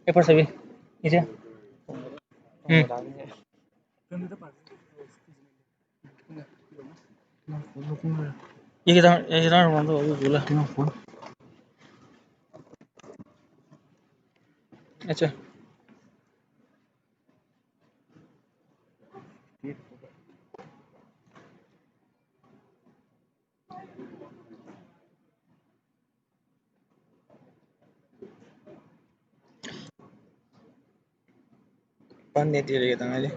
এরপর ছবি এই যে হুম ये किधर बंद हो गया बोला अच्छा बंद नहीं दिया था मेरे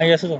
আই আছো তো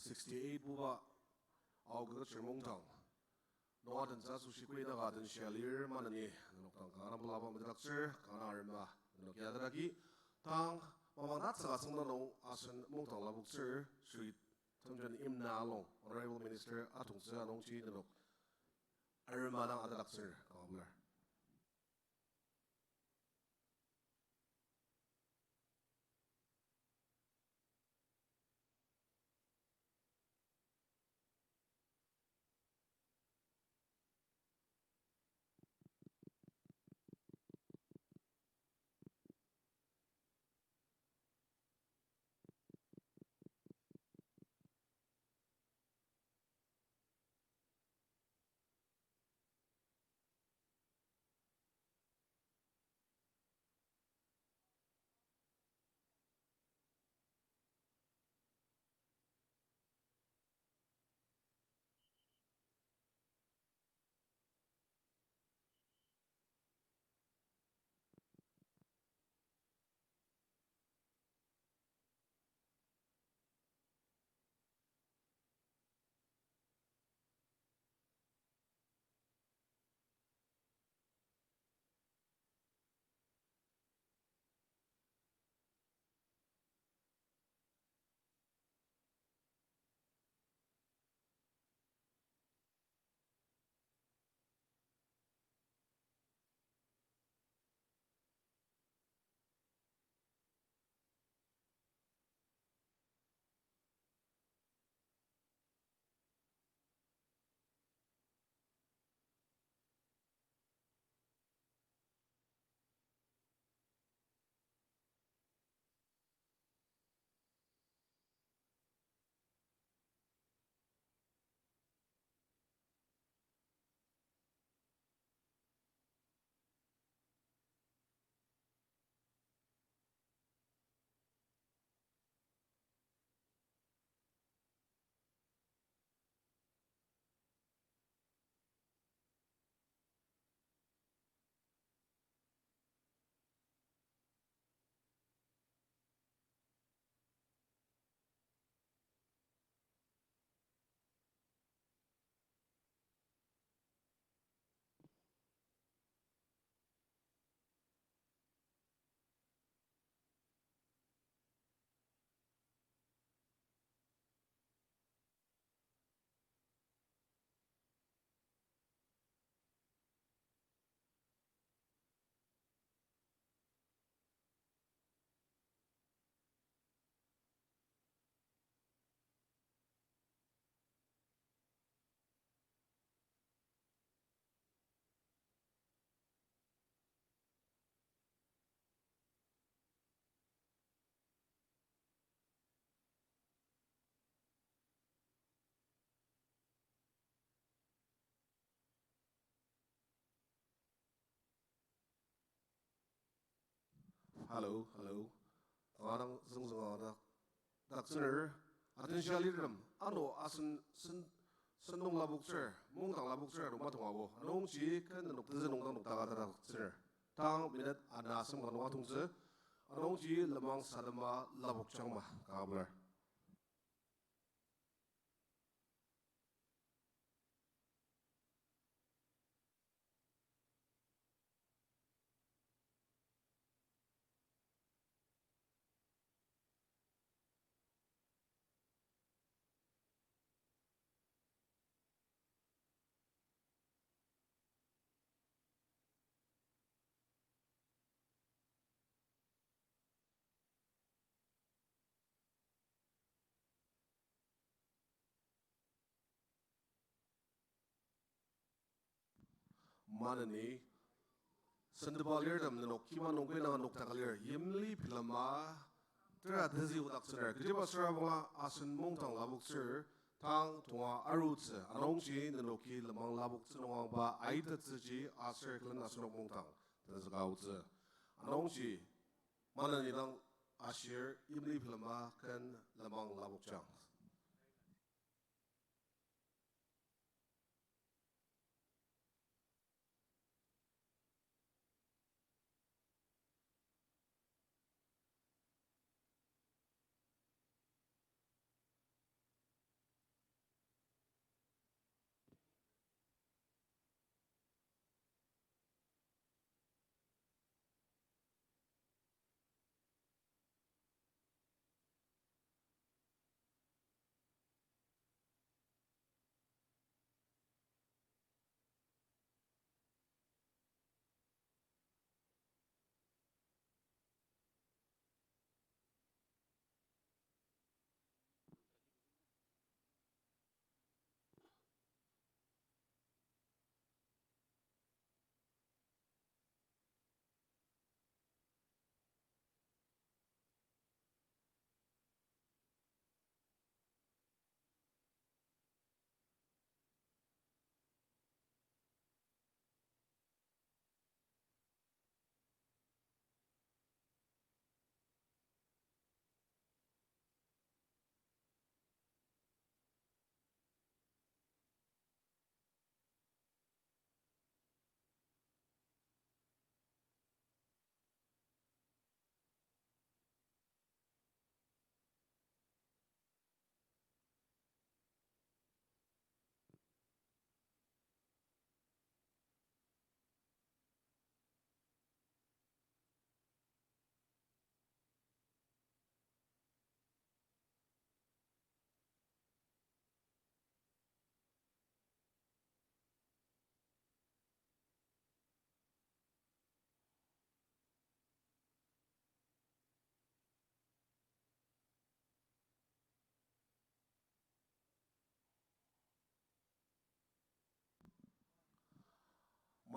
68 Buba, au Kaketshir Mungdang. No dan sa sushi ko ina gadan shalir manani nokang kana bulaba madakser kana arma nokya daragi tang mamangat sa kasang no asan Mungdang labukser street tamjan imna long honorable minister atong sa anong chi nok arma nang adakser kablar. Hello. Anang zungzunga dakser atin shaliram ano asan sendong labukser Mungdang labukser rumah tunggu anong chi kan nok tze nong dang nok taga dakser tang minat anasam kan wa tungse anong chi lemang sadama labuk changma kabler. Mana ni sendebalir dam nok kima nongkwe na nok tagalir yimli pilama tera dhezi udak senar kejaba serabunga asan Mungdang labukser tang tunga arutse anong chi nanoki lemang labukse nongang ba aita tseji aser klan asan Mungdang tenzagautse anong chi mana ni lang asir yimli pilama kan lemang labukchang.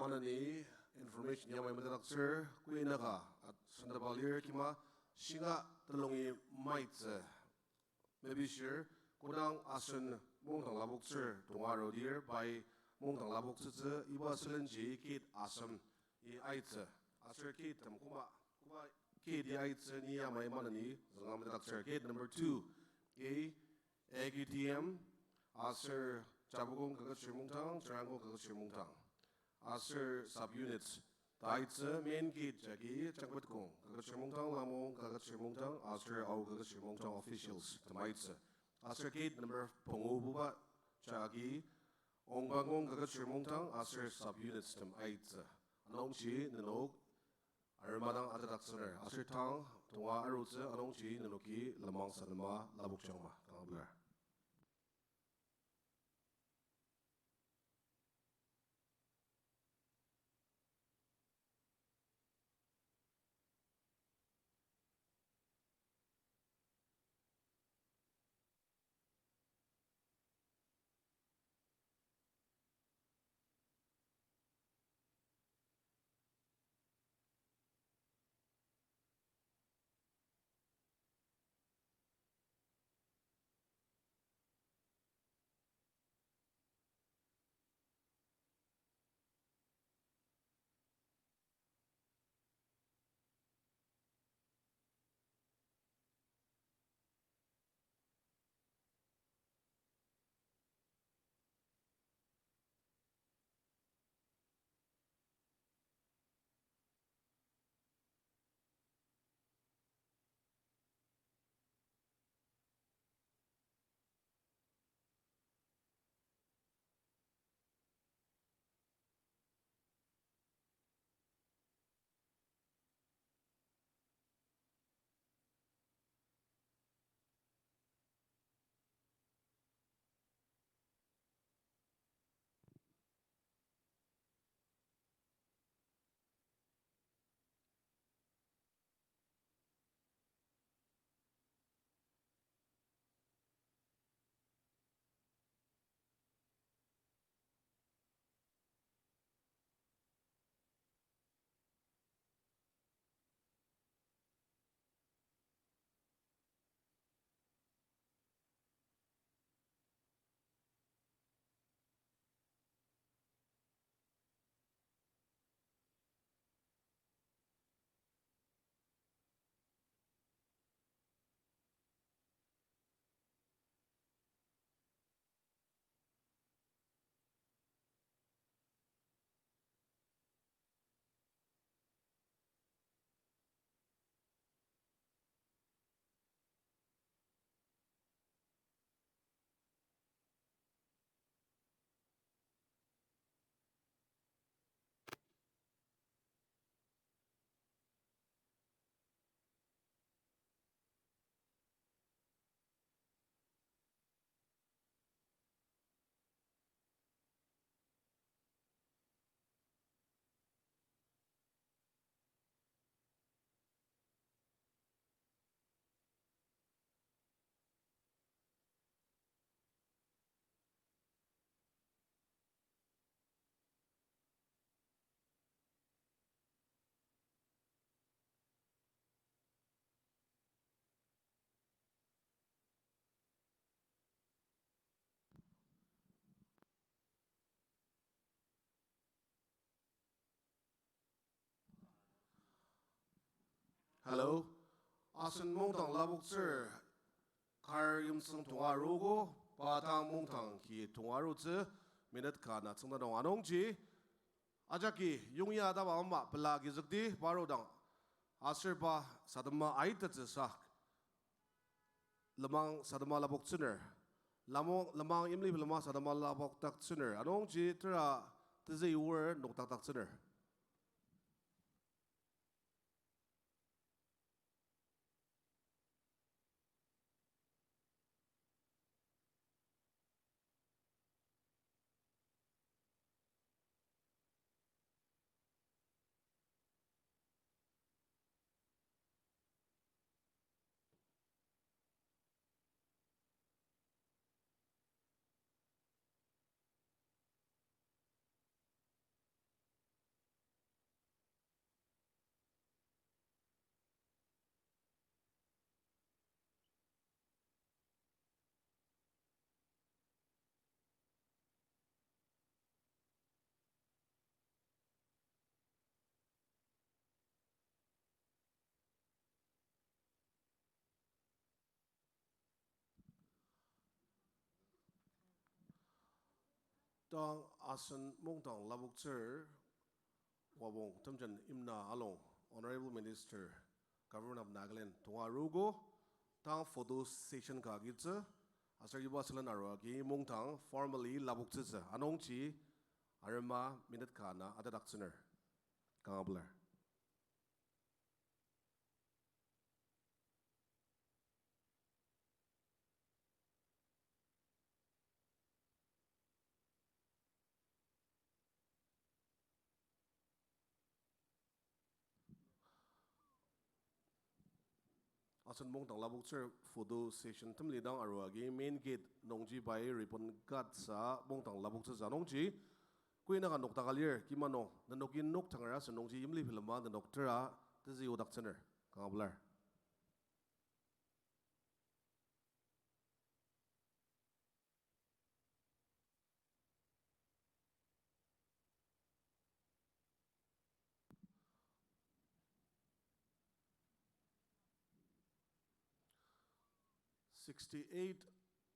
manani information yang may madakser kuina ka at sandabalir kima singa talongi maitse maybe sure kudang asun mungtang labok sir tungaro dear by mungtang labok tse iba selenji kit asam I aitse asir kit tam kuma kit I aitse ni yang may manani zangam madakser kit number 2 a AGTM asir Chabugong Kaketshir Mungdang, Charango Kaketshir Mungdang. Asir subunits. Taitse main gate jagi Changbatkong. Kaketshir Mungdang Lamong Kaketshir Mungdang. Asir Au Kaketshir Mungdang officials. Tamaitse. Asir gate number Pongo Buba jagi Ongbangong Kaketshir Mungdang. Asir subunits tamaitse. Anongchi Nanog Armadang Atadaksner. Asir Tang Tonga Arutse Anongchi Nanoki Lamang Sanama Labukchangma. Tangablar. Hello. Asun Mungtang Labuk Sir. Khar Yumsung Tungarugo. Patang Mungtang Ki Tungarutse. Minute Kana Tsunda Dong Anongji. Ajaki Yungya Daba Amba Pelagi Zukdi Barodang. Asir Ba Sadama Aitatse Sak. Lamang Sadama Labuk Sooner. Lamang Imli Lama Sadama Labuk Tak Sooner. Anongji Tra Tizi Word Noktak Tak Sooner. tang asan mongtang labuk sir wabong tamjan imna along Honorable Minister Government of Nagaland tunga rugo tang photo session ka gitsa asar yuba salan arwagi mongtang formally labuk tsa anong chi arma minute kana ada daksener kangabler. Asan mong tang labuk sir photo session tam lidang arwagi main gate nongji bai ripon gat sa mong tang labuk sa nongji kui na kan nok takalir kimano nanokin nok tangara sa nongji yimli filama na doktora tzi udak center kangablar. $68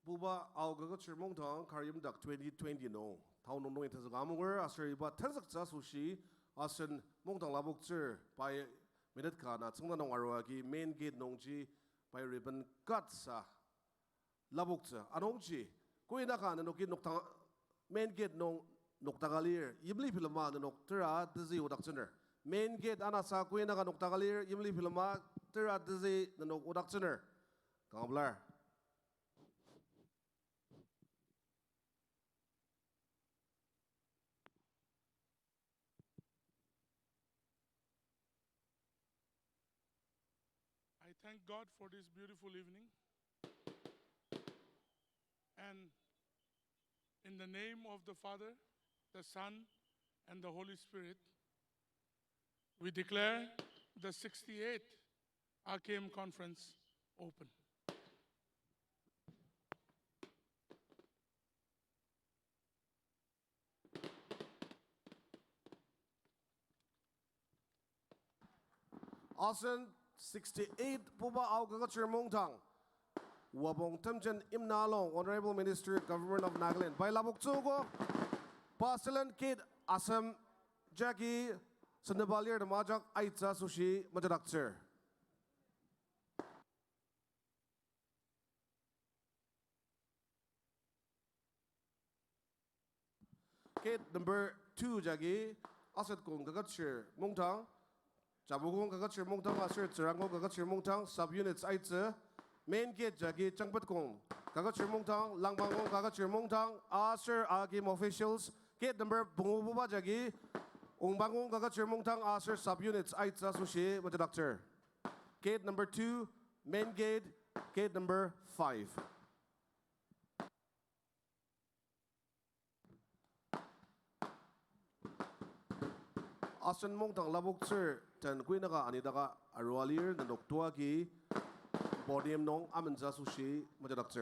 Buba au Kaketshir Mungdang Khar dak 2020 no thau nong nong ita zagamunger asar iba tansak tsa sushi asan mongtang labuk tsir pai minute ka na tsungna nong arwagi main gate nongji pai ribbon cut sa labuk tsa anongji kui na ka na nokin noktang main gate nong noktagalir yimli filama na noktara tzi udak center main gate anasa kui na ka noktagalir yimli filama tira tzi na nok udak center kangablar. I thank God for this beautiful evening. And in the name of the Father, the Son, and the Holy Spirit, we declare the 68th RKM conference open. Asan 68 Buba au Kaketshir Mungdang wabong tamjan imnalong Honorable Minister Government of Nagaland by labuk tsugo pasilan kid asam Jackie sandabalir majak aitsa sushi majadak kid number 2 Jackie asat kong Kaketshir Mungdang Jabugong Kaketshir Mungdang asir Tsirangong Kaketshir Mungdang subunits aitsa main gate jagi changpat kong Kaketshir Mungdang langbangong Kaketshir Mungdang asir agim officials gate number bungububa jagi ungbangong Kaketshir Mungdang asir subunits aitsa sushi majadak gate number 2 main gate gate number 5. Asan Mungdang labuk sir ten kui naka anidaka arwalir na doktua ki podium nong amenza sushi majadak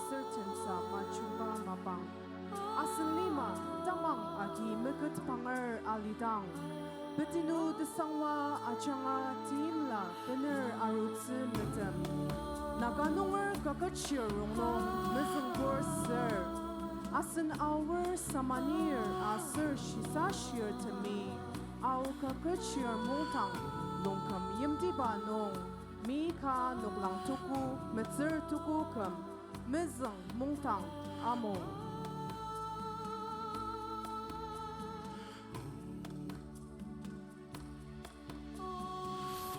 certain sa machumba mabang. Asan lima tamang agi mekat panger alidang. Betinu desangwa achanga timla bener arutsu metem. Naganunger Kaketshir Mungdang mezungur sir. Asan our samanir asir shisashir temi. Au Kaketshir Mungdang nongkam yimdi ba nong. Mi ka nuklang tuku metzir tuku kam. Mezung Mungdang among.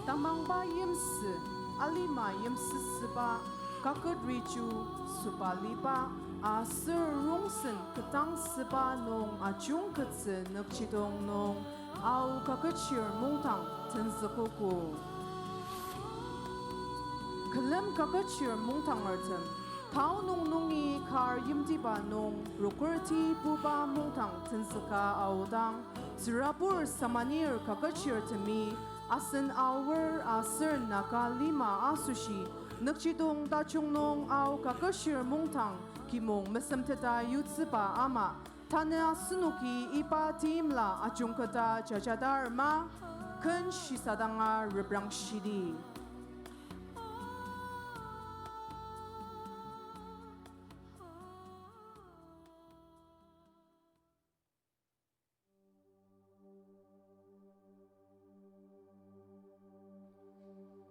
Tamang ba yimsi, alima yimsi siba, kakad richu, supaliba, asir rungsen ketang siba nong achung ketsi nukchidong nong, au Kaketshir Mungdang tenzakuku. Kalam Kaketshir Mungdang artem, tau nong nongi Khar yimdiba nong, rukurti Buba Mungdang tenzaka audang, sirapur samanir Kaketshir temi, asan our asir nakalima asushi nukchidong dachung nong au Kaketshir Mungdang kimong mesamteta yutsiba ama tana sunuki ipa timla achungkata jajadar ma kun shisadanga ribrang shidi.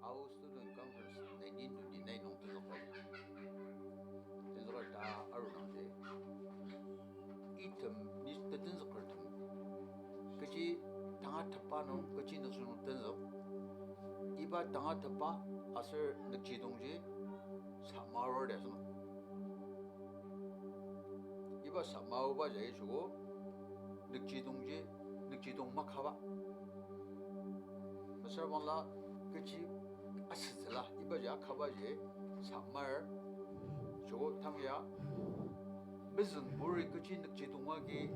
Our student conference 1929 nong tuzokol. Tuzokol da arunangde. Item nis tuzokol tum. Kaji tanga thapa nong kaji nuksunung tuzok. Iba tanga thapa asar nukchidongje samawar desno. Iba samawa jaye chugo nukchidong makhaba. Masar wangla kaji asizla ibaja kabaje samar 저거 탕이야 무슨 머리 끝이 늑지 동화기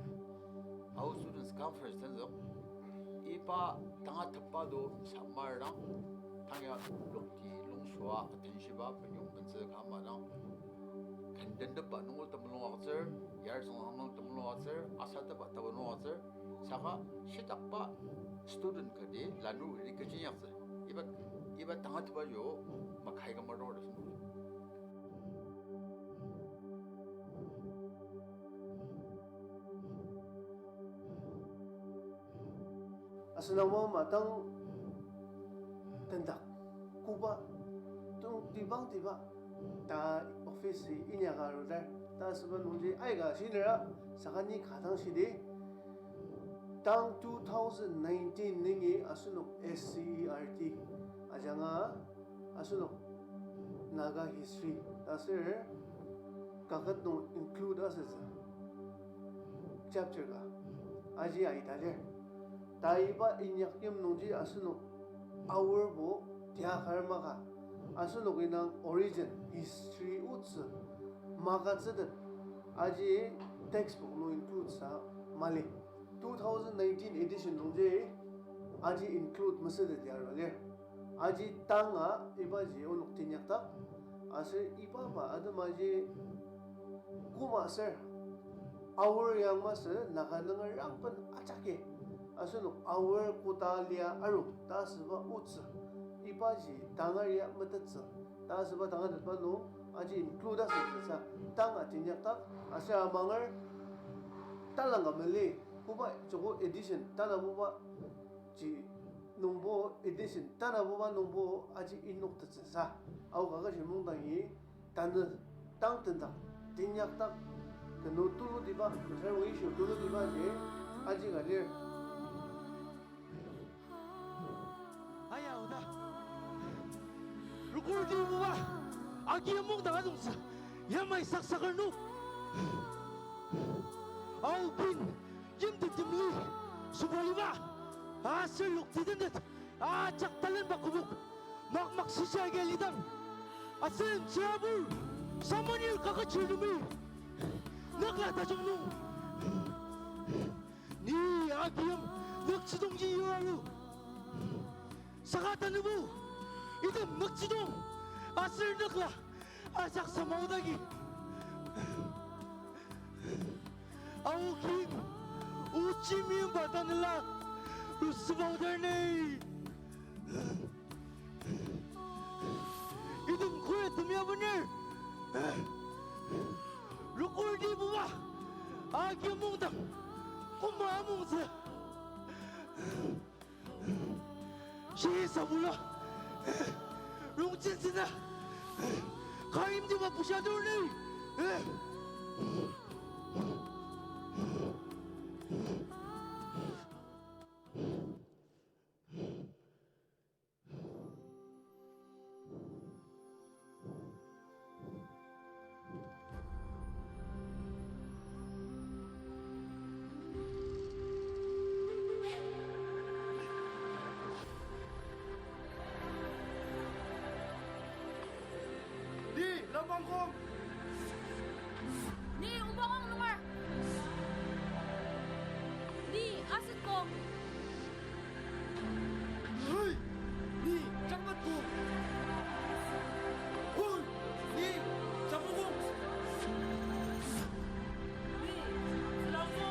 아우 students conference 텐서 이바 당아 탑바도 sammar랑 탕이야 록티 롱수와 텐시바 변용문서 가마랑 간단도 바농을 담롱하서 야르송함을 담롱하서 아사다 바타보노하서 사가 시작바 student 그디 라누 리까지 약서 이바 당한테 봐요. 막 가이가 말로 그랬어. Asalamo matang tendak kuba tung tibang ta office inya garo da ta saban unji aiga sinera sakani khatang sidi tang 2019 ningi asuno SCERT ajanga asuno naga history tasir kakat no include as chapter ga aji ai tale taiba inyakyum nongji asuno our bo tia karma ga asuno ginang origin history uts maga zed aji textbook no include sa mali 2019 edition nongji aji include masad diar wale aji tanga ibaji onuk tinyakta ase ibaba adamaji kuma sir our yang master nakanang rangpan achake asunu our kutalia aru tasba uts ibaji tangaria matatsa tasba tangan panu aji include sa tanga tinyakta ase amangar talanga mele kuma jogo edition tanabuba ji 농보 edition 따라보바 농보 아직 인녹다 진사 아우 Kaketshir Mungdangi 단은 땅뜬다 딘약다 그 노뚜루 디바 그래서 이슈 뚜루 디바지 아직 알려 아야오다 루코르디 부바 아기야 몽당아 동사 야마이 싹싹을 누 아우 빈 임득dimli 수발이마 asal luk tidendet acak talan bakubuk mak sisya gelidang asen siabur samanil Kaketshir dumi naklata jongnung ni agiyam naksidongji yualu sakatan nubu idam naksidong asal nakla asak samaudagi Auking ucimim batanla rusboderne. Idum kuya tumya bener. Rukur di buba. Agi mungdang. Kuma mungse. Shi sabula. 롱친스나 가임디가 부셔들니 Di, labang kong! Ni ubang nomor. Ni asit ko. Hoy! Di, cakmat ko! Hoy! Di, sapo ko! Ni silang ko.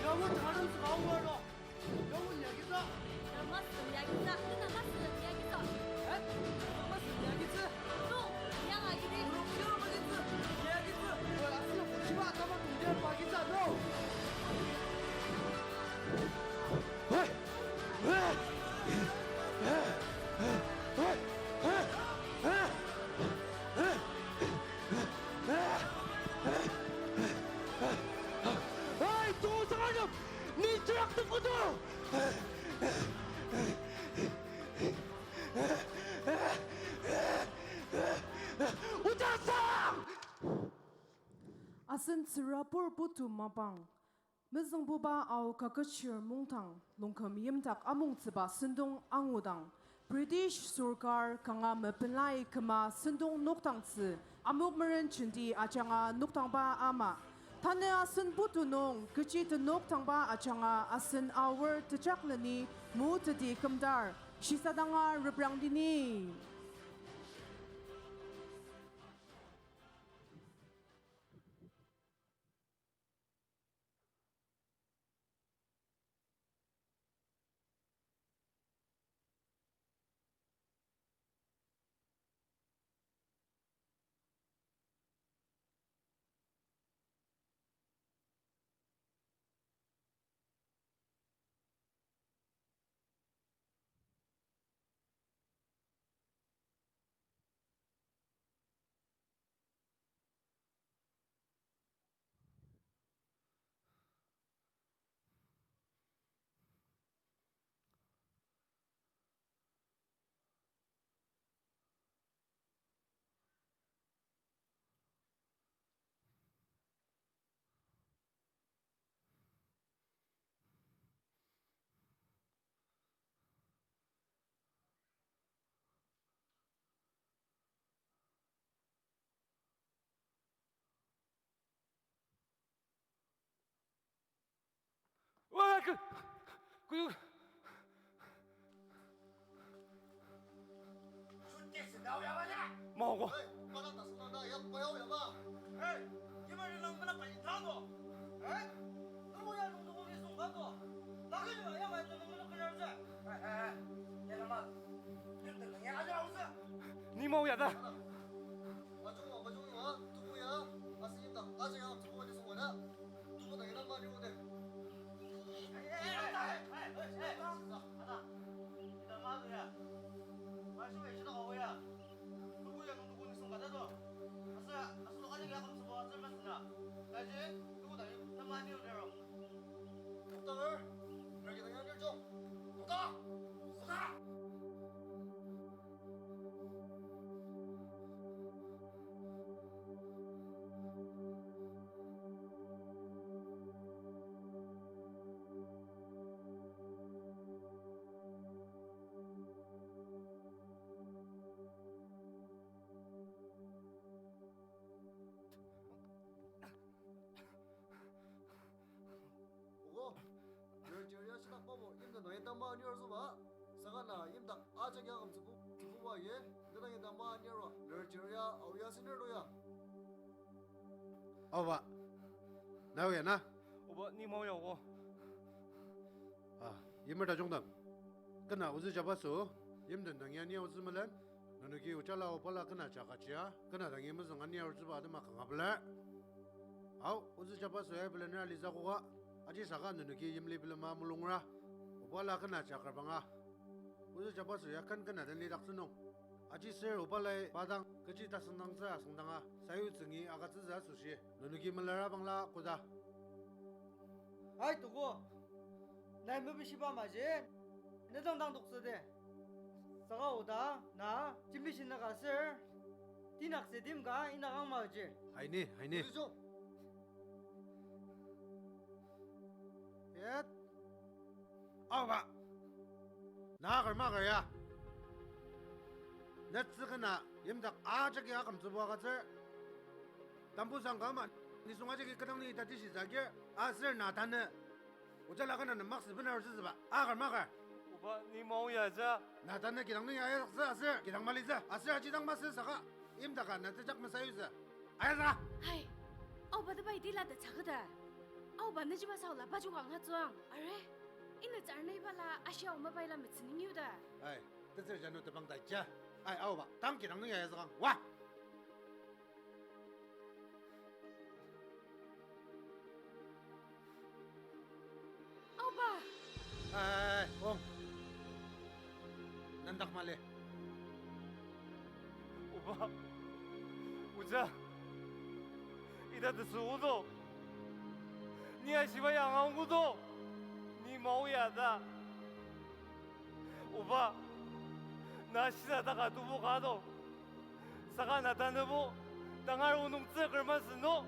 영혼 다른 수가 오거라! 영혼 얘기다! Lemas yagisa. Ni lemas yagisa. Mas 얘기지? Tu yang lagi ni. Siapa begitu? 얘기지? 뭐 아스는 고치마 아까만 동대한 박이자 너! 아이 도상하렴 니 드락 듣고도 우자상 Asin tsirapur putu mapang. Mizang buba au Kaketshir Mungdang longkam yimtak amung tsiba sindong angudang. British Surkar kanga mepinlai kama sindong noktang tsi amuk meren chindi achanga noktang ba ama. Tane asin putu nong kecit noktang ba achanga asin awar techaklani mu tedi kemdar. Shisadanga rebrang dini. 와 그过。把他打死那也不要脸吧？哎，你们人能把他背他过？哎，那我要弄得我给送他过，哪个人要买就能不能跟人子？哎，你他妈，你等个伢子老子！你毛伢子！我中我中我，呀，俺是的，俺是要中我的是我的，中国等于他妈的我的。哎，阿达，你他妈的呀！我是为知道好呀，如果要弄得我给送他过，是俺这个俺们是不这么是呢？但是如果等于他妈的有点儿，等会儿，这个人点重，不打，死他！Nama niar zuba, sangana imda aja kya kam sebu wa ye, nana ye nama niar wa, lerjeria awya siner do ya. Oba, nào vậy na? Oba, ni mau ya wo. Yếm đã trong đầm, cái nào uzi chapa số, yếm đừng đằng nhà uzi mà lên, nó nói kêu cha lao pala cái nào chả cả chia, cái nào đằng yếm uzi ngàn nhà uzi ba đâm mà khang apla. Uzi chapa số ai pala nè lisa qua, aji saka nó nói kêu yếm li pala mà mulung ra. Upala kana chakar banga. Uzu chapa suya kan kana dan li dak sunong. Aji ser upala badang kaji ta sendang sa sendanga. Sayu tsengi aga tsa sushi. Nunuki malara bangla kuda. Ai tugu, nai mu bishi ba ma je, ne dang dang duk se de. Saga oda na jimbi shin na ga ser. Tinak se dim ga ina gang ma je. Hai ni. Yet. Oba. Nagar magar ya. Netsikana yimdak ajak ya kam tsubu agatse. Tampu sangkama nisungajiki kadang ni tati shizage asir natane. Ujalakana na maksi benar sisiba. Agar magar. Oba, ni mau ya za. Natane kidang ni ayat asir kidang maliza. Asir ajidang masih saka. Imdaka natijak masayuza. Ayat. Hai, oba的外地来的查个的，oba那就把少了把就往下装，哎。Ina carna ibala asya uma baila mitsening yuda. Ay, tetser janu tebang taja. Ay, aw ba, tang kirang nung yaya sakang. Wah. Oba. Ay, Om. Nandak mali. Oba, uja. Ida desudo. Ni asiba yang anggudo. Ni mau ya da. Oba, na 시다다가 두고 가도 사가 나타나고 당할 오는 찌글만 쓰노.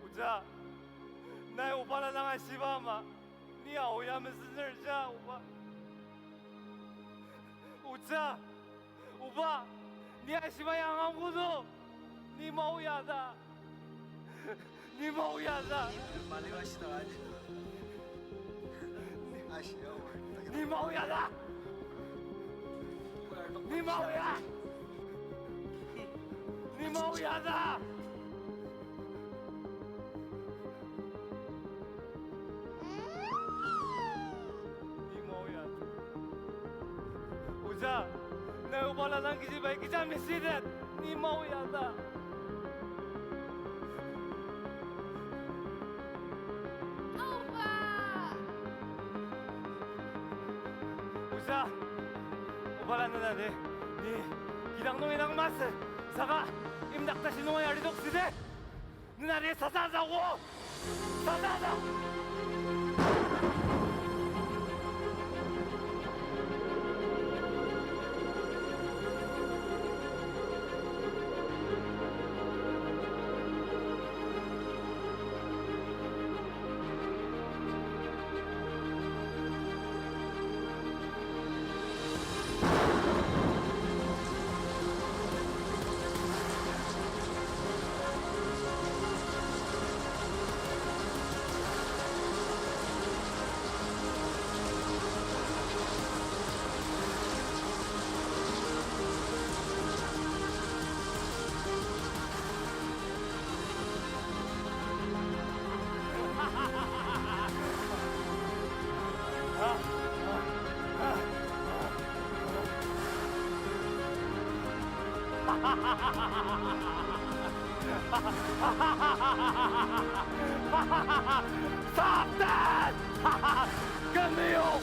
우자, 나 오바라 나가 시바마. 니 아오야면 쓰늘자 오바. 우자, 오바, 니 아시바 양아무도 니 mau ya da. 니 mau ya da. 니 mau ya da. 니 mau ya. 니 mau ya da. 니 mau ya. 우자, 내 오바라 남기지 말기 잠이 시대. 니 mau ya da. 자, 오바라는 나네. 니 기랑동이랑 마스 사가 임닭다시 농어야 알리독 시대. 누나리 사사자고 사사자. 撒旦，更没有。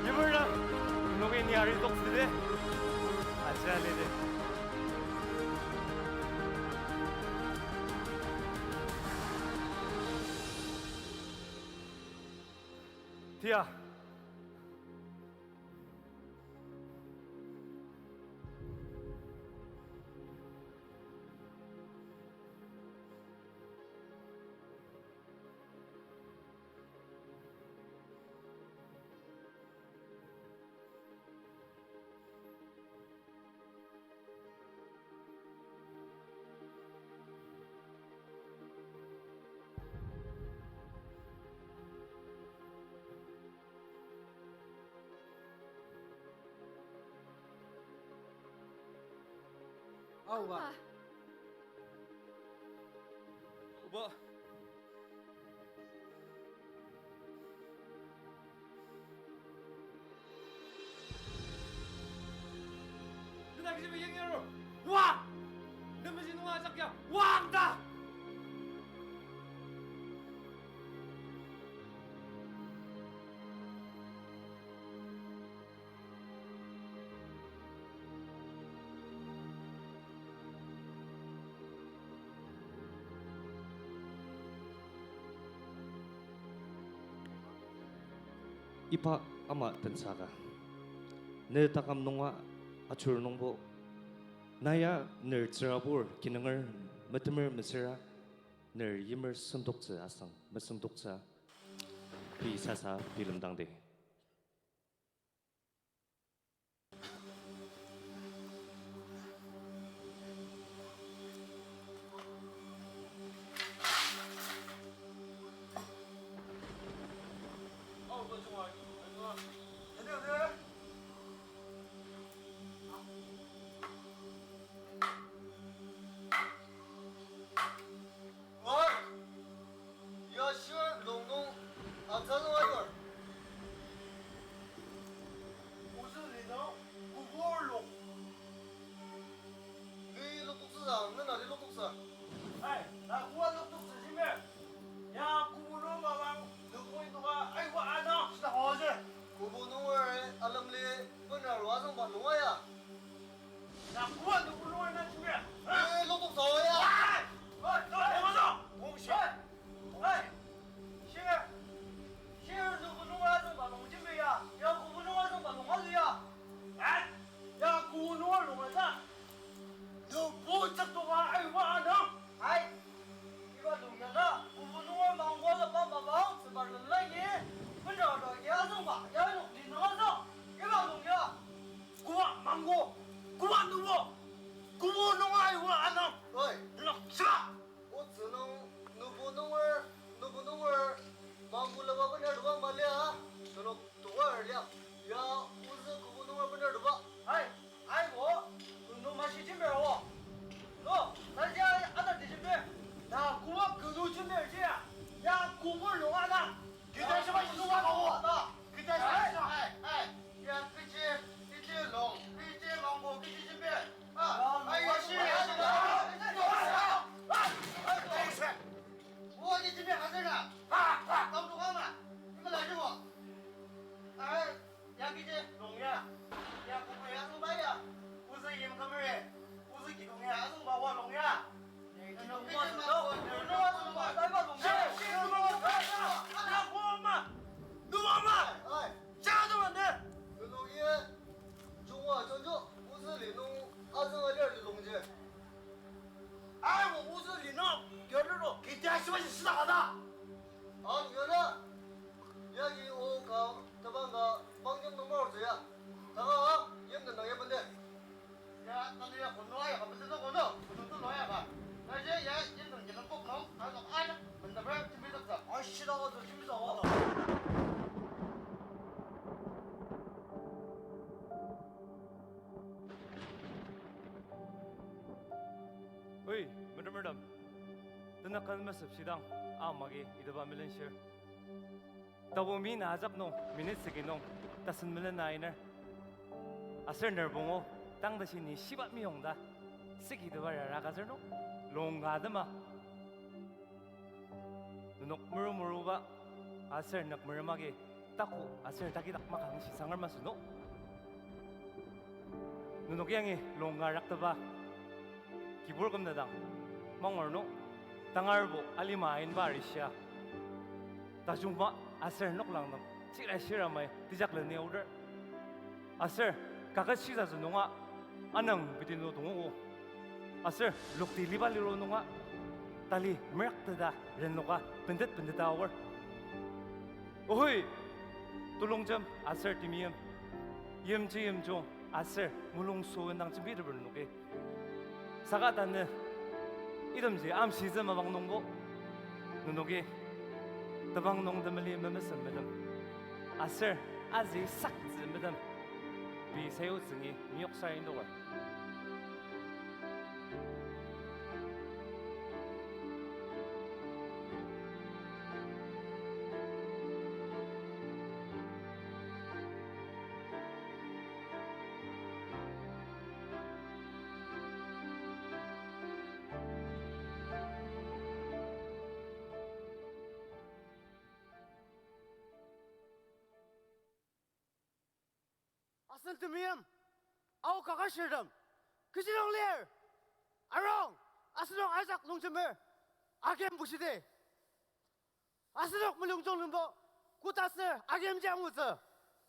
이번에 너게 니 아리 독스데 아시아레데. 디야. Buba. Buba. 누나 집에 영예로 왕! 너무지 누가 잡냐 왕다! 이파 아마 던사가 내 takam nunga achur nungbo naya ner tsrabur kinnger matmer mesera ner yimmer sundokza asang mesundokza pi sasa bilimdangde dana kan masap sidang amagi idaba milan share tabo mi nazak no minute sige no tasan milan nainer aser nerbongo tang da sini sibat mi yongda sige idaba rara gazer no longa dama nunok muru ba aser nak muramagi taku aser taki tak makang sisangar masuno nunok yangi longa raktaba kibur kam dadang mangorno tangarbo alimain barisya tajumba aser nok lang nam chira shira mai tijak le ne order aser kaketshir za nunga anang bidino dongo aser lokti libali ro nunga tali merak da rennoka pendet hour ohoy tulongjam aser timiyam yemji yemjo aser mulung soendang chimbi를 노게 사가다는 이름지 암 시즌 마방농고 누노게 더방농드물리 메메스메담 아ser 아지 싹즈메담 비세우증이 미역사인도가 Asal temiyam, au kakashirdam, kisilang ler, arong, asalong Isaac longjemer, agem buside, asalok melungjong lumbo, kutaser agem janguze,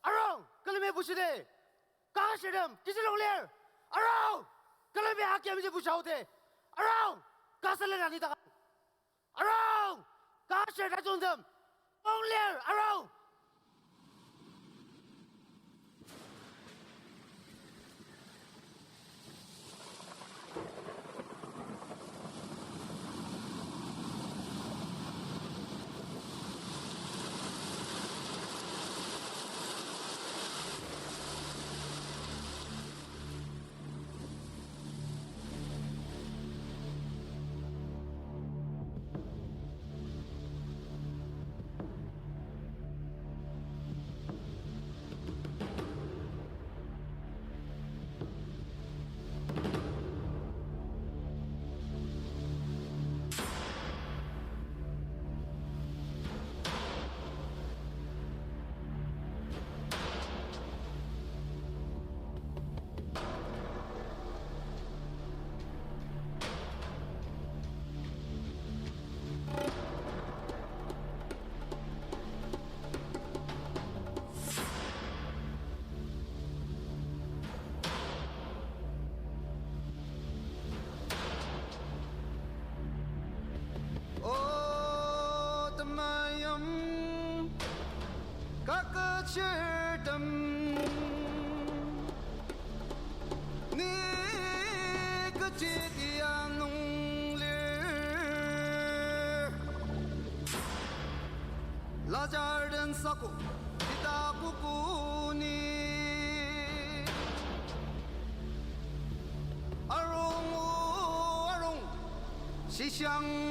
arong, kalame buside, kakashirdam, kisilang ler, arong, kalame agem je busaude, arong, kasalan anita, arong, kakashirda jondam, ong ler, arong. Kaketshir ni kejadian nunglir lajar dan saku kita kukuni arung sisiang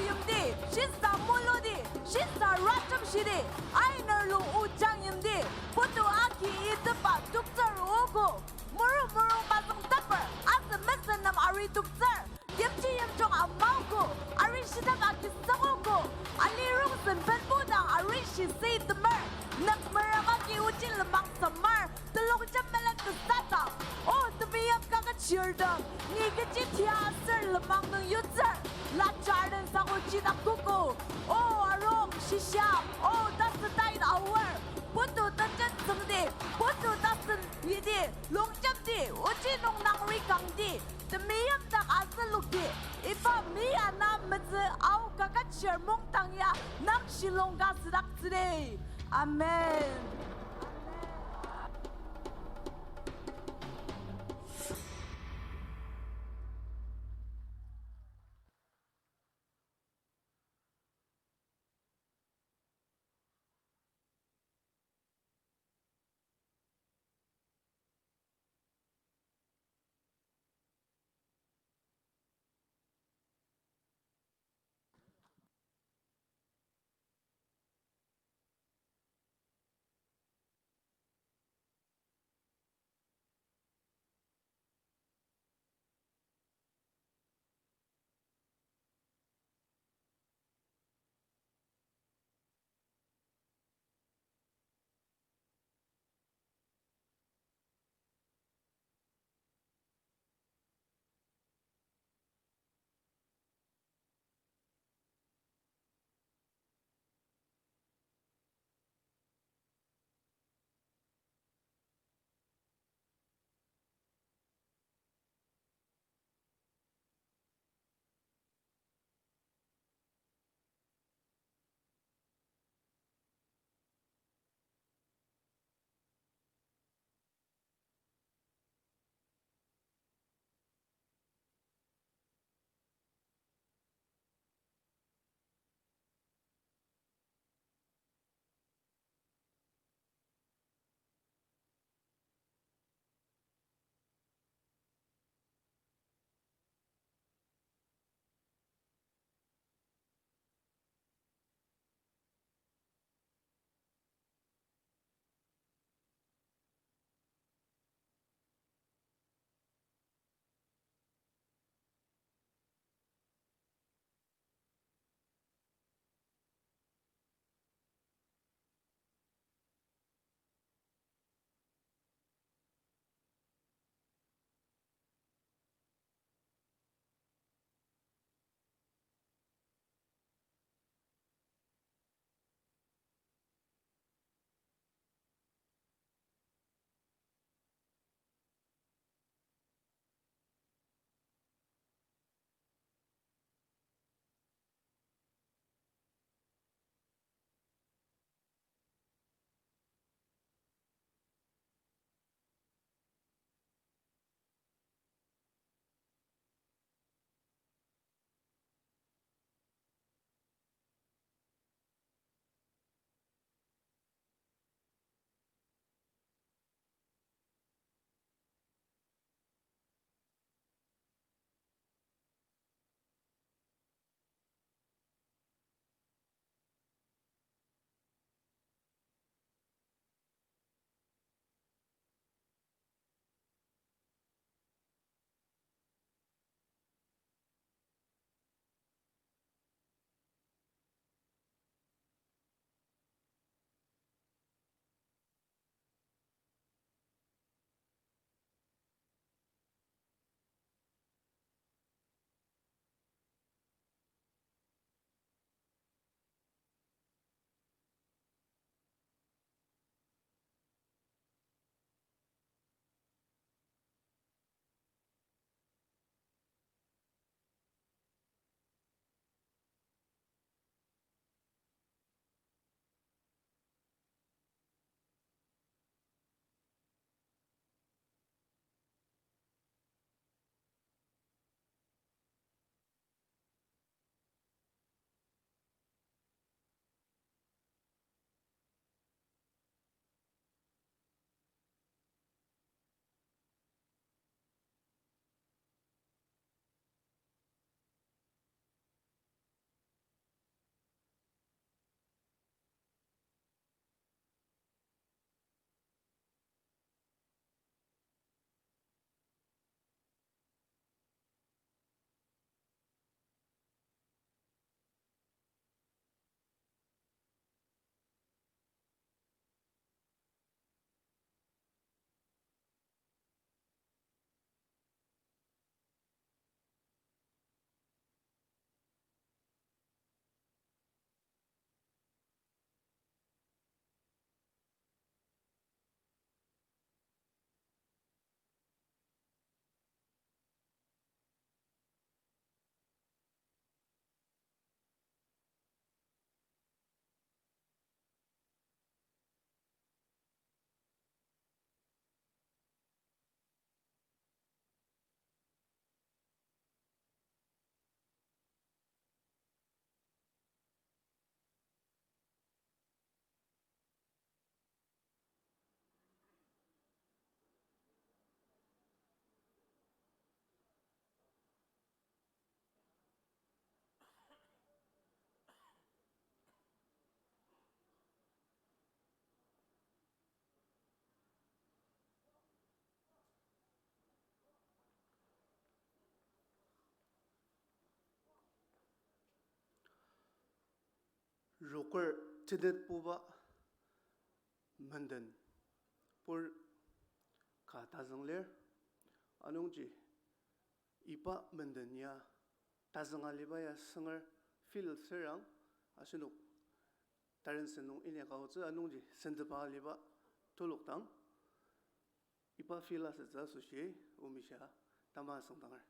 yumdi, shinsa muludi, shinsa racham shiri, ainer lu ujang yumdi, putu aki itupa tukter ugu, muru basang tapper, asa mesanam ari tukter, yamchi yamchong amauku, ari shidam aki sanguku, ali rungsan penpudang ari shi say the mer, nak meramaki ujin lemang samar, telung jam melang kesata, oh tumiyam kaketshir dang, ngigit tiaser lemang ng user, la jarden sa ujinak kuku, oh arong shisham, oh that's the tide hour, putu tajan sengdi, putu tasen yidi, longjam di, ujinong nang rikang di, tumiyam tak asaluki, ipa miya na medze au kaketshir mungdang ya, nang shilong gasidak today. Amen. rocker tidet Buba Mandan pur kata zangler anong ji ipa Mandan ya tazangalibaya sangar fil serang asunuk tarin senung inya kauze anong ji sentapa liba tuluk tang ipa fila seza sushi umisha tama sangtangar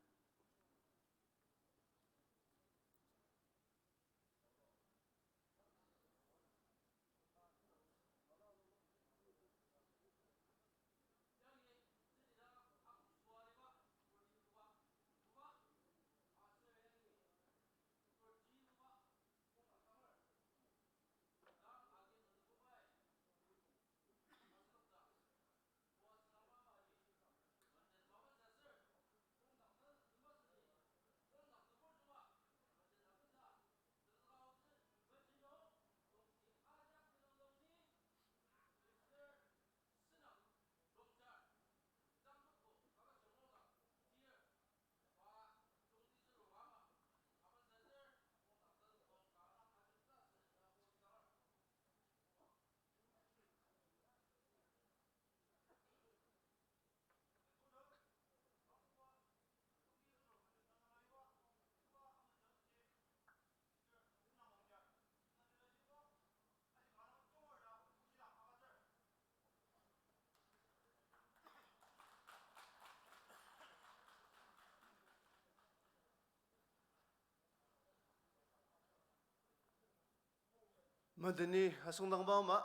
Madani asungdang ba ma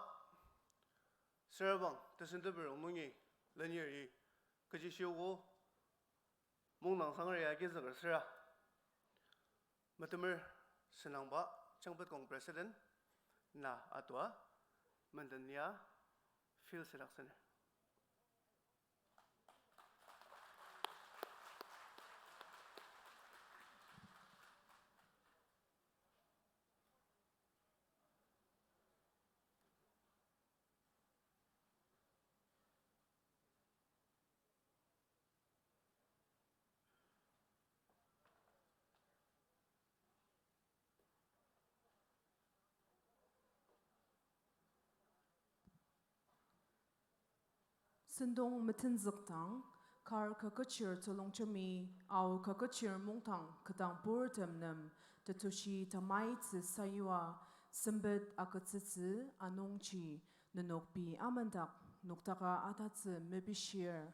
serabang tasintaber mungi lanyeri kaji shiwo mungnang sangar ya ge zagar sera matamer senang ba changpat kong president na atwa mandania fil selection Sendong metin ziktang, Khar Kaketshir Tolongchami, Au Kaketshir Mungdang, Kedang Pur Temnem, Tetushi Tamai Tsi Sayua, Sembet Akatsitsi Anongchi, Nenokpi Amandak, Noktaka Atatsi Mebishir.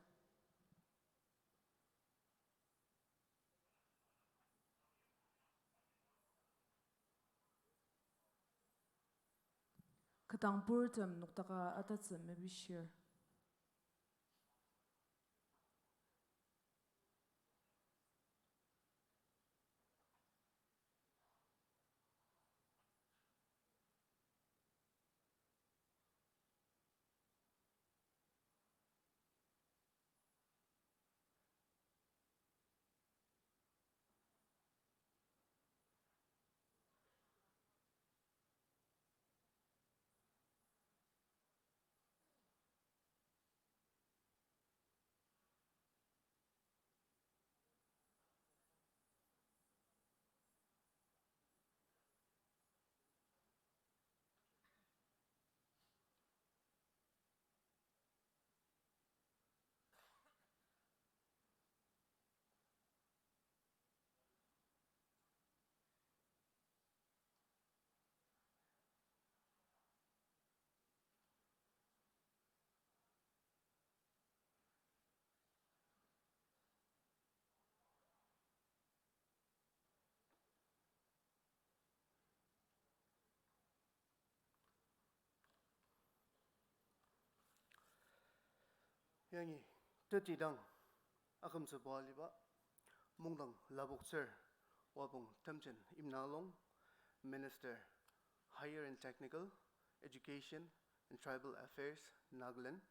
Kedang Pur Tem, Noktaka Atatsi Mebishir. Yangi tetidang akam sebuah liba Mungdang labukser wabung temchen imnalong Minister Higher and Technical Education and Tribal Affairs Nagaland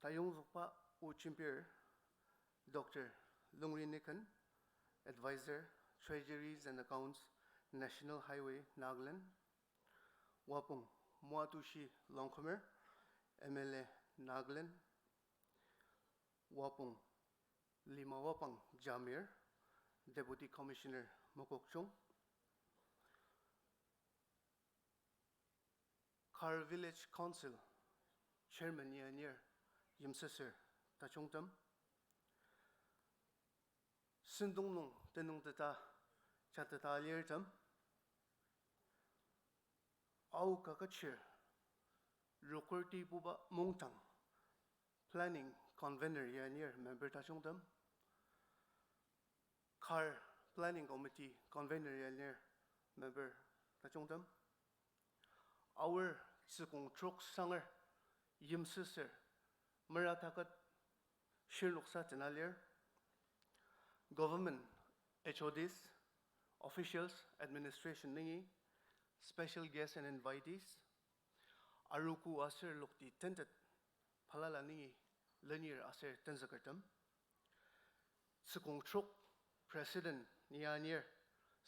Tayong Zukpa Uchimpir Dr. Lungri Nikan Advisor Treasuries and Accounts National Highway Nagaland Wapung Muatushi Longkomer MLA Nagaland Wapung Lima Wapang Jamir Deputy Commissioner Mokokchung Khar Village Council Chairman Yanir Yimsasir Tachungtam Sindung Nung Tenung Tata Chatata Lirtam Au Kaketshir Buba Mungdang Planning Convener Yanir Member Tachungtam Khar Planning Committee Convener Yanir Member Tachungtam Our Sikung Truk Sanger Yimsasir Maratakat Shirnuksa Tenalir Government HODs, officials, administration ningi, special guests and invitees, Aruku Aser Lukti Tented, Palala ningi, Linear Aser Tenzakartam, Sukung Truk, President Nianir,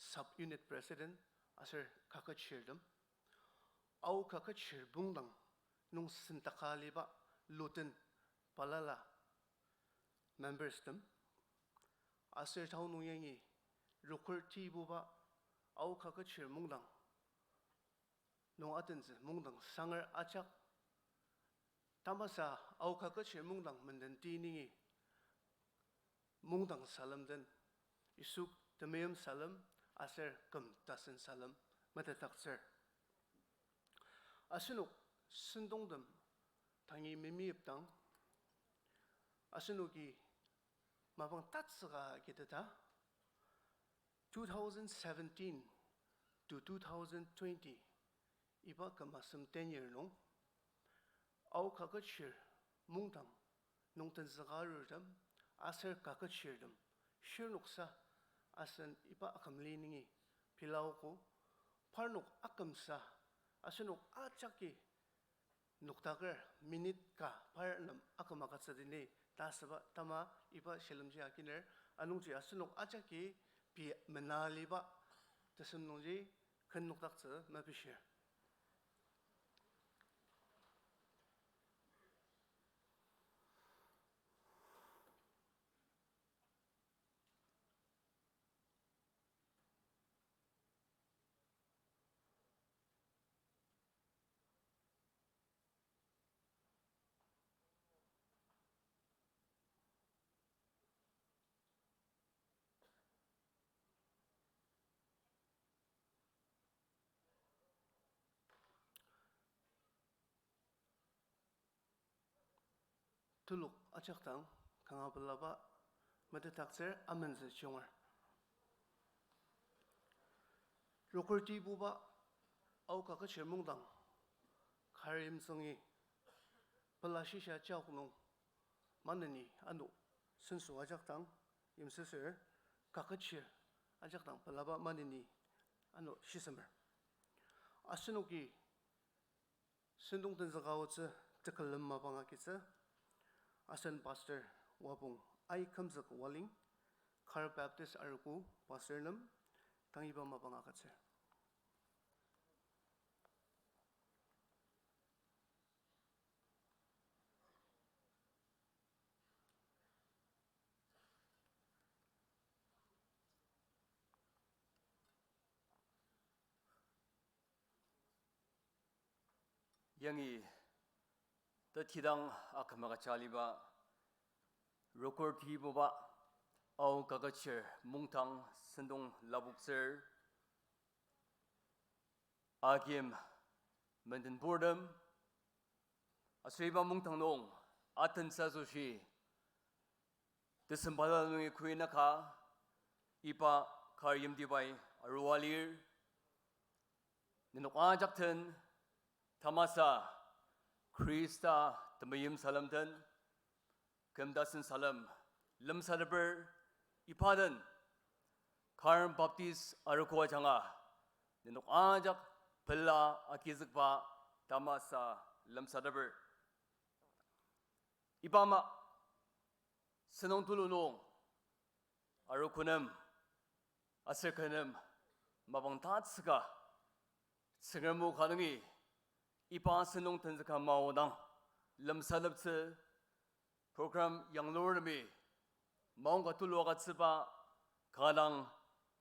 Subunit President Aser Kaketshirdam, Au Kaketshir Mungdang, Nung Sintakaliba, Lutin, Palala, members them, Aser Town Yangi, Rukurti Buba, Au Kaketshir Mungdang, No Athens, Mungdang, Sanger Achak, Tamasa, Au Kaketshir Mungdang, Mendentini, Mungdang Salam den, Isuk, Tamayam Salam, Aser Kum Tasen Salam, Metatakser. Asenuk, Sindongdam, Tangi Mimi Iptang, Asenuki, Mabang Tatsaga Kitata, 2017 to 2020, Iba Kamasam 10-year long, Au Kaketshir Mungdang, Nungtan Zagarutam, Aser Kaketshirdam, Shirnuksa, Asan Iba Akam Liningi, Pilauko, Parnuk Akamsa, Asanuk Achaki, Nuktaker, Minute Ka, Paranam Akamakatsadine, Tasaba, Tama, Iba Shelamji Akiner, Anungji Asanuk Achaki, Pi Menaliba, Tasamnoji, Kanuktaksa, Mapishir. Tuluk Achaktang, Kangabalaba, Metatakser, Amenze Chungar. Rukurti Buba, Au Kaketshir Mungdang, Karim Songi, Palashisha Chakunung, Manani, Anu, Sensu Achaktang, Yimsasir, Kaketshir, Achaktang, Palaba Manini, Anu, Shisamer. Asenuki, Sindung Tenzagawatsa, Tekalam Mabangakitsa, Asan Pastor Wabung, I Kamzak Walling, Khar Baptist Aruku, Pastor Nam, Tangiba Mabangakatse. Yangi, the Tidang Akamaga Chaliba, Rukurti Buba, Au Kaketshir Mungdang, Sendong Labukser, Agim, Menden Boredom, Asriba Mungdang Nong, Atan Sazushi, the Sambalanui Kuinaka, Ipa Karyim Dibai, Arualir, Ninok Ajakten, Tamasa, Krista, Tamayim Salamdan, Kemdasan Salam, Lam Sadaber, Ipadan, Khar Baptist Arukwa Janga, Ninok Ajak, Pella Akizakba, Tamasa, Lam Sadaber, Ibama, Senong Tulunong, Arukunam, Aserkanam, Mabangtatska, Singamu Kanangi, Ipa Senong Tenzaka Maodang, Lam Sadabse, Program Yang Lormi, Maunga Tuluagatsiba, Kanang,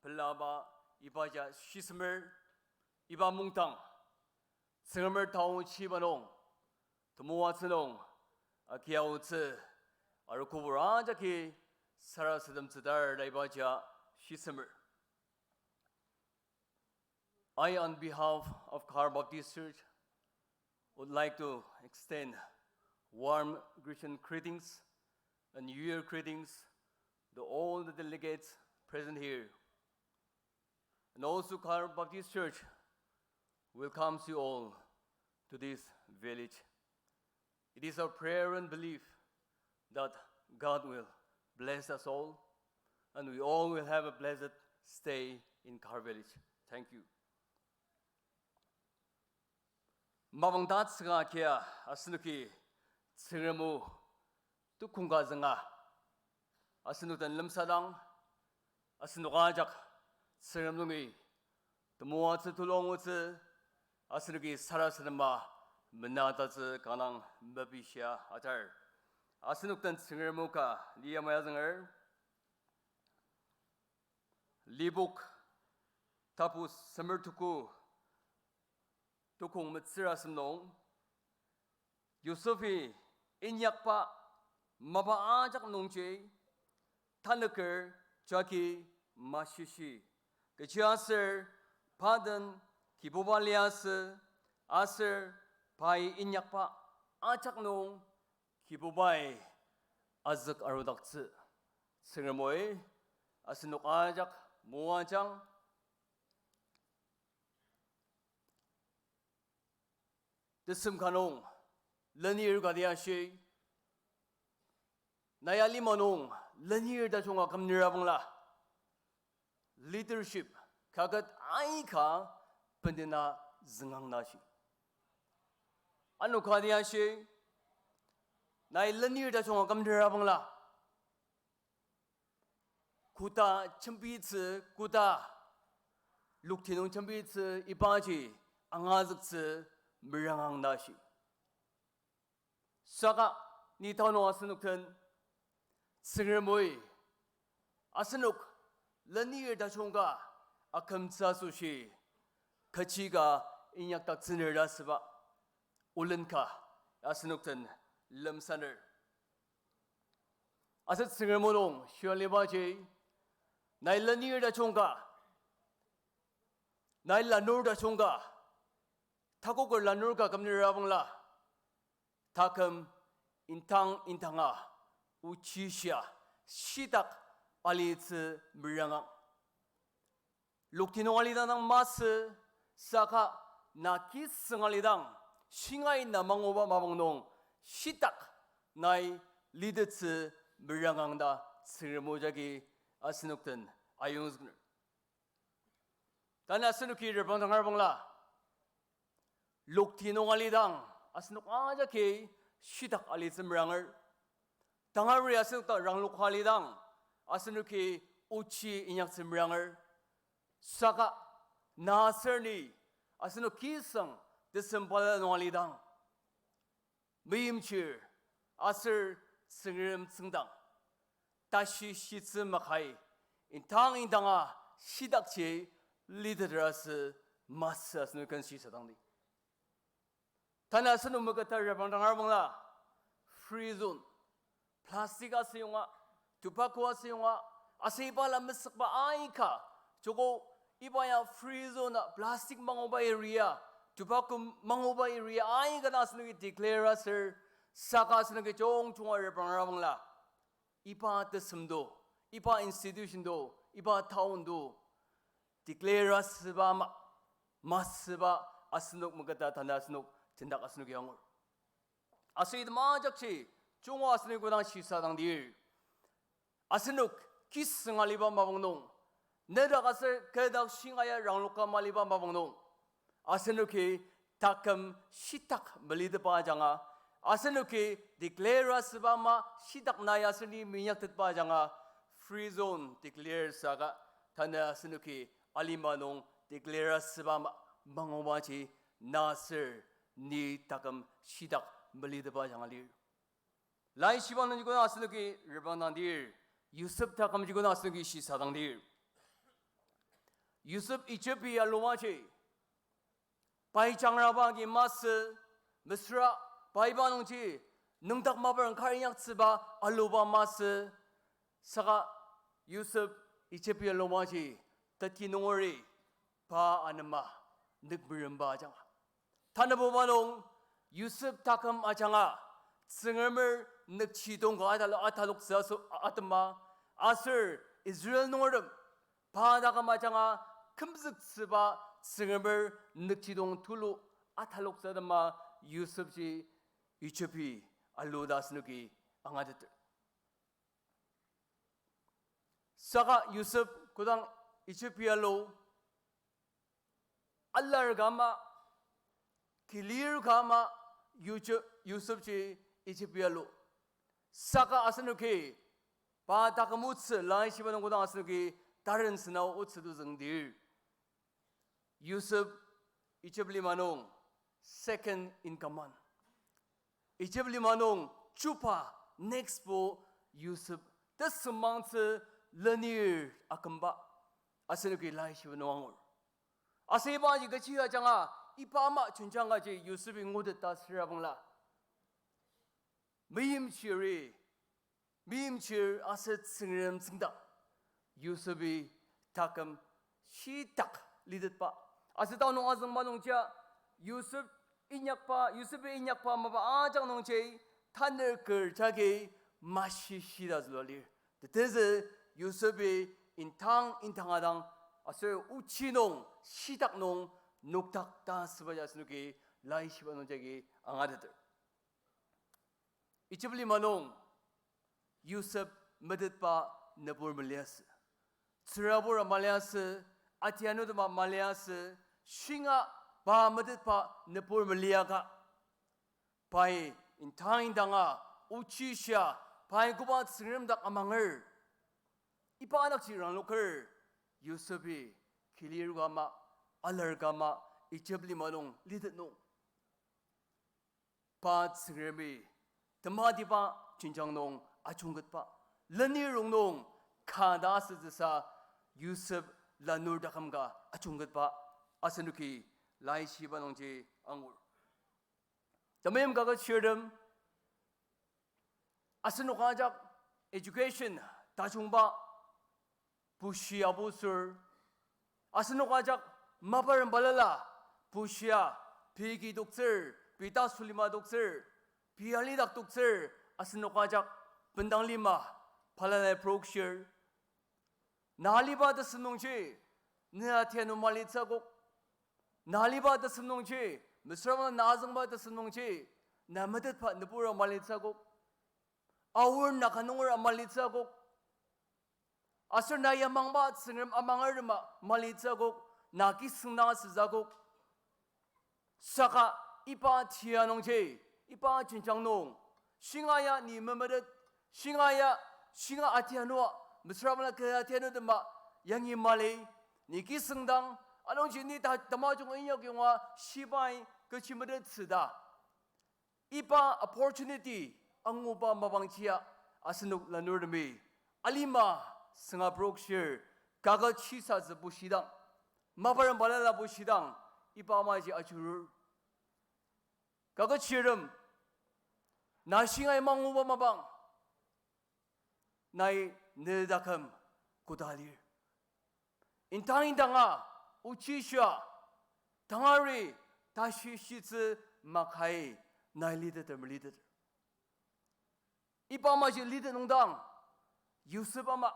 Pelaba, Ibaja Shismer, Iba Mungdang, 승을 타온 치바농 도모와스농 아키아우츠 아르코브라자키 사라스듬츠달 라이바자 시스물. I, on behalf of Khar Baptist Church, would like to extend warm Christian greetings and New Year greetings to all the delegates present here. And also Khar Baptist Church welcomes you all to this village. It is our prayer and belief that God will bless us all and we all will have a blessed stay in Khar village. Thank you. 마방다츠가 kia 아스누키 츠르무 뚜쿵가즈nga 아스누단 름사당 아스누가작 츠르무이 드모아츠 tulong우츠 아스누키 사라스르마 menata즈 가낭 머비시아 아잘 아스누단 츠르무가 리야마야즈nger 리복 타푸 스머투쿠 tukung metsirasmnong Yusufi inyakpa mabaajak nongje taneker jaki mashishi kechiaser paden kibobalias aser pai inyakpa ajak nong kibobai azak arudakts singermoy asinok ajak muajang Desem kanong lenir gadiashi nayali manong lenir da chunga kamnirabangla leadership kagat aika pendena zengang nashi anu gadiashi nay lenir da chunga kamnirabangla kuta chambitsi kuta luktinong chambitsi ibaji angaziksi Mirangang nashi. Saka ni tano asenukten singermoy asenuk lenir da chonga akamsa sushi kachiga inyak tak sinerasba ulenka asenukten lemsaner aset singermonong shialibaje nai lenir da chonga nai lanur da chonga 타고걸 나누르가 감리라봉라 타금 인탕아 우치시아 시닥 알리츠 미랑아 록티노 알리다낭 마스 사카 나키스 알리당 싱아이 나망오바 마봉농 시닥 나이 리드츠 미랑앙다 스르모자기 아스눅든 아용스그늘 다나 스누키를 번당할봉라 Loktinong alidang asnuk aja ke shidak alisem ranger tangari asnuk ta rangluk alidang asnuk ke uchi inyak sem ranger saka naserni asnuk kisang desempala no alidang meimchir aser sengrim sengdang tashi shitsem makai intang intanga shidak che lideras mas asnuk kan shisadang di Tanah senu mengatakan rabang bangla free zone plastik asiyonga tobacco asiyonga asibala mesak ba aika jogo ibaya free zone plastik mangoba area tobacco mangoba area aika na senu declare sir saka senu ke jong chunga rabang bangla ipa tesemdo ipa institution do ipa town do declare seba masba asnuk mengatakan tanah senu 진dak asnuk yang asid majakchi chungwa asnuk godang shisadang dir asnuk kisng aliba mabongnon nedagasel kedak singaya rangluka maliba mabongnon asnuki takam shitak melide pajanga asnuki declare asbama shitak naya asni minyak tet pajanga free zone declare saga tana asnuki alimanong declare asbama mangobachi nasir ni takam sidak melidaba jangalir. Lain sibanan juga asnuki rebanandir. Yusuf takam juga asnuki sisadangdir. Yusuf Ethiopia lomache. 바이 장라바기 마스 메스라 바이바농지 능닥 마버랑 카리냥 츠바 알로바 마스 사가 유섭 이체피엘 로마지 따티 농어리 바 아는마 늑브름바 장아 타나보바농 유섭 타컴 아장아 승음을 늑치동과 아탈록스아소 아트마 아슬 이스라엘 농어름 바다가 마장아 금슥스바 승음을 늑치동 툴루 아탈록사드마 유섭지 이체피 알로다스누기 앙아드들 사가 유섭 고당 이체피알로 알라르가마 길리르가마 유섭지 이체피알로 사가 아스누기 바다가무츠 라이시바는 고당 아스누기 다른 스나우 오츠도 정딜 유섭 이체블리마농 second in command 이체블리마농 주파 넥스포 유섭 더스망츠 러니르 아금바 아스누기 라이시바는 왕울 아세바지 그치야 장아 이파마 춘장가지 유섭이 모됐다 스라봉라 미임치리 미임치 아셋 승름 승다 유섭이 다금 시딱 리드바 아스다노 아정마농자 유섭 인약파 유섭의 인약파 마바 아장농제 탄을 걸 자기 마시시다즈로리 데즈 유섭이 인탕하당 아서 우치농 시닥농 녹탁 다스바자스누기 라이시바농제기 앙아드들 이치블리마농 유섭 메드바 너볼말리아스 트라보라 말리아스 아티아노드마 말리아스 싱아 바 메드바 너볼말리아가 바이 인탕인당아 우치샤 바이 구바 스름닥 아망을 이파낙지랑 로컬 유섭이 길리르가마 알르가마 이치블리마농 리드농 바 스름이 드마디바 진장농 아충긋바 르니롱농 카다스즈사 유섭 라누르다감가 아충긋바 아스누키 라이시바농지 앙울 담엠가가 치르름 아스누가작 에듀케이션 다중바 부시아부술 아스누가작 마바른 발랄라 부시아 비기 독슬 비다술리마 독슬 비알리닥 독슬 아스누가작 bendanglima palane prokshir naliba da smnongchi na tianu malitsago naliba da smnongchi misrama nazangba da smnongchi namadat pa nupura malitsago awur nakanungur malitsago asur na yamangba singrim amangarma malitsago naki singna sizago saka ipa tianongchi ipa chinjangnong 싱아야 니 머머릇 싱아야 싱아 아티아노아 미스라블라 그 아티아노드마 양이 말레 니기 승당 아롱지 니다 담아중 인역용화 시바이 그 치머릇 쓰다 이바 opportunity 앙우바 마방치야 아스눅 라누르미 알리마 승아 브록셔 가가 치사즈 부시당 마바른 발랄라 부시당 이바마지 아주르 가가 치름 나싱아의 망우바마방 나이 느다컴 고달릴 인탕인당아 우치샤 당아리 다시 시즈 마카이 나이 리드들 리드들 이바마지 리드 농당 유스바마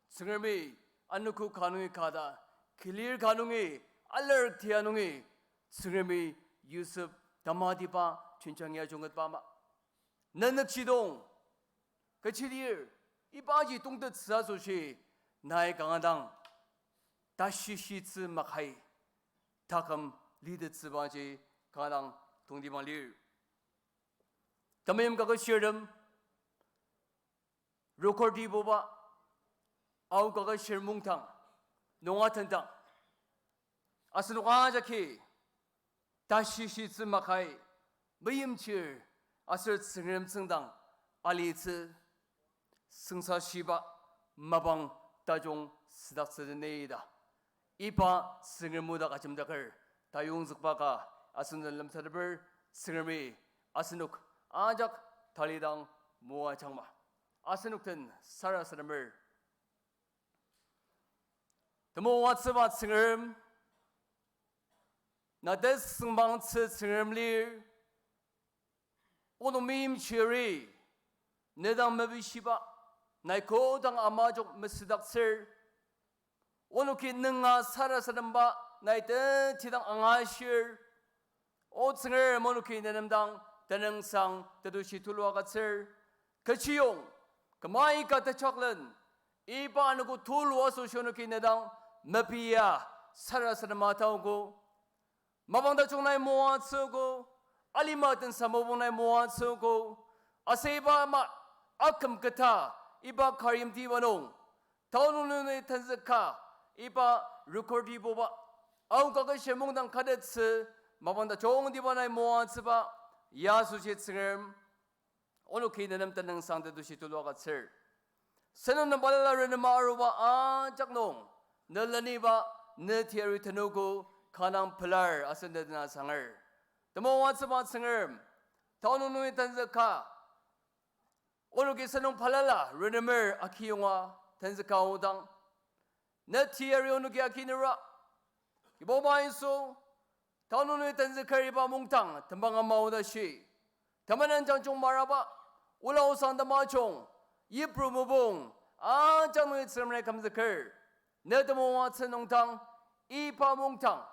승얼미 안누쿠 가능이 가다 길릴 가능이 알르티아능이 승얼미 유습 다마디바 춘창이야 종것 바마 너넉치동 그치리을 이바지 동듯 스아소시 나의 강하당 다시 시츠 막하이 다컴 리드 츠바지 가당 동디방릴 담임 가거 시름 로커디 보바 아우 가거 실뭉탕 농아튼당 아스노가자키 다시 시츠 막하이 무임칠 아슬 승름승당 알리츠 승사시바 마방 따종 스닥스드네이다 이바 승을무다가 점작을 다용석바가 아순전 람사르벌 승르미 아스눅 아작 달리당 모아 장마 아스눅든 사라사람을 더모와츠바 승름 나데스 승방츠 승름리 오노밈 치리 내당 메비시바 나이코당 아마족 메스닥슬 오노키 능아 사라사람바 나이든 티당 앙아실 오승을 모노키 내남당 대능상 대도시 둘러와같을 그치용 그마이까 대척른 이바누고 둘러와서 쇼노키 내당 메피야 사라사람마 타오고 마방다 종나이 모아쓰고 알리마든 사모봉나이 모아쓰고 아세이바마 아금 그타 이바 카림 디바농 다운우는 탄스카 이바 루코디 보바 아우카케츠르 몽당 카데츠 마반다 좋은 디바나이 모아츠바 야수시츠름 오늘 기내는 때는 상대도 시도로가츠 세는 발라르는 마루바 아작농 늘라니바 느티에리 테누고 가낭 플랄 아센데나 상을 더모와츠바 승을 다운우는 탄스카 오늘 기세는 발랄라 르네mer 아키용화 탄스카 오당 느티에리 오누기 아키느라 이보바인소 다운우의 단스카리바 몽탕 덤방한 마오다시 담아낸 장총 마라바 올라오산다 마총 이프로모봉 아장노의 츠르메 감스클 네드모와 츠농탕 이파 몽탕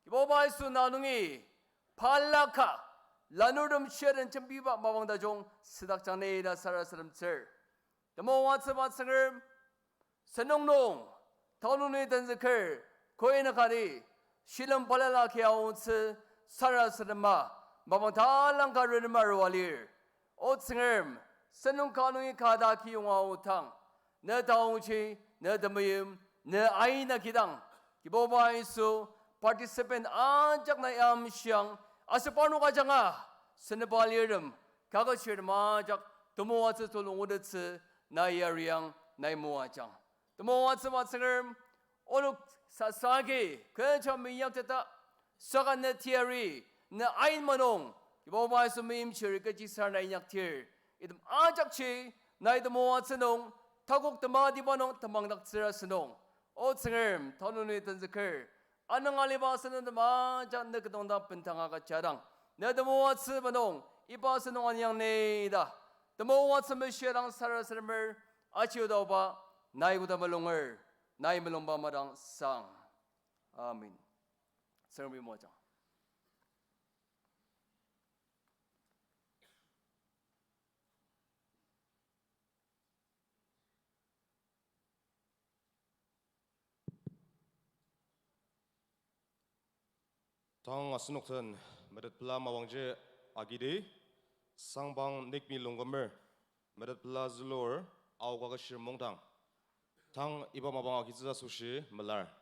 이보바인소 나누이 팔라카 라누름 쉐른 첨비바 마방다종 스닥장네이다 사라스름철 더모와 츠바츠글 선농농 다운우의 단스클 고에나카리 실험 발랄라 케아온스 사라스르마 마방 달랑가르르 마르왈리 오츠르 선농 가능이 가다 기용아오탕 내 다운치 내 담임 내 아이나 기당 기보바이수 파티시펜 안짝나 얌시앙 아스파노가 장아 스네발리름 가거시르 마작 도모와츠 돌롱오르츠 나이아리앙 나이모아장 도모와츠 마츠르 오늘 사사기 그처럼 이야기했다 서간네 티아리 네 아인만홍 이보바에서 미임치를 끝지사나 인약틸 이듬 아작치 나이도 모아스농 타국도 마디바농 타망닥스라스농 오층을 더누니 던스클 아능알리바스는 마잔네 그동다 빈탕아가 자랑 내도 모아스바농 이바스농 안양네이다 더 모아스 메시아랑 사라스름을 아치오다오바 나이구다 말롱을 나이 멜롱바마랑 상 아멘 성비 모자 당 아스녹튼 메르플라 마왕제 아기데 상방 닉미 롱거머 메르플라 줄로어 아우가가시르 몽당 당 이바 마방 아기즈자 소시 말랄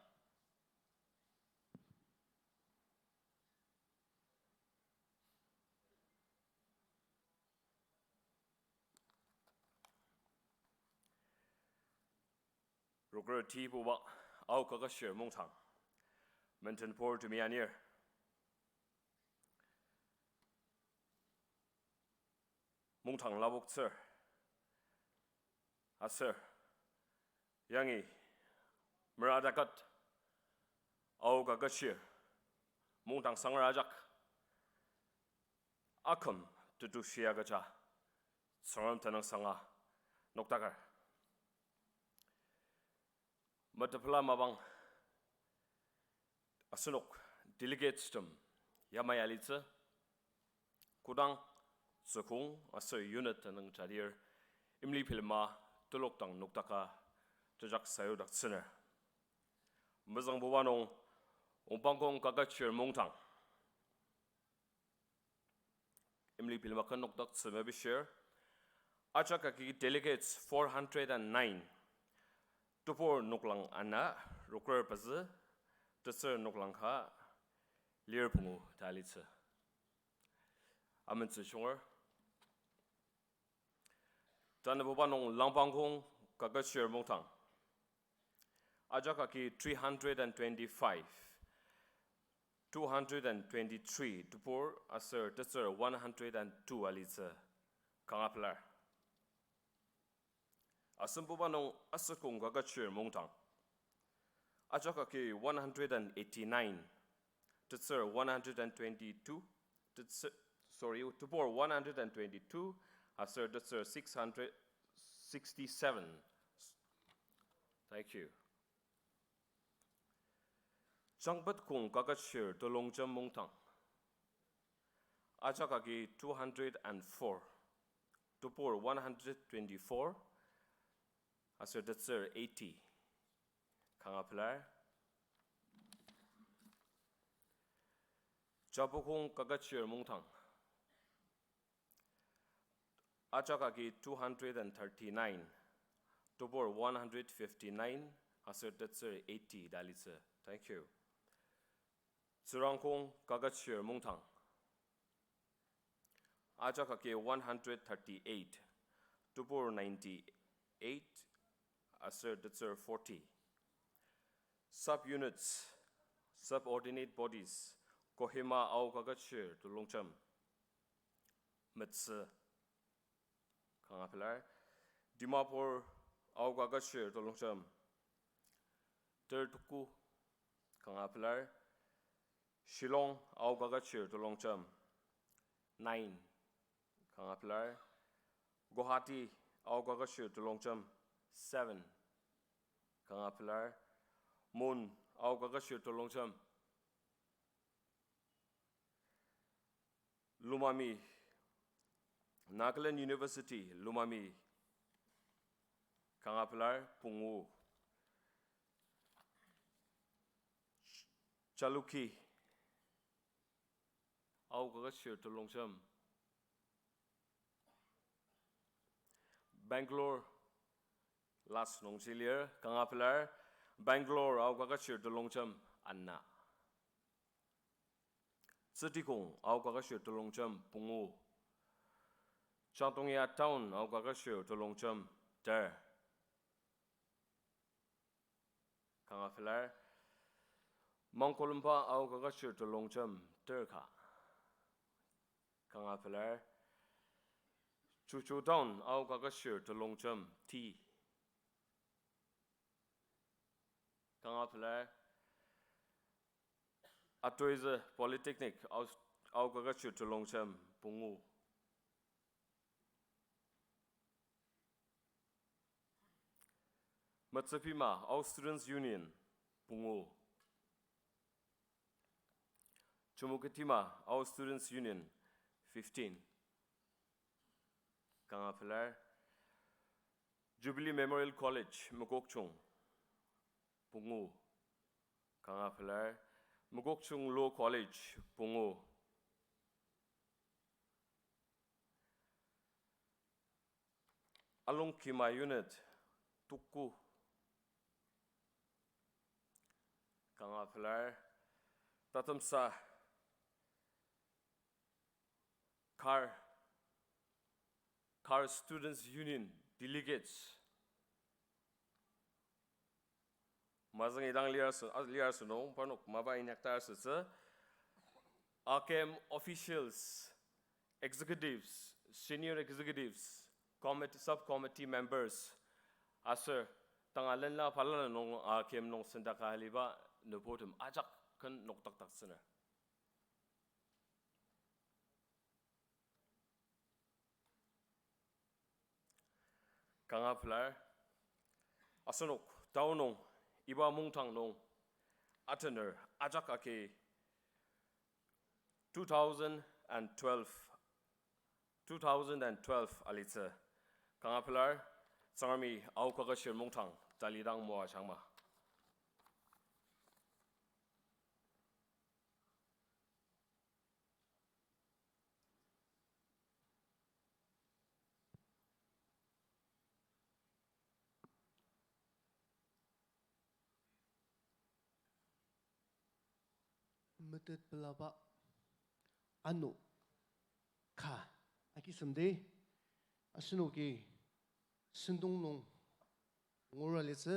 로그티 부바 아우카카시르 몽탕 멘튼 포르투 미아니르 몽탕 라복츠 아서 양이 머라다갓 아우카카시르 몽탕 상라작 아컴 두두시아가자 성함타능 상아 녹다갈 Matapala mabang asunok delegates tum yamayalitsa kudang sukung aso unit nang chadir imli pilma tulok tang nuktaka jajak sayo dak siner mazang bubanong umpangkong Kaketshir Mungdang imli pilma kan nuktak semebishir achakaki delegates 409 Tupor nuklang ana roker paze tser nuklang kha lir pungu talitsa amen tsunger tan bobanong langpangkong Kaketshir Mungdang ajaka ki 325 223 Tupor Asir Tetser 102 Alitza Kangaplar Asimbubanong Asakung Kaketshir Mungdang Ajakaki 189 Tetser 122 Tupor 122 Asir Tetser 667. Thank you. Changbat Kung Kaketshir Dolongjam Mungdang Ajakaki 204 Tupor 124 Asir Tetser 80 Kangaplar Jabukung Kaketshir Mungdang Ajakaki 239 Tupor 159 Asir Tetser 80 Dalitsa. Thank you. Surangkong Kaketshir Mungdang Ajakaki 138 Tupor 98 Asir Tetser 40 Subunits Subordinate Bodies Kohima Au Kaketshir Dolongjam Metsa Kangapilar Dimapur Au Kaketshir Dolongjam Tertuku Kangapilar Shillong Au Kaketshir Dolongjam 9 Kangapilar Guwahati Au Kaketshir Dolongjam 7 Kangapilar Mun Au Kaketshir Dolongjam Lumami Nagaland University Lumami Kangapilar Pungu Chaluki Au Kaketshir Dolongjam Bangalore Last Nongsilir Kangapilar Bangalore Au Kaketshir Dolongjam Anna Sitikong Au Kaketshir Dolongjam Pungu Chantongya Town Au Kaketshir Dolongjam Der Kangapilar Mangkolumpa Au Kaketshir Dolongjam Derka Kangapilar Chuchu Town Au Kaketshir Dolongjam T Kangapilar Atoiza Polytechnic Au Kaketshir Dolongjam Pungu Matsapima Au Students Union Pungu Chumukatima Au Students Union 15 Kangapilar Jubilee Memorial College Mugokchung Pungu Kangapilar Mugokchung Law College Pungu Along Kima Unit Tukku Kangapilar Tatamsa Khar Students Union Delegates Mazang idang liar sunong panok maba inaktar sasa AKM officials, executives, senior executives, subcommittee members asir tangalan la pala nong AKM nong sendaka haliba nupotum ajak kan noktak tak sana. Kangapilar asanok taunong iba mungtang nong atener ajak ake 2012 alitsa Kangapilar Sarmi Au Kaketshir Mungdang Dalidang Moa Changma Metet pelaba anu ka aki someday asunoki sendong nong ngoralitse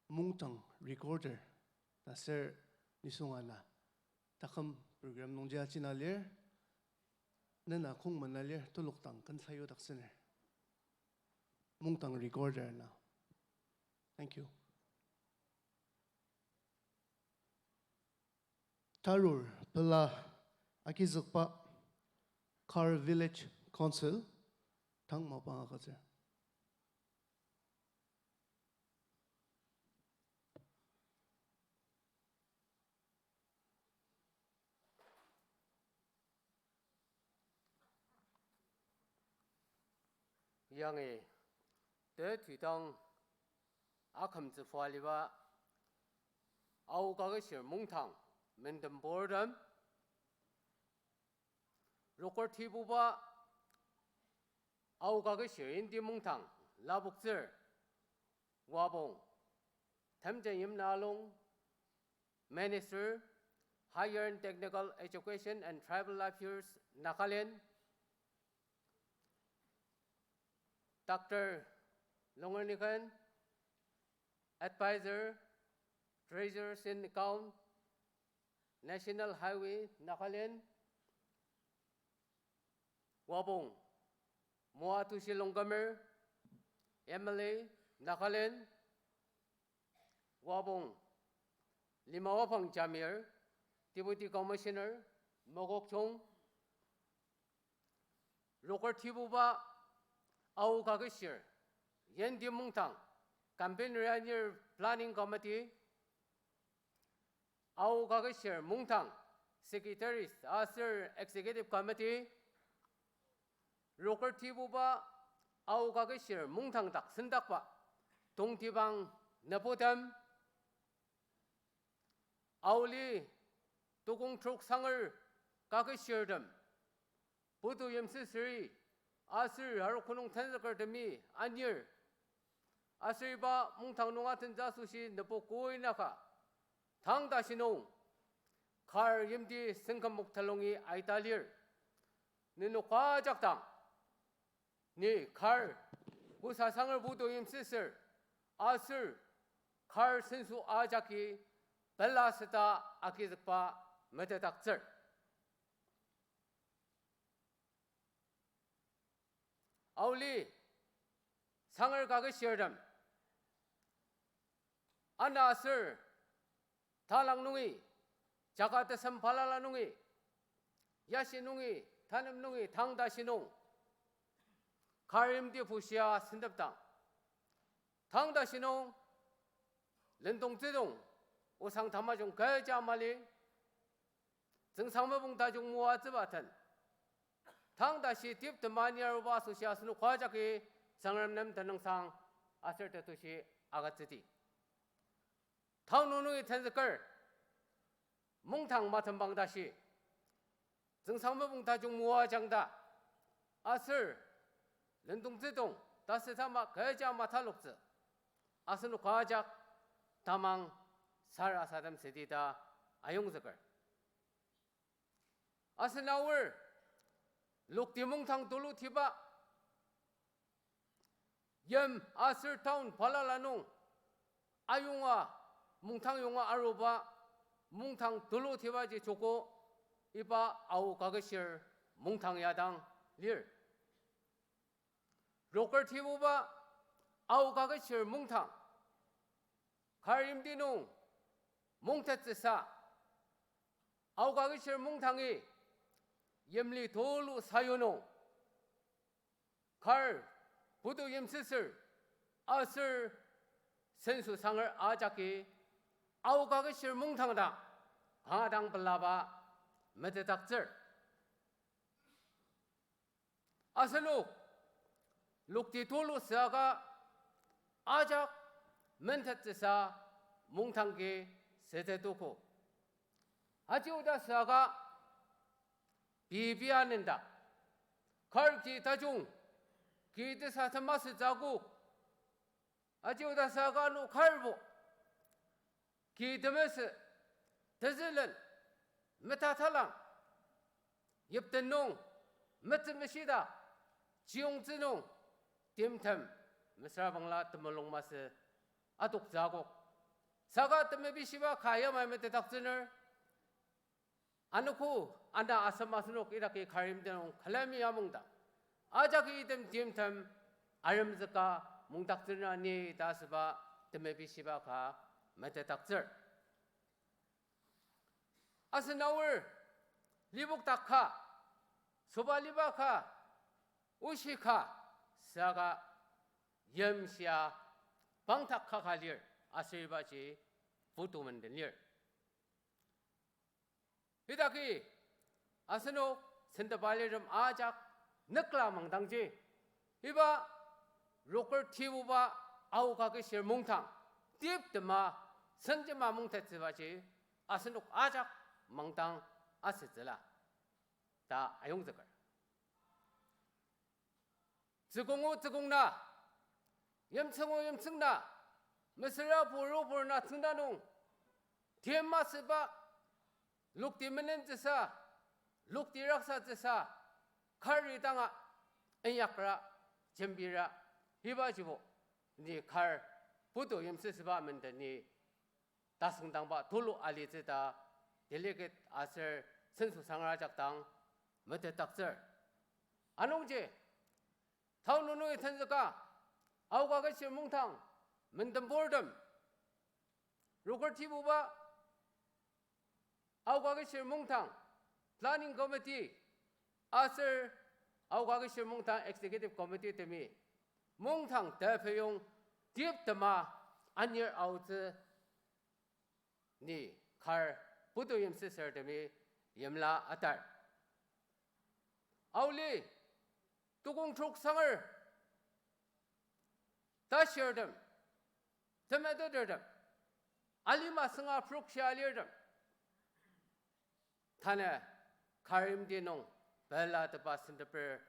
Mungdang recorder taser nisongana 다음 프로그램 농지아 지날래 내나 콩 만날래 tuluk당 kan sayo daksener Mungdang recorder na. Thank you. Tarur pela akizukpa Khar Village Council tang mapanga kazer. 양의 대뒤당 아컴즈 포알리바 아우가게실 몽탕 맨덤보르담 로컬티부바 아우가게실 인디 몽탕 라북즈 와봉 탐자임 나롱 Minister Higher and Technical Education and Tribal Affairs Nagaland Dr. Longernikan, Advisor, Treasurers in Account, National Highway, Nagaland, Wabong, Moatusi Longamer, MLA, Nagaland, Wabong, Limawapang Jamir, Deputy Commissioner, Mogok Chong, Local Tibuba, Au Kaketshir, Yendi Mungdang, Campaign Reunion Planning Committee, Au Kaketshir Mungdang, Secretaries, Asir Executive Committee, Local Tibuba, Au Kaketshir Mungdang Dak Sendakba, Dongtibang Napotam, Auli Tukung Truk Sanger Kaketshir Budu Yemsisri, Asir Harukunung Tenzakartami, Anir, Asirba Mungtangunga Tenzasushi, Napokui Naka, Tang Dashinong, Khar Yimdi Sinkamuk Talongi Aitalir, Ninuka Jaktang, Ni Khar, Gusasangar Budu Yim Sister, Asir, Khar Sensu Ajaki, Bella Seta Akizpa, Metatakzer. Auli Sangar Kaketshir Anna Sir Talang Nungi Jakarta Sampalala Nungi Yashi Nungi Tanam Nungi Tangda Shinong Karimdi Pushia Sindaptang Tangda Shinong Lendong Zedong Usang Tamajong Gaja Mali Zengsamabung Tajung Mua Zibatan 당다시 딥 드마니아르바 소시아스노 과자기 상람남 단능상 아설때 도시 아가츠디 타운노노의 텐스걸 몽탕 마튼 방다시 증상무봉 다중 무화장다 아슬 렌동제동 다스타마 거자 마탈록즈 아스노 과작 다망 살아사담 세디다 아용스걸 아스나울 Lukti Mungdang dulu tiba Yem Asir Town Palalanung Ayunga Mungdang Yunga Aruba Mungdang dulu tiba ji Joko Iba Au Kaketshir Mungdang Yadang Lir Local Tibuba Au Kaketshir Mungdang Karimdinung Mungtetsesa Au Kaketshir Mungdangi Yemli Dolu Sayono Khar Budu Yemsisir Asir Sensu Sangar Ajaki Au Kaketshir Mungdang Hadang Belaba Metetakzer Asaluk Lukti Dolu Saga Ajak Mentetsa Mungdangi Setetuko Ajiuda Saga 비비하는다. 걸기 다중 기드사서 마스 자국 아지오다 사가노 칼보 기드메스 드슬은 메타탈랑 엽든농 메트메시다 지용즈농 딤템 메스라방라 뜸멀롱마스 아독 자국 사가 뜸메비시바 가야마메테 닥스널 Anuku anda asamasunok iraki karim denong kalami amungda. Ajaki idem dimtam arimzaka mungdaktirna ni dasba demebisiba ka metetaktir. Asenawur libuk takha sobalibaka ushika saga yemsia bangtakha kalir asirbaji futumendenir. Hidaki aseno sendabaliram ajak nekla mangdangji iba roker tibuba au Kaketshir Mungdang tip dema senjema mungtetzibaji asenok ajak mangdang asizela da ayongzakar zgongo zgongna yemsengo yemsengna mesra boro borna tungdanong tiemmasba lukti menen jesa lukti raksa jesa khari danga enyakra jembira hibajibo ni khar budo yemsesba mendani dasungdangba dolo alijeda delegate aser sensu sangrajak당 mete takser anongje 타운노노의 텐스가 au Kaketshir Mungdang mendem boredom rokerti buba au Kaketshir Mungdang planning committee aser au Kaketshir Mungdang executive committee temi Mungdang 대표용 디업드마 안열 아우즈 니 칼 부도임 시설데미 염라 아달 아울리 두공촉상을 다시어듬 드메드드듬 알리마승아 프록시알리어듬 타네 카림디농 벨라드바 신드페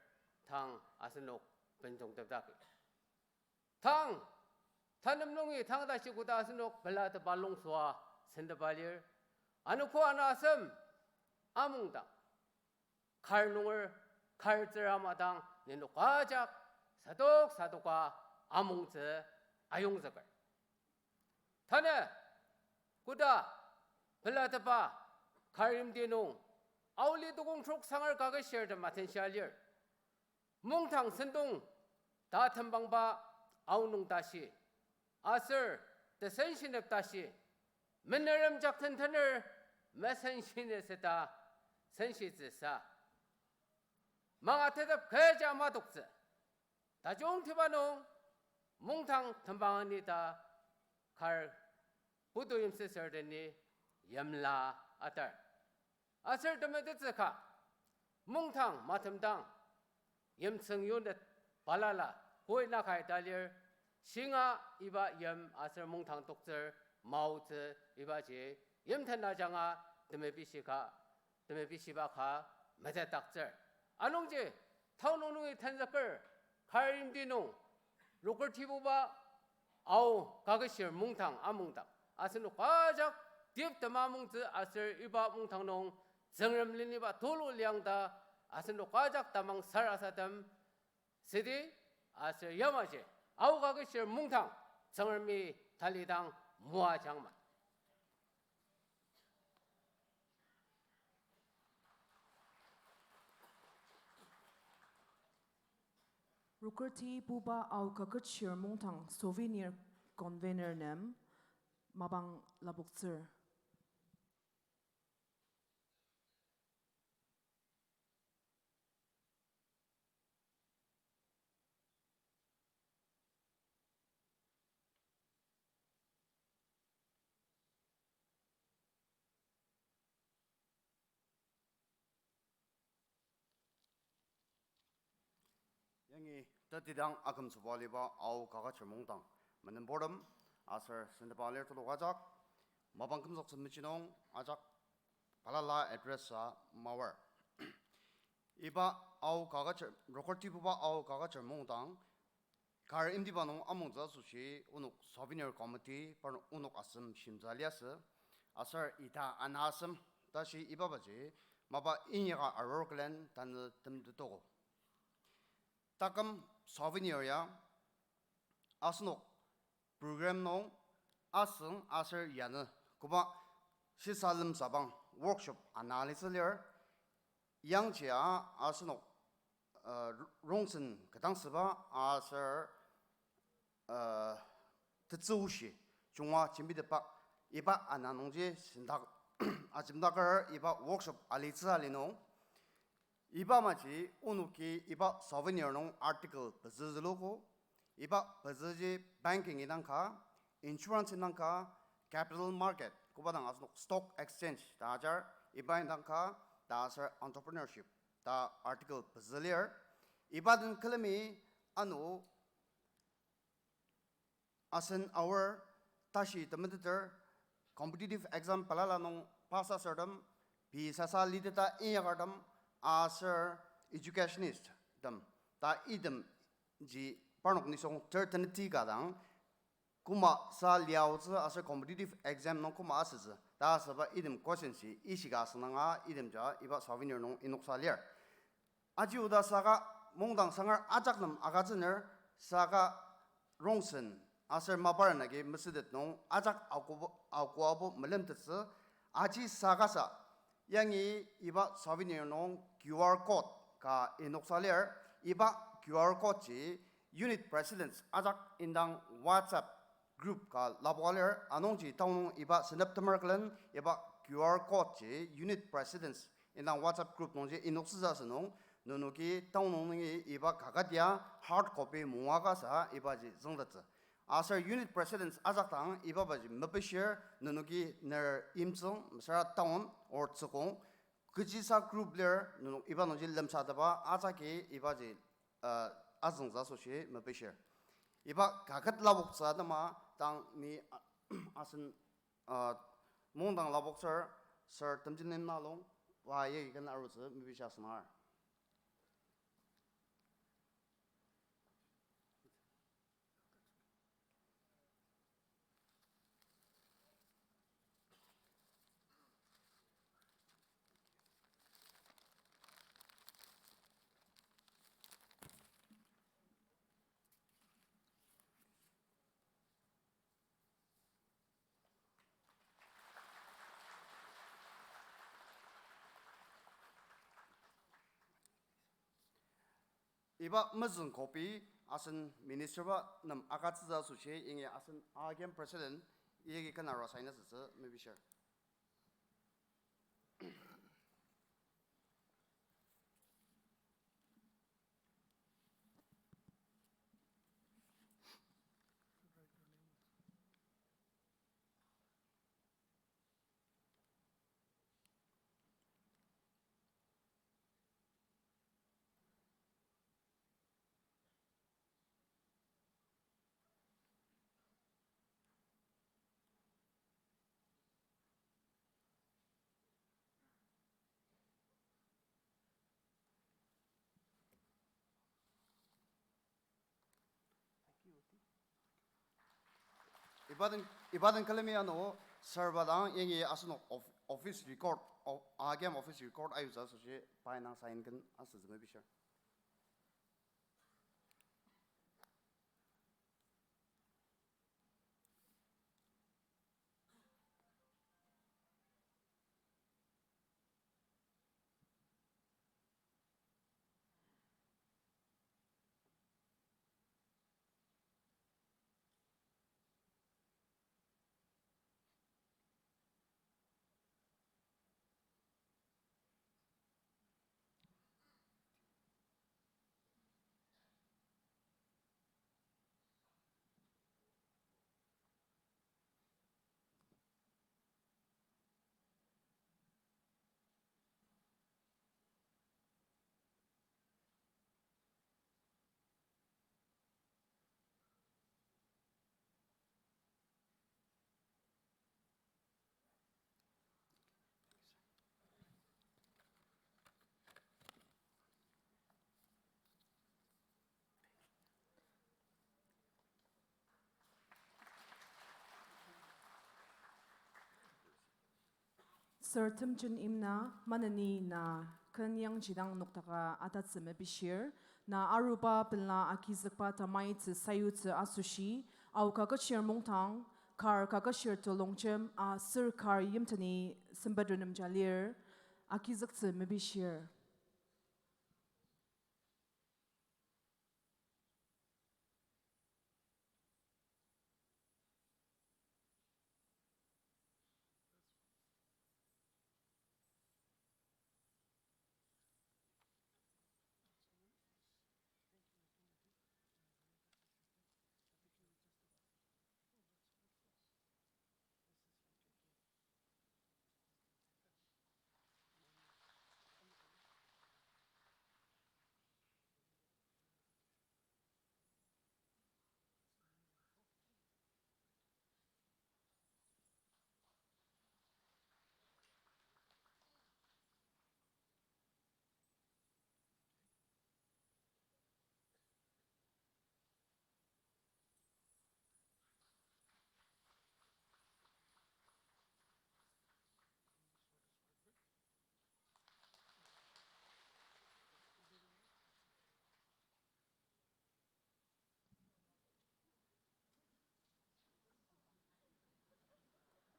당 아스녹 벤종답다기 당 타늠농이 당다시고다 아스녹 벨라드 발롱수아 신드발리얼 아누코 아나섬 아뭉당 칼농을 칼즈라마당 내노과작 사독사독과 아몽즈 아용석을 타네 구다 벨라드바 칼림디농 아울리도공촉 상을 가게시얼드 마텐시알리얼 몽탕 선동 다탐방바 아우농다시 아슬 대센신앱다시 맨날름 작텐텐을 매센신에세다 센시즈사 망아테답 개자마독스 다종티바농 몽탕 탐방하니다 칼 부도임세설데니 염라 아달 아설드메드스카 몽탕 마탐당 염성요넷 발랄라 고이나카이 달리얼 싱아 이바 염 아설 몽탕 독절 마우즈 이바지 염텐나장아 드메비시바카 메데닥절 아농제 타운오농의 텐석을 칼림디농 로컬티부바 아우 Kaketshir Mungdang 아뭉당 아스노 과작 디업드마뭉즈 아슬 이바 뭉탕농 정름린이바 돌올량다 아스노 과작 다망 살아사담 세디 아슬 야마제 아우 Kaketshir Mungdang 정을미 달리당 무아장만 Rukerti Buba au Kaketshir Mungdang souvenir convener nem mabang labuktsir. 영이 뜻이당 아금 수발리바 아우 Kaketshir Mungdang menen boredom 아서 신드발리얼 돌아가작 마방 금속 선미치농 아작 발랄라 애드레스아 마워 이바 아우 Kaketshir 로컬티부바 아우 Kaketshir Mungdang 갈 임디바농 아몽자 수시 우눅 소비니어 커미티 바로 우눅 아슴 심잘리아스 아서 이타 안하슴 다시 이바바지 마바 인이가 아로글렌 단느 뜸드도고 따끔 소비니어야 아스녹 프로그램 농 아승 아서 야느 고바 shi salim sabang workshop analysis ler yang jia asno rongsen kadang seba asar tzushi chungwa chimbi de pa iba ananongje sindak ajimdagar iba workshop alitza alino iba maji unuki iba souvenir nong article bazizlogo iba bazizi banking inangka insurance inangka capital market kubadang asno stock exchange dajar iba inangka dasar entrepreneurship da article bazilier ibadan kalemi anu asan our tashi tamater competitive exam palala nong pasa serdam bi sasa lidata iyagardam asar educationist dam ta idam ji parnok nisong certainty gadang kuma sa liaozi asar competitive exam nong kuma asaz ta saba idam question si isiga sananga idam ja iba souvenir nong inok salier aji uda saga mongdang sangar ajaknam agaziner saga rongsen asar mabaranage mesidet nong ajak akuabo melemtse aji sagasa yangi iba souvenir nong QR code ka inoksaler iba QR code ji unit presidents ajak indang WhatsApp group ka labwaler anongji taung iba senaptamer klan iba QR code ji unit presidents indang WhatsApp group nongji inoksa nong nunuki taung nongi iba kagadia hard copy muaga sa iba ji zongdatse asar unit presidents ajaktang iba baji mabishir nunuki ner imsong msara town or tsukong kujisa group ler nunuk iba nonji lemsadaba ajaki iba ji azongza soshi mabishir iba kagat labok sadama tang ni asan mongdang labok sir tamjin nalong wa ye kan arutse mabishir snar iba mazun kopi asan minister ba nam akatza suche inge asan again president yegi kana rasaina sa maybe share ibadan kalemiano servadang yengi asno office record agam office record ayuza suche painang sign kan asas maybe sure Sir Timjin imna manani na kanyang jidang noktaka atatsime bishir na aruba pilna akizakpa tamai tsu sayu tsu asushi au Kaketshir Mungdang Khar Kaketshir Mungdang Sir Khar Yimtani Simbadunam Jalir Akizakse Mebishir.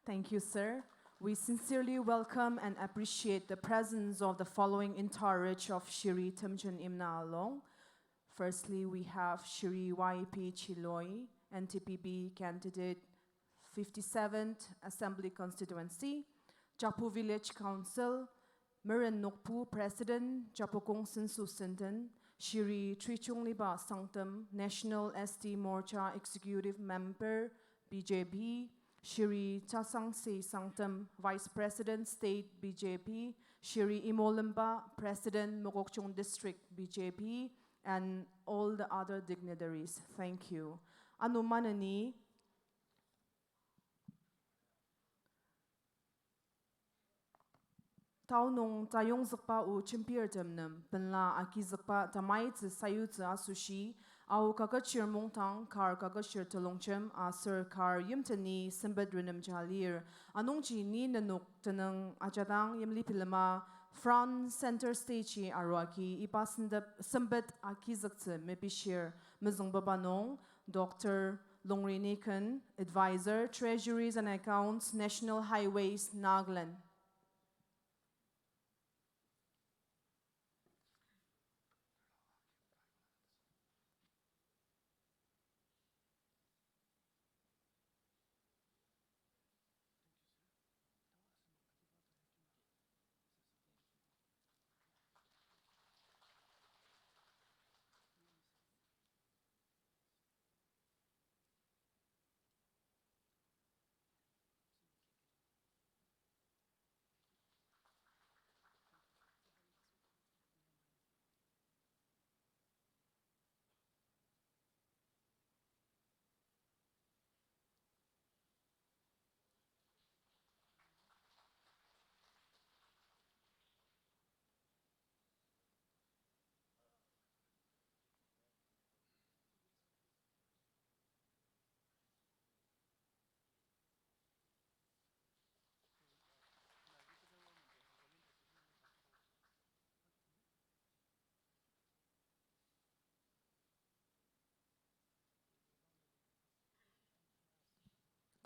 Thank you, sir. We sincerely welcome and appreciate the presence of the following entourage of Shiri Timjun Imna Along. Firstly, we have Shiri YP Chiloy, NTPB candidate 57th Assembly Constituency, Japu Village Council, Miran Nokpu President, Japukong Sinsu Sinten, Shiri Trichungliba Sanctum, National ST Morcha Executive Member, BJP, Shiri Chasangse Sanctum, Vice President State BJP, Shiri Imolimba, President Mokokchung District BJP, and all the other dignitaries. Thank you. Anumanani Tau nong tayong zakpa u chimpir temnem, penla aki zakpa tamai tse sayu tse asushi, au Kaketshir Mungdang Khar Kaketshir Mungdang Sir Khar Yimtani Simbadunam Jalir, anongji ni nanuk tenang ajadang yimli pilama, front center stage arwaki, ipa simbad aki zakse mepishir, mezong babanong, Dr. Longri Advisor, Treasuries and Accounts, National Highways, Nagaland.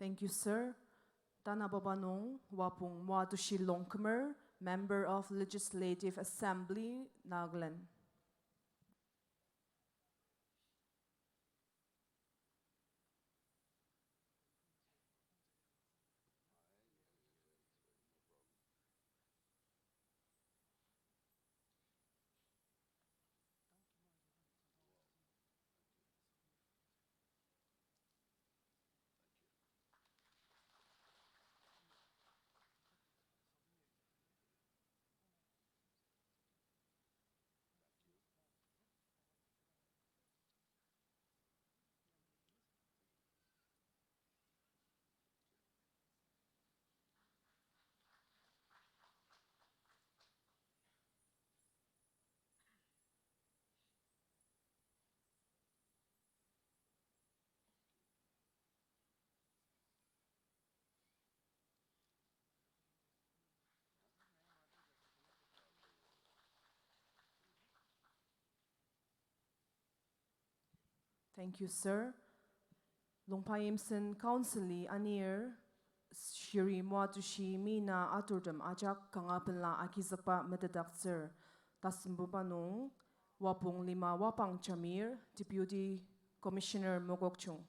Thank you, sir. Tana Babanong, Wapung Mwatushi Longkhmer, Member of Legislative Assembly, Nagaland. Thank you, sir. Longpayimsen Council Anir Shiri Mwatushi Mina Aturdam Ajak Kangapela Akizapa Metadaksir Tasmbubanung Wapung Lima Wapang Chamir Deputy Commissioner Mogokchung.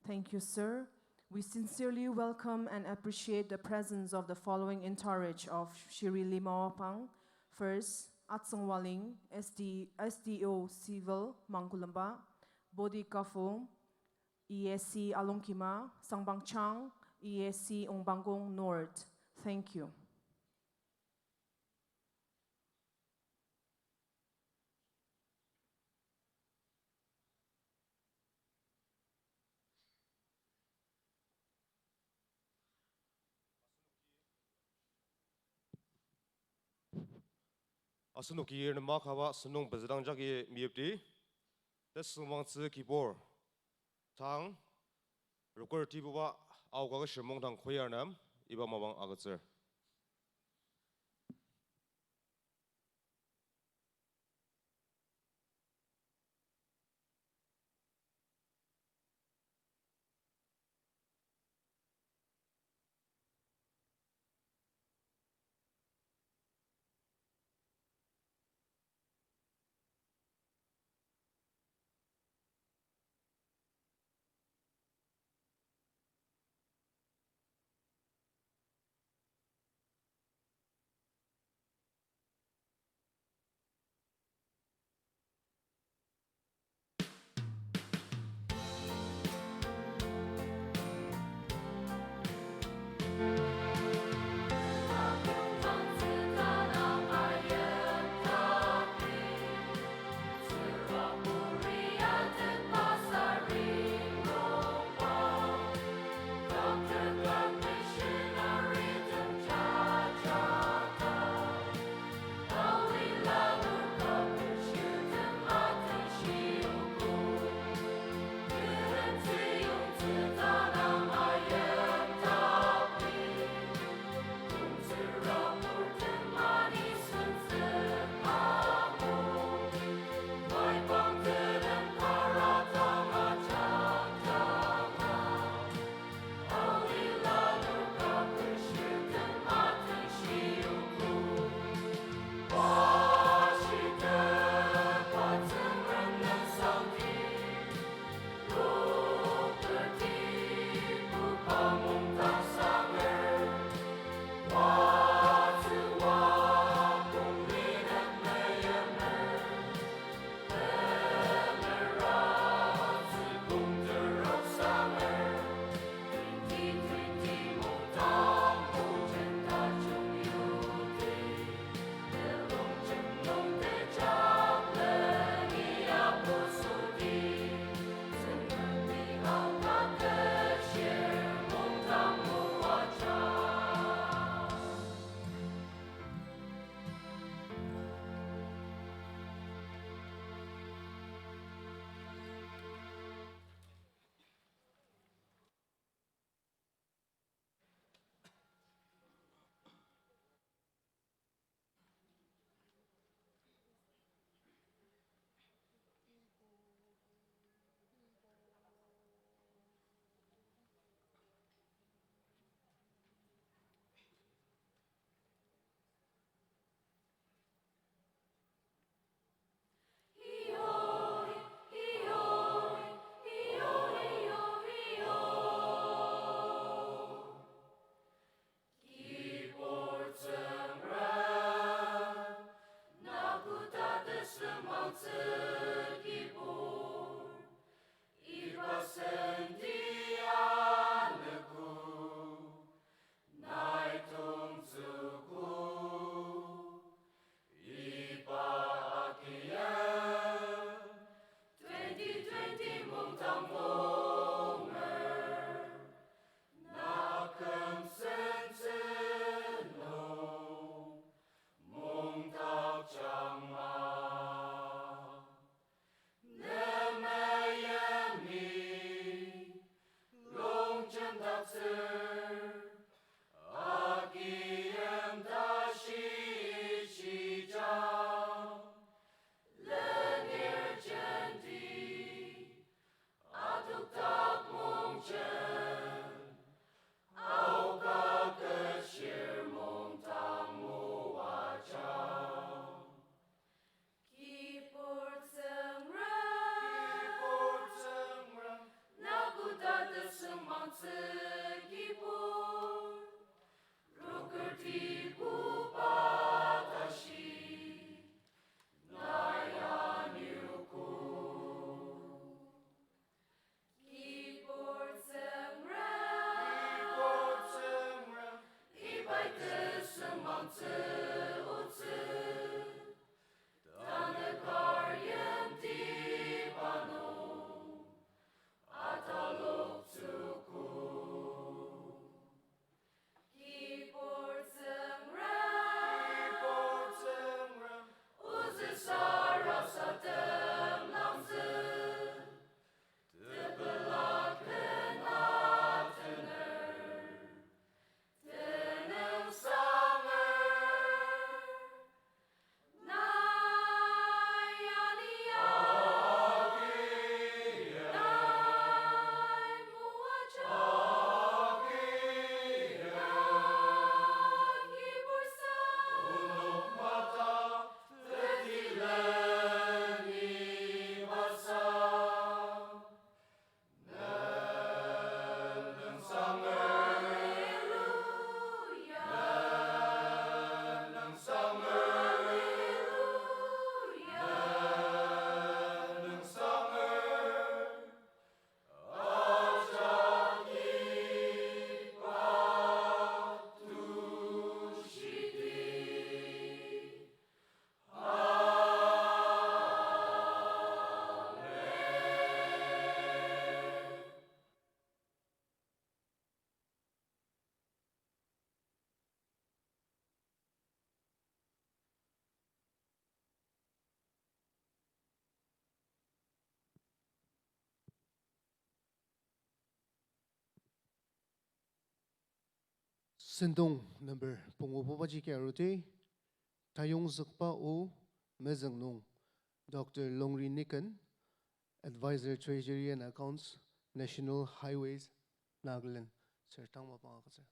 Thank you, sir. We sincerely welcome and appreciate the presence of the following entourage of Shiri Limawapang. First, Atsang Waling, SDO Civil, Mangkulamba, Bodi Kafum, ESC Alongkima, Sangbang Chang, ESC Ongbangong North. Thank you. Asunuki yer makawa sunung bezrang jagi miepti. Tes sumang tse kibor. Tang. Rukur tibuwa au Kaketshir Mungdang khoyar nam iba mawang agatser. Sendong number Pungopobaji Karote, Tayong Zakpa O, Mezangnong, Dr. Longri Nikan, Advisor Treasury and Accounts, National Highways, Nagaland. Sir, tama pa ako, sir.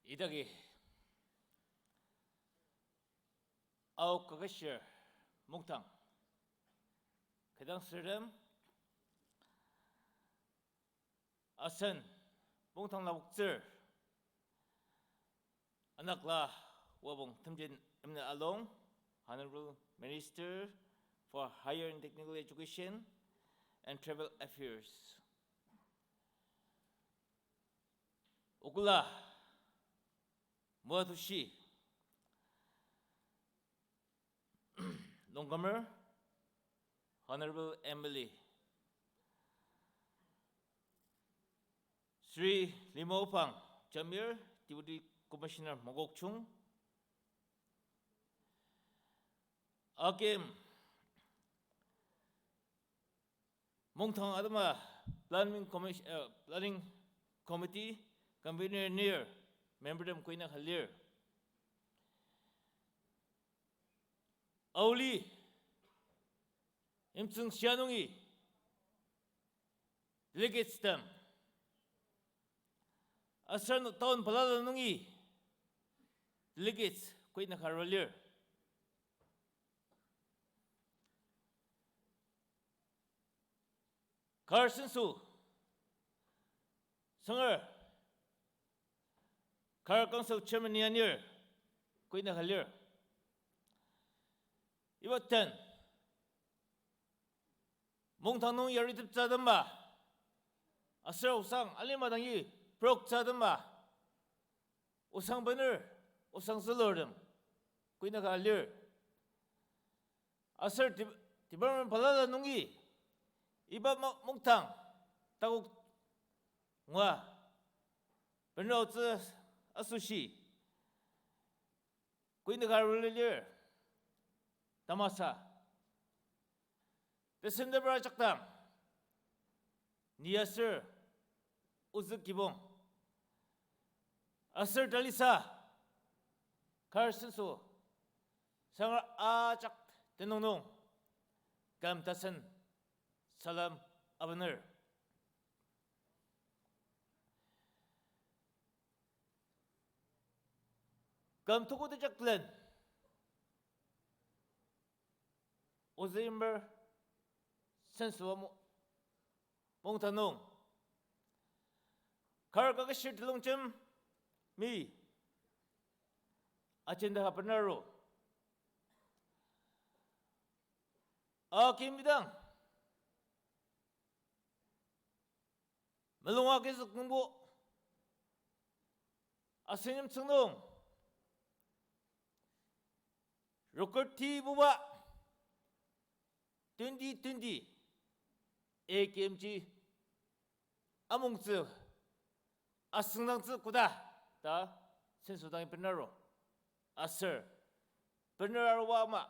이덕이 아우 Kaketshir Mungdang kedang serem asan Mungdang labukzer anaklah wabong temjen emna along Honorable Minister for Higher and Technical Education and Travel Affairs Ukula Muatushi Nonggamer Honorable Emily Sri Limopang Jamir Deputy Commissioner Mogokchung Akim Mungdang Adama Planning Committee Convener near Member them Kuina Halir Auli Imtsung Xianungi Delegates them Asan Town Palalanungi Delegates Kuina Halir Khar sensu Sanger Khar Council Chairman Yanir Kuina Halir Iwatan Mungtang nung yari tip zadamba Asir usang alimadangi Prok zadamba Usang bener Usang selordem Kuina Halir Asir tibarman palala nungi Iba mungtang Taguk Nga Bener zi asushi Kuina Halir Tamasa Desende berajaktam Niyasir Uzuk gibong Asir dalisa Khar sensu Sangar ajak tenunung Gam tasen Salam abaner Gam tuku dejaklen Uzimber sensu Mungtanung Khar Kaketshir Mungdang Mi Agenda Hapanaro Akimidang Melungake Zukmumbo Asinim Tsungdong Rokerti Buba 2020 AKMG Amungzi Asungdangzi Kuda Da Sensudangi Benaro Asir Benaro Wama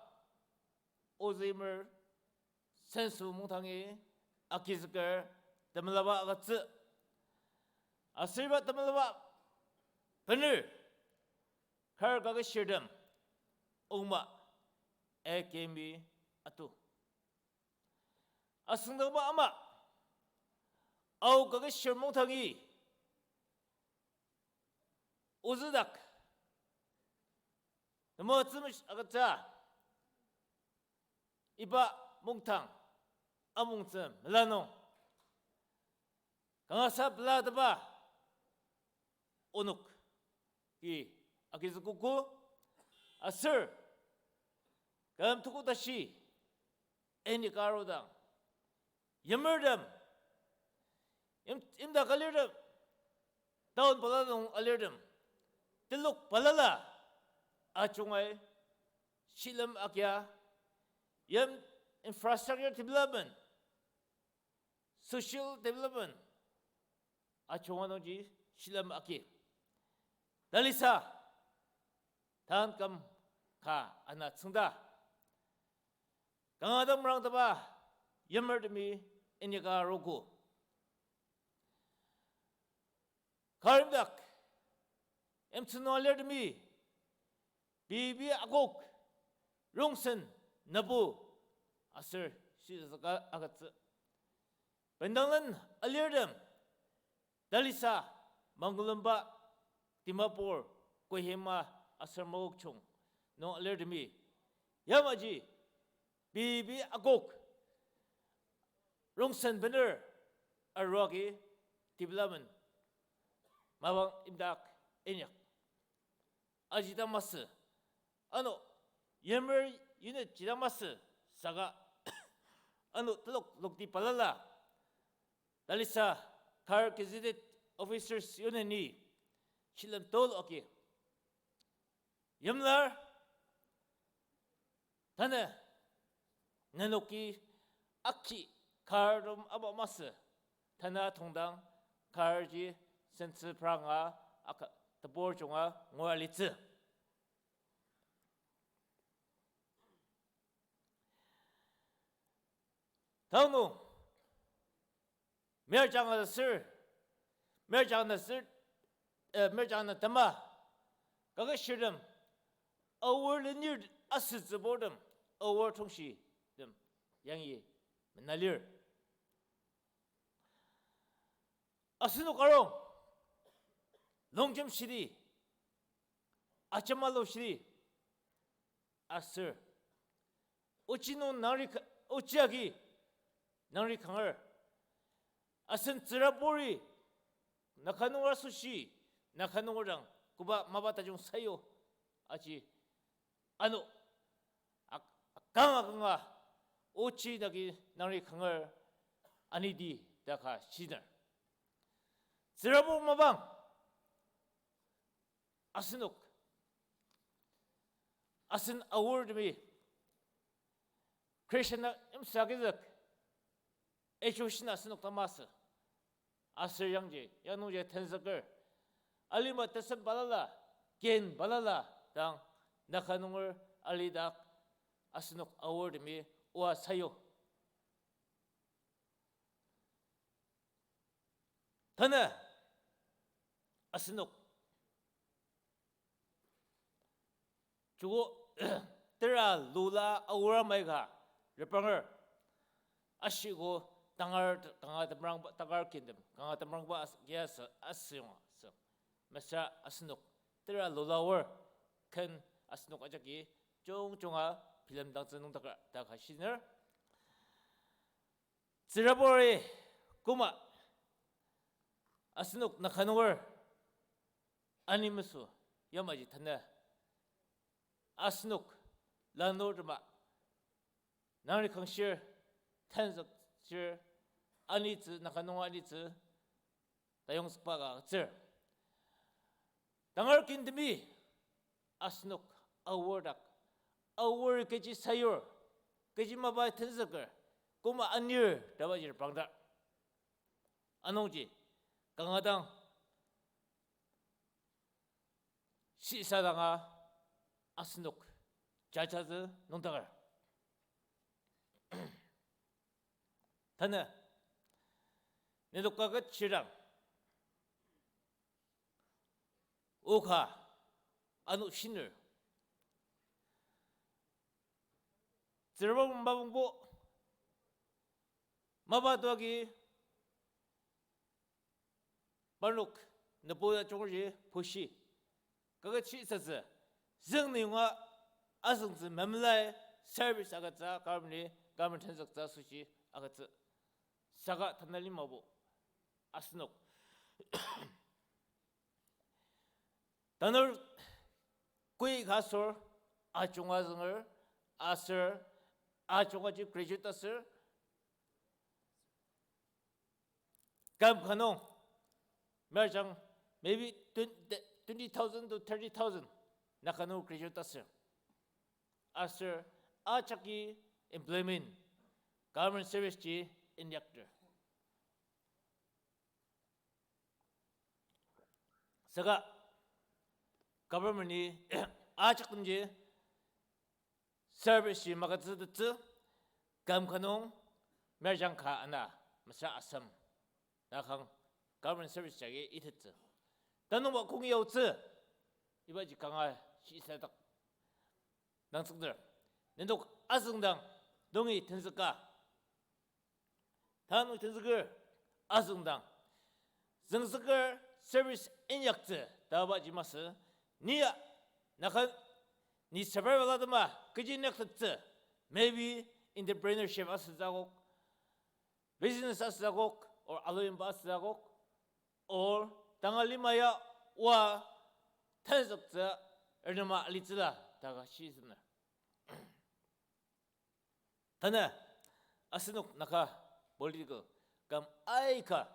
Ozimer Sensu Mungdangi Akizgar Damalaba Agatzi Asirba Damalaba Bener Khar Kaketshir Dam Uma AKMG Atu Asungdangba ama Au Kaketshir Mungdangi Uzudak Namo Tzimish Agatza Iba Mungdang Amungzim Melanong Kangasa Bladaba Onuk Ki Akizukuku Asir Gam Tukudashi Enikarodang Yamerdam Imda Kalirdam Down Paladong Alirdam Tiluk Palala Achungay Shilam Akya Yam Infrastructure Development Social Development Achunganongji Shilam Aki Dalisa Tan Kam Ka Anat Sunda Gangadam Rangdaba Yamerdami Inyaka Roku Karimdak Emtsunolermi Bibi Agok Rungsen Nabu Asir Shizaka Agatsu Bendangan Alirdam Dalisa Mangulamba Timapur Kohima Asir Mogchung No Alirdami Yamaji Bibi Agok Rungsen Bener Arwagi Development Mawang Imdak Enyak Ajidamas Ano Yemer Unit Jidamas Saga Ano Tlok Lokti Palala Dalisa Khar Gazetted Officers Unani Chilam Tol Oki Yemlar Tana Nanoki Aki Khardum Abamas Tana Tongdang Kharji Sense Pranga Aka Tabor Junga Ngwalitz Tanu Merjanga Sir Merjanga Sir Merjanga Tama Kaketshir Over the near assets aboard them over Tongshi them Yangi Menalir Asino Karong Longjam Shiri Achamalo Shiri Asir Uchino Nari Uchiagi Nari Khar asin tsirapuri nakanungar sushi nakanungarang kuba mabata jung sayo aji ano kanga ochi nagi nari kangar anidi daka sinar tsirapu mabang asinok asin award mi Krishna imsagizak 에쇼신 아스녹 다마스 아스 양제 양농제 텐석을 알리마 테슨 발랄라 겐 발랄라 당 나카농을 알리닥 아스녹 아워드미 오아 사요 더나 아스녹 주고 뜨라 루라 아우라 마이가 레방을 아시고 당할 tamrang tagar kingdom kanga tamrang ba yes asyong so masa asnuk tera lolawar kan asnuk ajaki 종종아 film dang zung daga da ka shinner zirabori kuma asnuk nakhanwar animusu yamaji thana asnuk lanodma nari khangshir 탄석 질 아니즈 나카농 아니즈 다용스파가 질 당할 킨드미 아스녹 아워닥 아워 깨지 사요 깨지 마바 탄석을 꼬마 안일 다바질 방다 안홍지 강하당 시사당아 아스녹 자자즈 농다갈 하나 내 독가가 치랑 오카 아노 신을 들어본 마봉보 마바도하기 말록 너보다 조금씩 보시 그거 치서서 정리와 아성스 맘라의 서비스 아가자 가문이 가문 텐석자 수시 아가자 사가 탄날리 마보 아스녹 단을 꾸이 가서 아종아성을 아서 아종아지 그레지터스 감카농 매장 maybe 20,000 to 30,000 나카노 그레지터스 아서 아차기 employment government service 지 injector saka government 아작든지 service 막아뜯었지 감카농 매장카 하나 마사 아섬 나강 government service 자기 이랬지 단놈 공이었지 이바지 강아 시세닥 낭성들 nentok asungdang dongi tensaka tanu tensaker asungdang zengsaker service injector dabajimas niya nakan ni survival adama kiji nektatse maybe entrepreneurship asagok business asagok or aloyin asagok or tangalimaya wa tensakse ernama alitzla daga shizna 하나 아스녹 나카 멀리고 감 아이카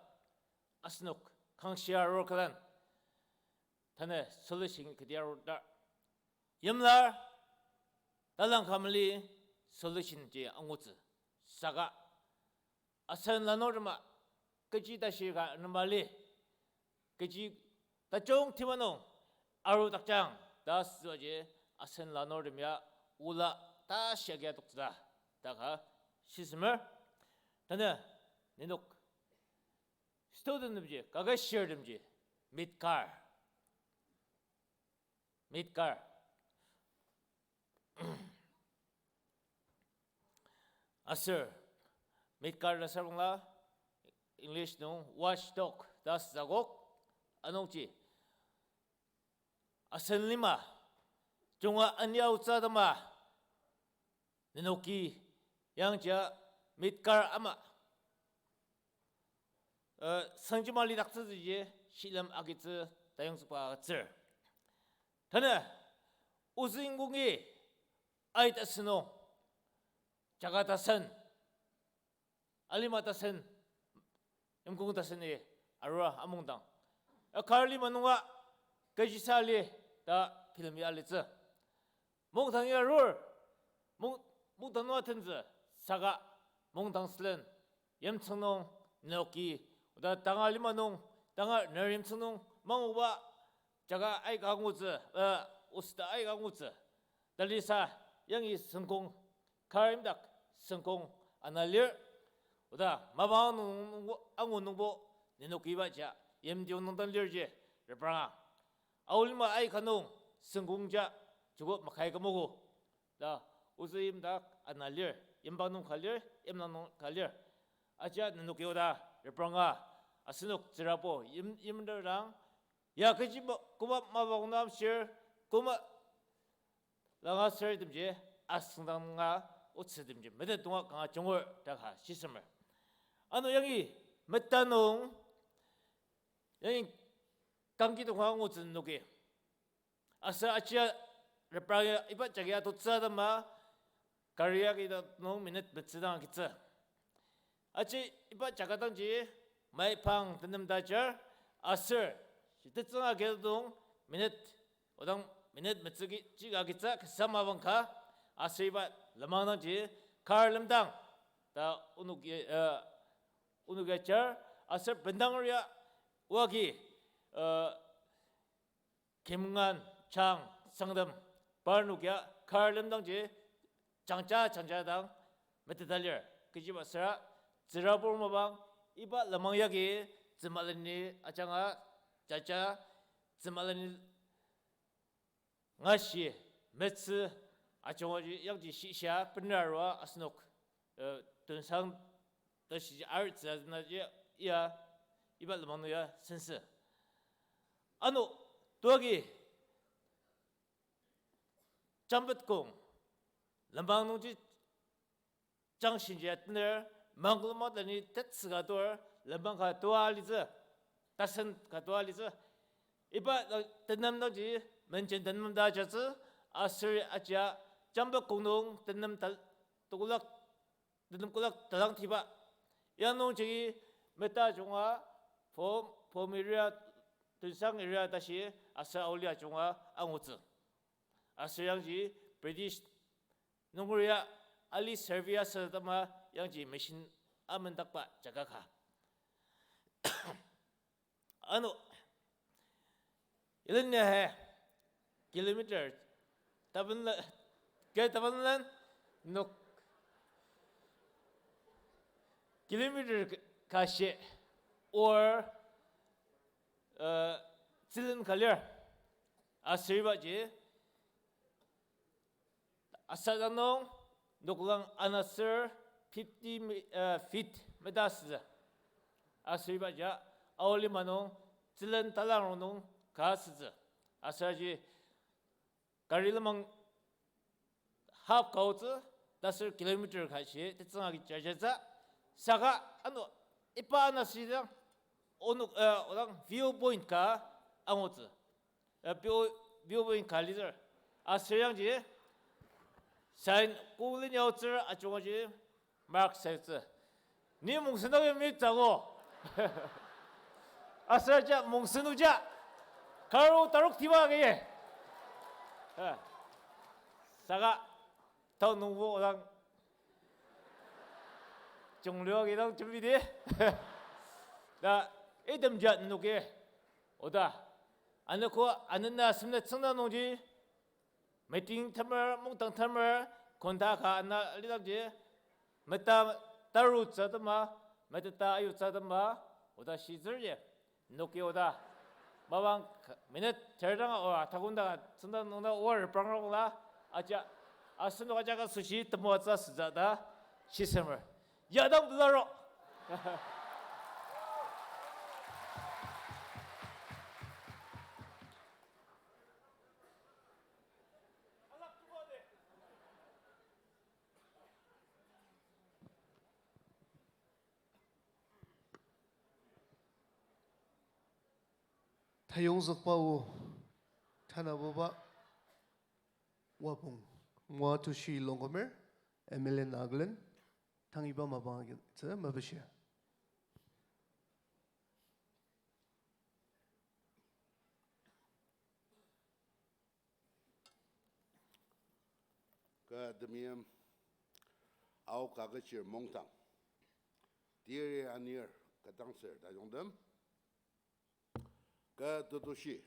아스녹 강시아로 가단 하나 솔루션 그디아로다 염날 달랑 카밀리 솔루션 제 앙고츠 사가 아산 라노르마 그지 다시가 넘발리 그지 다종 티마노 아루 닥장 다스어제 아산 라노르미야 울라 다시게 독다 다가 시스mer 다나 내녹 스토든지 가가시어든지 midcar 아서 midcar라 사롱라 English no watchdog 다스자고 아농지 아선리마 종아 안야우자다마 내녹기 양자 midcar ama 성지말리 닥스지 실험 아기츠 다영스바 쯔 더는 우스인공이 아이다스노 자가다선 알리마다선 영공다선이 아루아 아몽당 카르리 마누가 게지살리 다 필름이 알리즈 몽당이 룰 몽당 노아튼즈 사가 몽당슬은 염청농 너기 우다 당알리마농 당알 너림청농 망오바 자가 아이가고즈 우스다 아이가고즈 달리사 영이 성공 카임닥 성공 아날리 우다 마바농 앙오농보 네노기바자 염디오농단 려지 레브라 아울마 아이카농 성공자 주고 마카이가 모고 다 우스임닥 아날리 염바농 칼리 염나농 칼리 아자 네노기오다 레브라가 아스녹 지라보 임임더랑 야 그지 뭐 고마 마바고남 셔 고마 랑아 서듬지 아승당가 오츠듬지 메데 동아 강아 정월 다가 시스템을 아노 영이 메타농 영이 강기도 광오츠 노게 아사 아치아 레프라야 이바 자기야 도츠다마 카리아기도 농 미닛 베츠당 기츠 아치 이바 자가당지 마이팡 든듬다저 아서 시트츠나게동 미닛 오당 미닛 메츠기 지가기자 그사마방카 아스이바 라마나지 카르름당 다 우누게처 아서 벤당리아 와기 김만 장 상담 바르누기야 카르름당지 장자당 메트달려 그지바스라 지라볼마방 이바 라망야기 지말니 아장아 자자 지말니 ngashi metsu achongi yangji shisha penarwa asnok tunsang dashi artsa na ya ibal manu ya sense ano togi jambetkong lambang nungji 장신제 ner manglmadani tetsuga dor lambang ka toalize tasen ka toalize iba tenamnoji mention tenamda jatsu asir aja jamba 공동 tenam tal tugulak tenam kulak talang tiba yanong jigi meta jonga 포미리아 등상 이리아 다시 아스아울리아 종아 앙우츠 아스양지 브리티시 농구리아 알리 서비아 서다마 양지 메신 아멘닥바 자가가 아노 일은네 kilometer taban no kilometer kashi or silin kalya asirbaji asadano noklang anasir 50 feet medas asirbaja awli manong silin talang kas즈 아사지 가릴망 half course 10km 가시 뜻성하기 짜자자 사가 아노 이빠나 시장 오늘 오랑 뷰 포인트가 아무즈 뷰 포인트 갈리저 아스양지 사인 고글녀츠 아쪽어지 마크 세트 니 몽스나게 믿자고 아스라자 몽스누자 가로 따로 디바게 사가 더 농부 오랑 종료하기랑 준비돼 나 이듬자 누게 오다 안놓고 안는나 스네 청나 농지 미팅 타머 몽땅 타머 콘다가 안나 리당지 메타 따로 짜다마 메타 아유 짜다마 오다 시절je 누게 오다 마방 미네 저랑 타군다 선다 농다 월 방랑라 아자 아스노가 자가 수시 뜨모자 스자다 시스템을 야당 불러로 타용 zakpau tanababa wapung mwa tu shi longomer MLA Naglen tangiba mabang tsa mabashia. Ka demiam au Kaketshir Mungdang. Dear Anir Katangser Dajongdam. Ka Tutushi.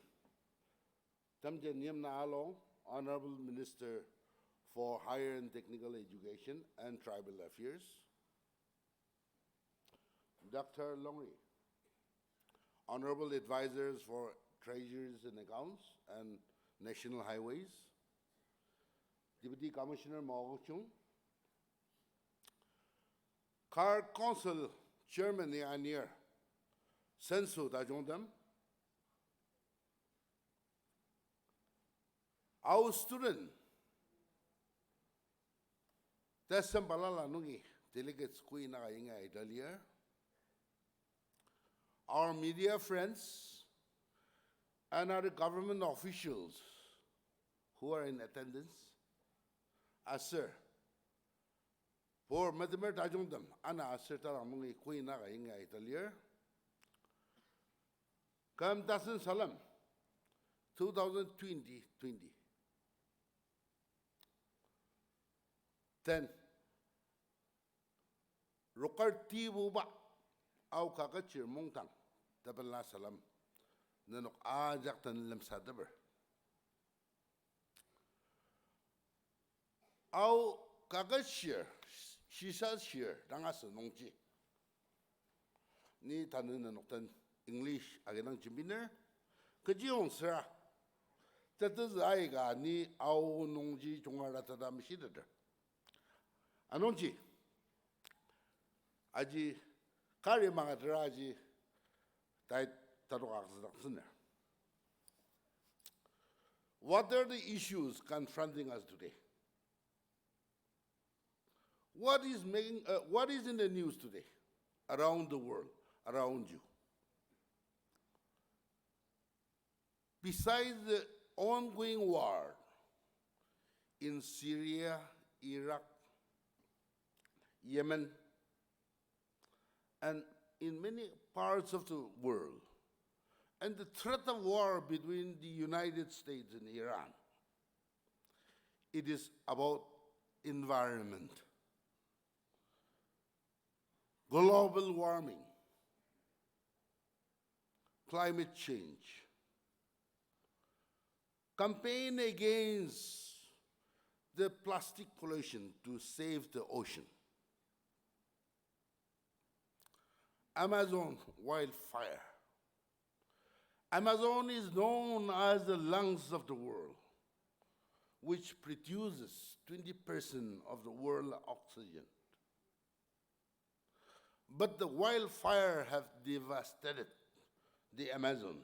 Tamje Niam Na Along, Honorable Minister for Higher and Technical Education and Tribal Affairs. Dr. Longri, Honorable Advisors for Treasuries and Accounts and National Highways. Deputy Commissioner Maochung, Khar Council Chairman Anir Sensu Dajongdam, our student Tesam Balala Nungi delegates Queen Inga Italia, our media friends and other government officials who are in attendance. Sir, for Madamer Dajongdam, Anna Asserta Mungi Queen Inga Italia. Kam Dasan Salam 2020. 10. Rokarti Buba au Kaketshir Mungdang Tabala Salam Nanok Ajak Tan Lem Sadaber. Au Kaketshir Shisha Shir Dangas Nongji Ni Tanin Noktan English Aganang Jimbiner Kajion Sir that is Aiga Ni Au Nongji Jungaratadam Shidader Anongji Aji Kari Mangadraji Tai Taroaxner. What are the issues confronting us today? What is in the news today around the world, around you? Besides the ongoing war in Syria, Iraq, Yemen, and in many parts of the world, and the threat of war between the United States and Iran, it is about environment, global warming, climate change, campaign against the plastic pollution to save the ocean, Amazon wildfire. Amazon is known as the lungs of the world, which produces 20% of the world's oxygen. But the wildfire have devastated the Amazon,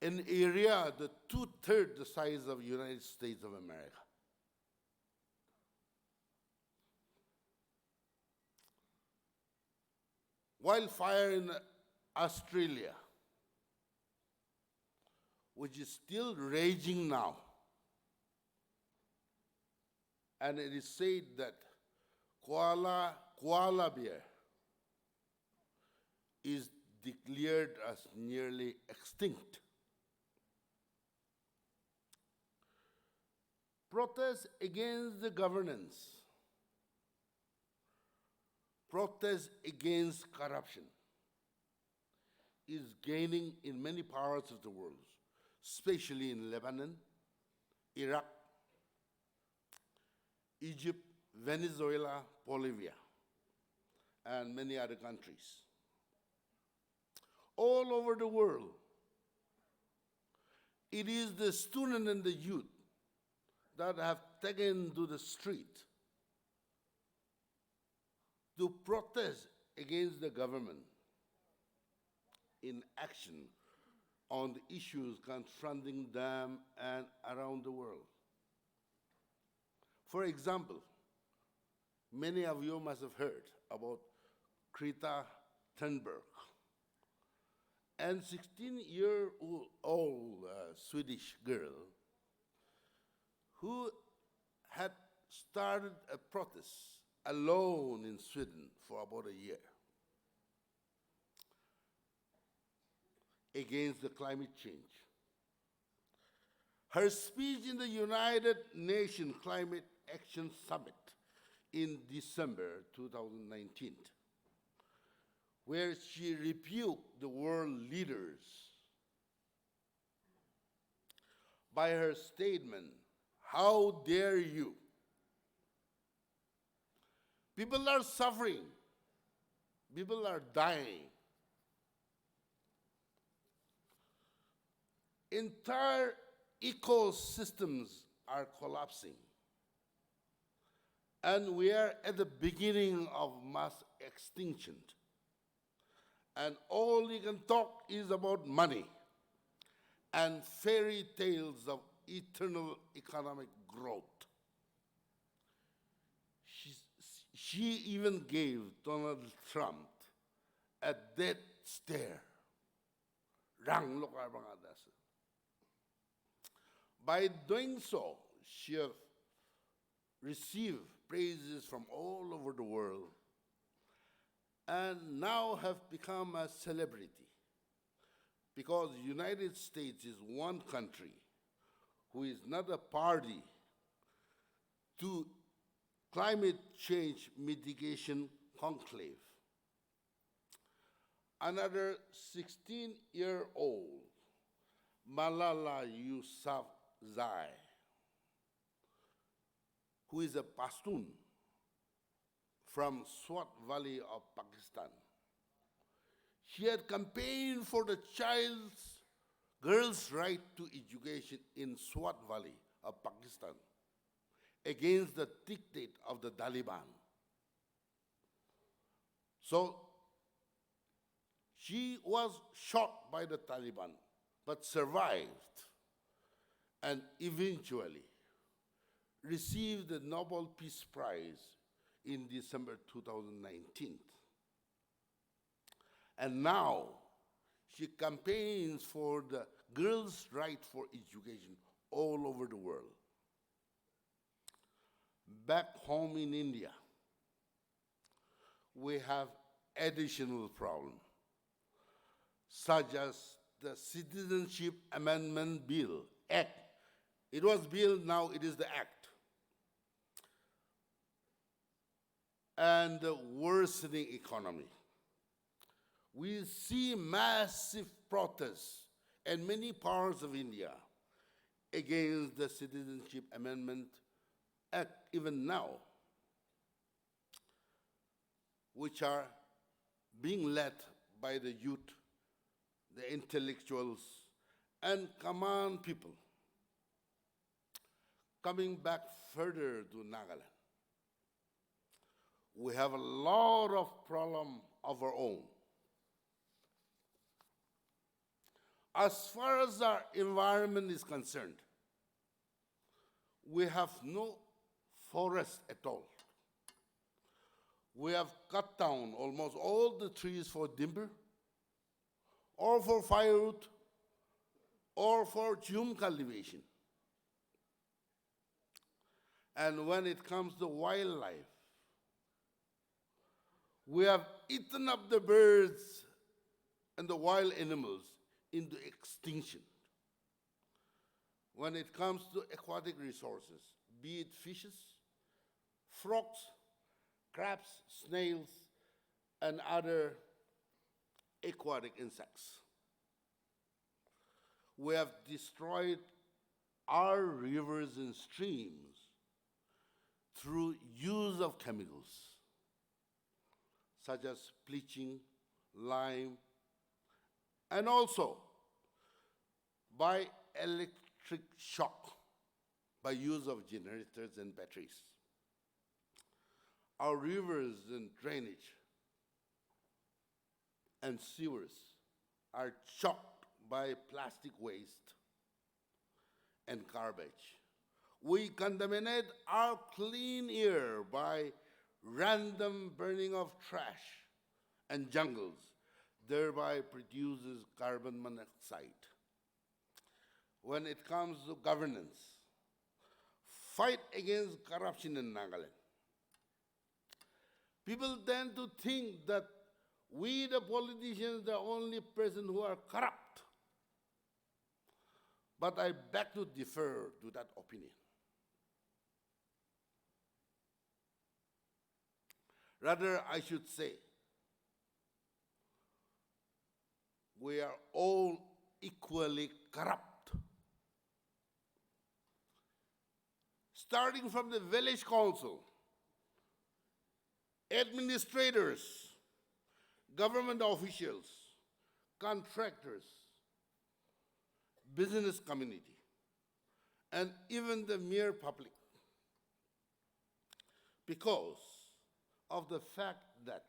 an area the 2/3 the size of the United States of America. Wildfire in Australia, which is still raging now. And it is said that koala bear is declared as nearly extinct. Protests against the governance, protest against corruption is gaining in many parts of the world, especially in Lebanon, Iraq, Egypt, Venezuela, Bolivia, and many other countries. All over the world, it is the student and the youth that have taken to the street to protest against the government in action on the issues confronting them and around the world. For example, many of you must have heard about Greta Thunberg, and 16-year-old Swedish girl who had started a protest alone in Sweden for about a year against the climate change. Her speech in the United Nations Climate Action Summit in December 2019, where she rebuked the world leaders by her statement, "How dare you? People are suffering. People are dying. Entire ecosystems are collapsing. And we are at the beginning of mass extinction. And all you can talk is about money and fairy tales of eternal economic growth." She even gave Donald Trump a death stare. Rang lokar banga dasa. By doing so, she have received praises from all over the world and now have become a celebrity because the United States is one country who is not a party to climate change mitigation conclave. Another 16-year-old, Malala Yousafzai, who is a Pashtun from Swat Valley of Pakistan. She had campaigned for the girls' right to education in Swat Valley of Pakistan against the dictate of the Taliban. So she was shot by the Taliban, but survived and eventually received the Nobel Peace Prize in December 2019. And now she campaigns for the girls' right for education all over the world. Back home in India, we have additional problems, such as the Citizenship Amendment Bill, Act. It was bill, now it is the Act. And the worsening economy. We see massive protests in many parts of India against the Citizenship Amendment Act even now, which are being led by the youth, the intellectuals, and common people. Coming back further to Nagaland, we have a lot of problems of our own. As far as our environment is concerned, we have no forest at all. We have cut down almost all the trees for timber, or for firewood, or for fume cultivation. And when it comes to wildlife, we have eaten up the birds and the wild animals into extinction. When it comes to aquatic resources, be it fishes, frogs, crabs, snails, and other aquatic insects. We have destroyed our rivers and streams through use of chemicals, such as bleaching, lime, and also by electric shock by use of generators and batteries. Our rivers and drainage and sewers are choked by plastic waste and garbage. We contaminate our clean air by random burning of trash and jungles, thereby produces carbon monoxide. When it comes to governance, fight against corruption in Nagaland. People tend to think that we, the politicians, the only person who are corrupt. But I beg to differ to that opinion. Rather, I should say, we are all equally corrupt. Starting from the village council, administrators, government officials, contractors, business community, and even the mere public. Because of the fact that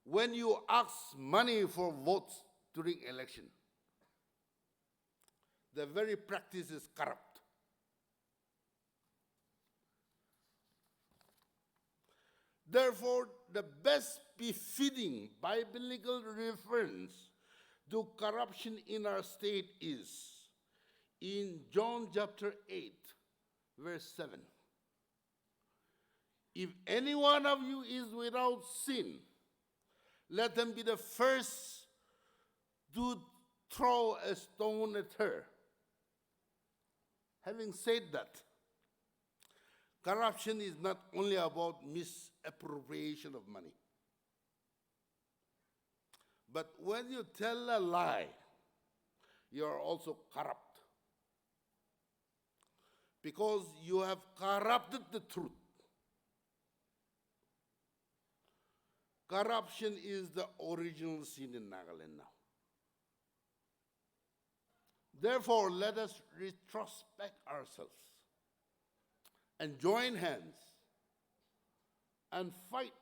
when you ask money for votes during election, the very practice is corrupt. Therefore, the best befitting biblical reference to corruption in our state is in John chapter 8, verse 7. If any one of you is without sin, let him be the first to throw a stone at her. Having said that, corruption is not only about misappropriation of money. But when you tell a lie, you are also corrupt. Because you have corrupted the truth. Corruption is the original sin in Nagaland now. Therefore, let us retrospect ourselves and join hands and fight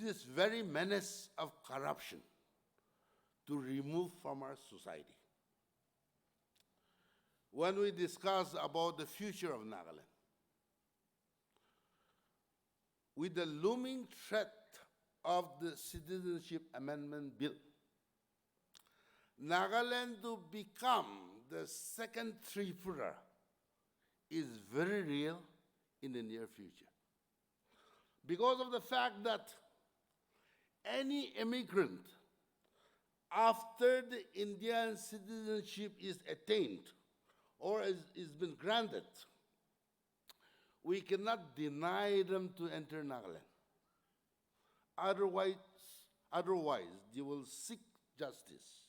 this very menace of corruption to remove from our society. When we discuss about the future of Nagaland, with the looming threat of the Citizenship Amendment Bill, Nagaland to become the second Tripura is very real in the near future. Because of the fact that any immigrant, after the Indian citizenship is attained or is been granted, we cannot deny them to enter Nagaland. Otherwise, they will seek justice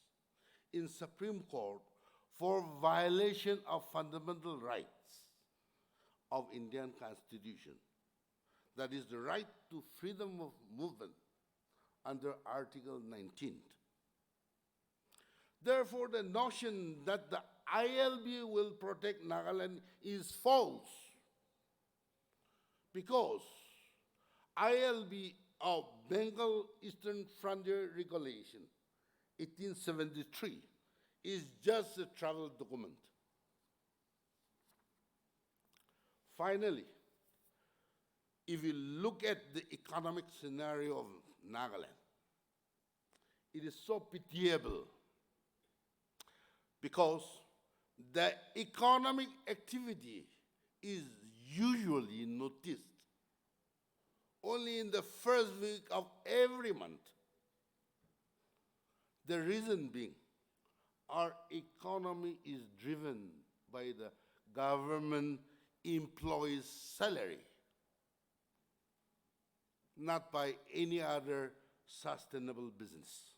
in Supreme Court for violation of fundamental rights of Indian Constitution. That is the right to freedom of movement under Article 19. Therefore, the notion that the ILB will protect Nagaland is false, because ILB of Bengal Eastern Frontier Regulation 1873 is just a travel document. Finally, if you look at the economic scenario of Nagaland, it is so pitiable because the economic activity is usually noticed only in the first week of every month. The reason being, our economy is driven by the government employee's salary, not by any other sustainable business.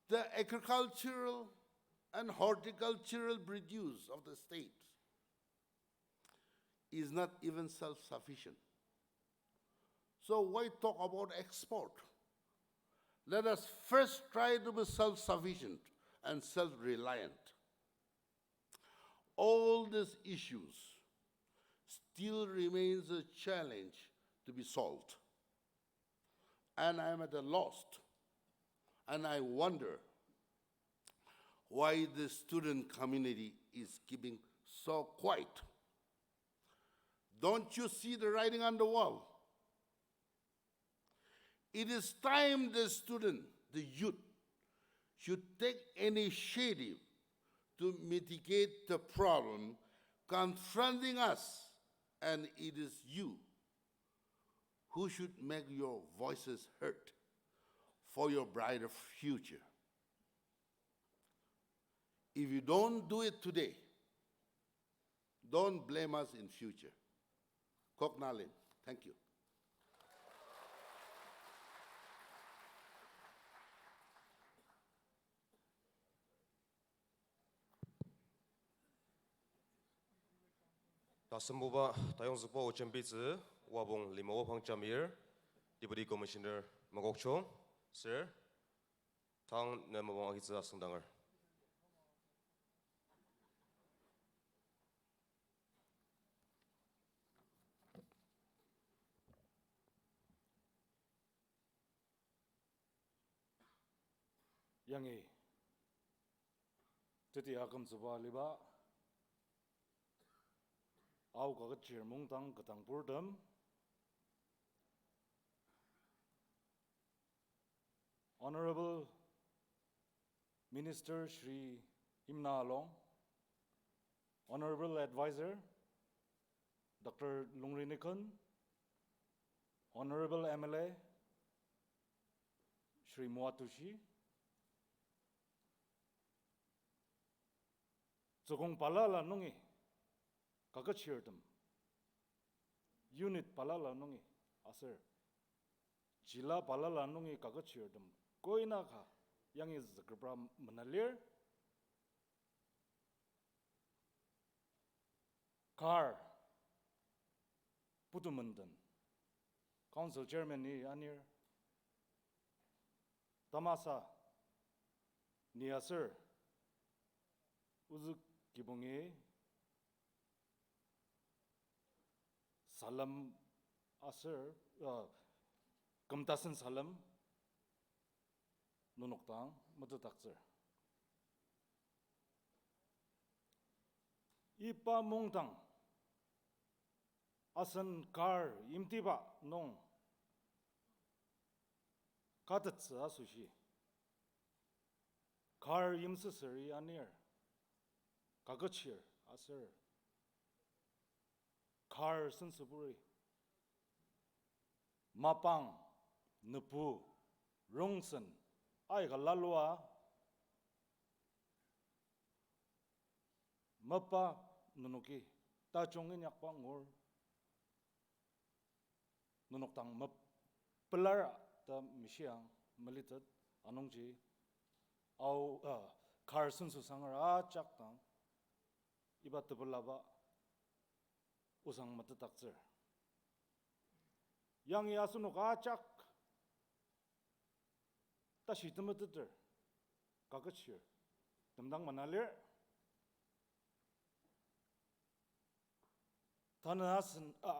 The agricultural and horticultural produce of the state is not even self-sufficient. So why talk about export? Let us first try to be self-sufficient and self-reliant. All these issues still remains a challenge to be solved. And I am at a loss, and I wonder why the student community is keeping so quiet. Don't you see the writing on the wall? It is time the student, the youth, should take initiative to mitigate the problem confronting us, and it is you who should make your voices heard for your brighter future. If you don't do it today, don't blame us in future. Kok Nalin, thank you. 다슨 부바 다용스포 오천비즈 와봉 리모어 황자밀 디브리 커미셔너 마곡총 sir 당 네모봉 아기즈 승당을 양이 드디어 금수발리바 아우 Kaketshir Mungdang Katang Purdam Honorable Minister Shri Imna Along, Honorable Advisor Dr. Lungri Nikon, Honorable MLA Shri Muatushi, Zogong Palala Nungi Kaketshir Dam Unit Palala Nungi Aser Jila Palala Nungi Kaketshir Dam Koina Kha Yang is Zakrbra Manalir Khar Putumandan Council Chairman ni Anir Tamasa ni Aser Uzuk Kibungi Salam Aser Kamtasan Salam Nunoktang Matutakzer Ipa Mungdang Asan Khar Imtiba Nong Katatsa Asushi Khar Imsasari Anir Kaketshir Aser Khar Sansaburi Mapang Nupu Rongsan Aiga Lalua Mapa Nunuki Tachongin Yakpa Ngor Nunoktang Map Pelara Ta Mishiang Malitat Anongji Au Khar Sansu Sangar Chaktang Iba Tepulaba Usang Matatakzer Yang Yasunuk Achak Tashi Tamatater Kaketshir Tamdang Manalir Tana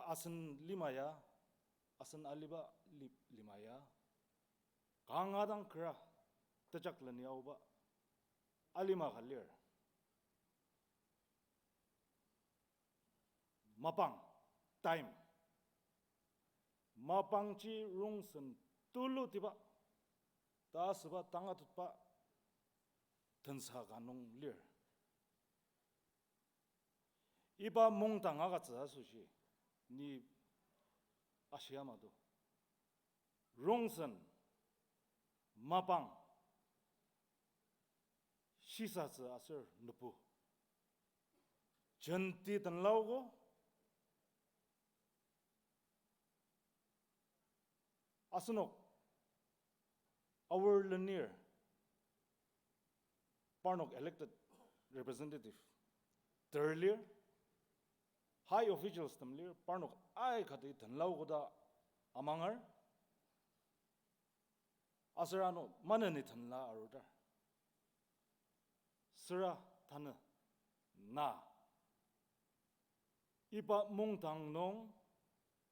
Asan Limaya Asan Aliba Limaya Kangadang Kra Tajak Laniauba Alima Khalir Mapang time Mapang chi rungsan tulu tiba ta seba tanga tutpa tensa ganong lir Iba Mungdang agatsa sushi ni Ashiamado rungsan Mapang Shisatsa aser nupu Janti tanlaugo Asanok, our linear Parnok elected representative, earlier high officials tamlir Parnok ay kati tanlaw koda amangar Asarano manani tanla aruda Sira tana na Iba Mungdang nong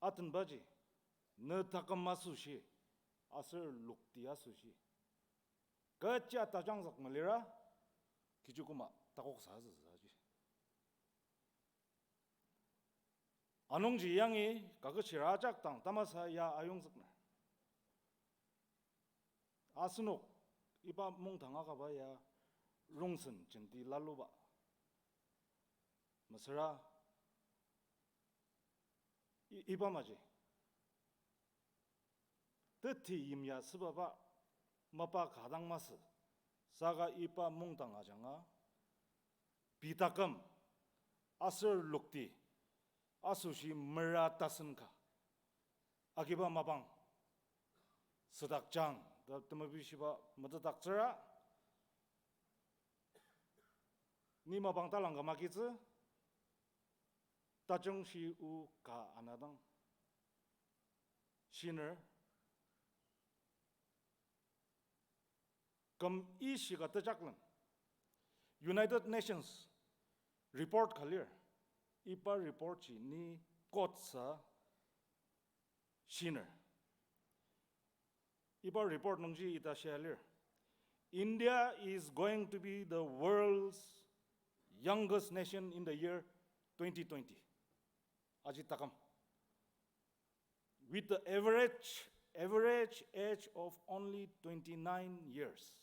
atan baji Ne takamasushi Aser luktia sushi Kacha tajangzak malira Kijukuma takok sazi saji Anongji yangi Kaketshir Ajaktang tamasa ya ayongzakna asunok iba mungtang aga ba ya rongsen jenti lalu ba masara iba maje teti imya sebaba mapa kadang mas saga iba mungtang ajanga bitakam asur lukti asushi meratasenka akiba mabang sedakjang da temabishiba matatakzera ni mabang talang gamakitze tajong shi u ka anadang shiner kam ishi ga tajaklan United Nations report clear ipa report chi ni kotsa shiner ipa report nungji ita share India is going to be the world's youngest nation in the year 2020 ajitakam with the average age of only 29 years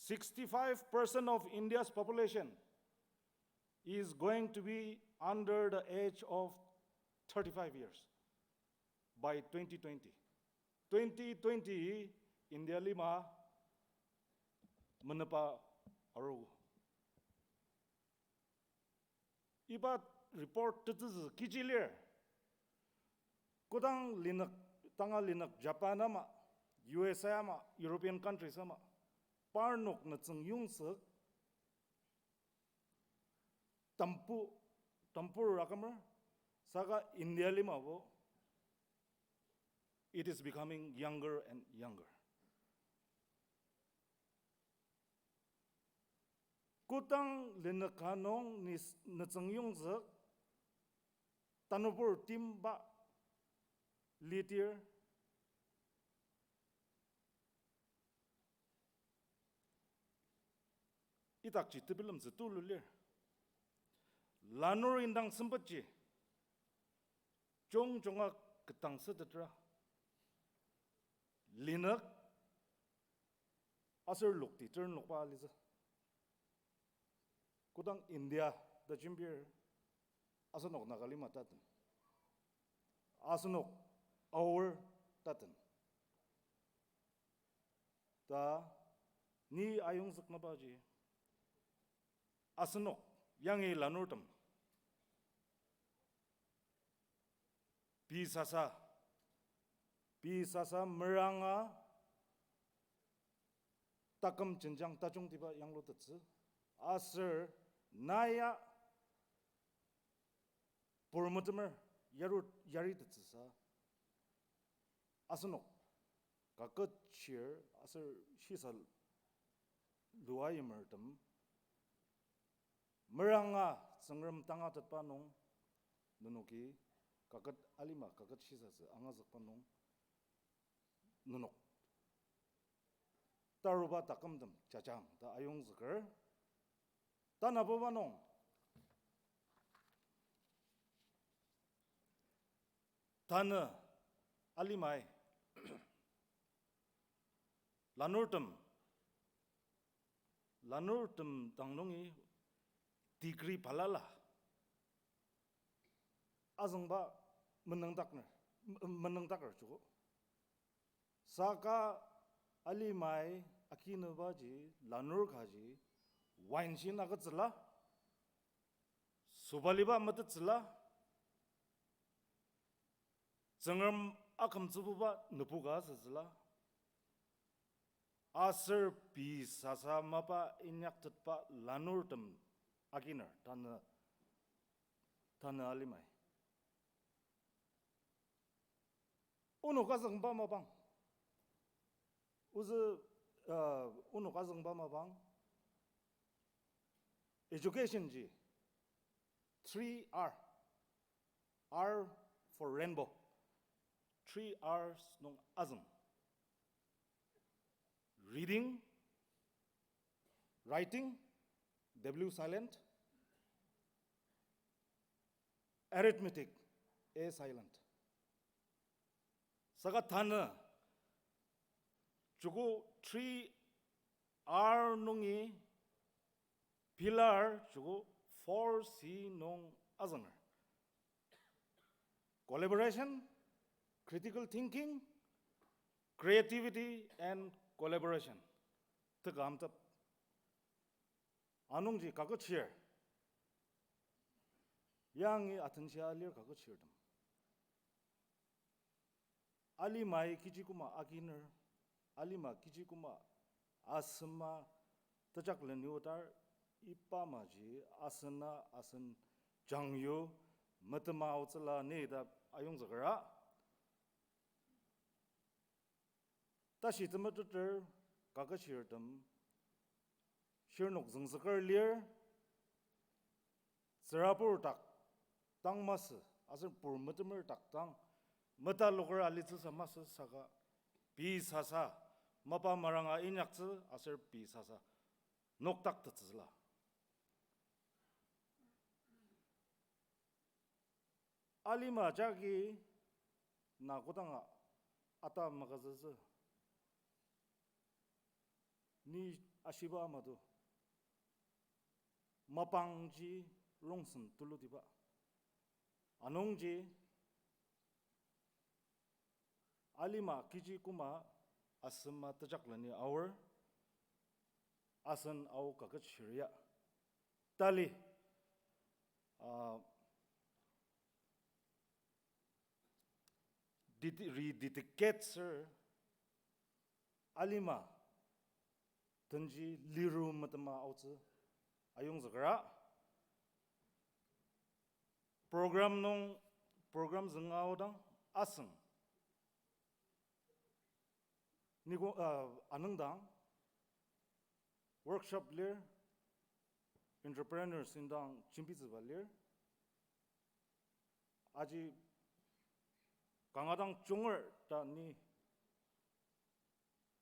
65% of India's population is going to be under the age of 35 years by 2020. 2020, India lima menapa aru. Iba report tetes kijilir. Kodang linak tanga linak Japan ama, USA ama, European countries ama. Parnok na tseng yung sek tampur rakamer saga India lima wo it is becoming younger and younger. Kutang linakanong na tseng yung sek tanupur timba litier itakji tibilam zetululir lanur indang sempatji jonga ketang sedatra linak asur lukti turn lukpa aliza kudang India da jimbir asanok nagalima tatan asanok our tatan ta ni ayung saknabaji asanok yangi lanurtam pisasa meranga takam jenjang tajung tiba yang lo tetsi asir naya purmutamer yari tetsi sa asanok kaketshir asir shisal luayimertam meranga sangram tanga tatpanong nunuki kakat alima kakat shisas angazak panong nunuk taruba takamdam chachang ta ayong zakar tanababanong tana alimai lanurtam tangnongi degree palala azangba menang takar cukup saka alimai akina baji lanur kaji wine shin agatsla subaliba matatsla zangam akam zububa nupuga sazla asir pi sasa mapa inyak tatpa lanurtam akinar tana alimai uno kazang ba mabang uno kazang ba mabang education ji 3R R for rainbow 3 R's nong azang reading writing W silent arithmetic A silent saga thana 주고 3R 농이 pillar 주고 4C 농 아정을 collaboration, critical thinking, creativity and collaboration. 특감답 안웅지 Kaketshir 양이 아튼시알리어 Kaketshir 알리마이 기지구마 아기너 알리마 기지구마 아스마 તચકલન્યુતાર 이빠마지 아스나 아슨 장유 મતમા우츠라 네다 아용저거라 다시 드머트터 Kaketshir 시르녹 증스걸리어 스라포르 딱 땅마스 아슬 푸르머트머 딱땅 머탈로거 알리츠사 마스 사가 비사사 마파마랑아 인약츠 아슬 비사사 녹딱뜨츠라 알리마 자기 나고당아 아따 마가즈즈 니 아시바마도 마방지 롱슨 뚫루디바 아농지 알리마 기지쿠마 아스마 뜨작라니 아워 아선 아우 Kaketshir야 딸리 Kaketshir 알리마 던지 리루 마트마 아우츠 아용즈그라 프로그램 증아오당 아승 니고 아능당 workshop lir entrepreneurs 인당 침비즈바 lir 아지 강화당 종을 다니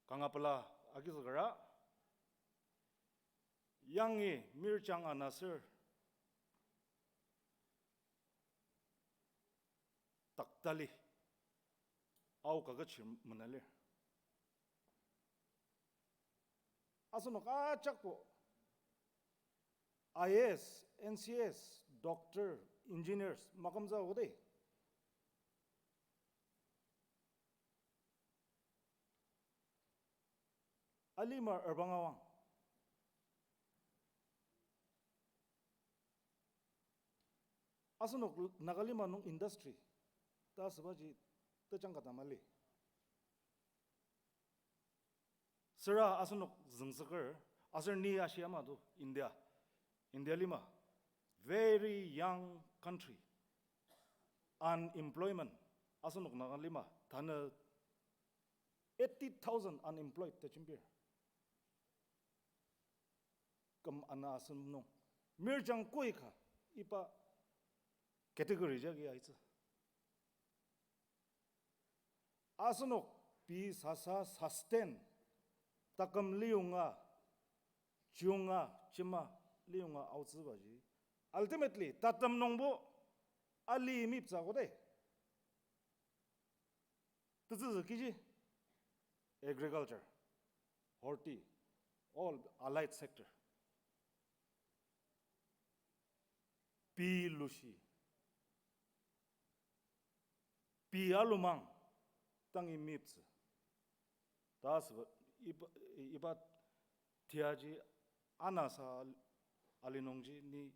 강화플라 아기즈그라 양이 밀장 아나서 딱달리 아우 Kaketshir 문날래 아서노 까짝고 IAS, NCS, doctor, engineers 마감자 오데 알리마 얼방아왕 아서노 나갈리마 농 인더스트리 따스바지 뜨장가다 말리 Sera asunok zengseker asar ni Asiamado India lima very young country unemployment asunok nagan lima thana 80,000 unemployed techimbir kam ana asun no mirjang koika ipa category jagi aitsa asunok pi sasa sustain takam liunga chiunga chima liunga autsibaji ultimately tatam nongbo ali mipsa gode tzu kiji agriculture horti all allied sector pi lushi pi alumang tangi mips das ibat tiaji anasa alinongji ni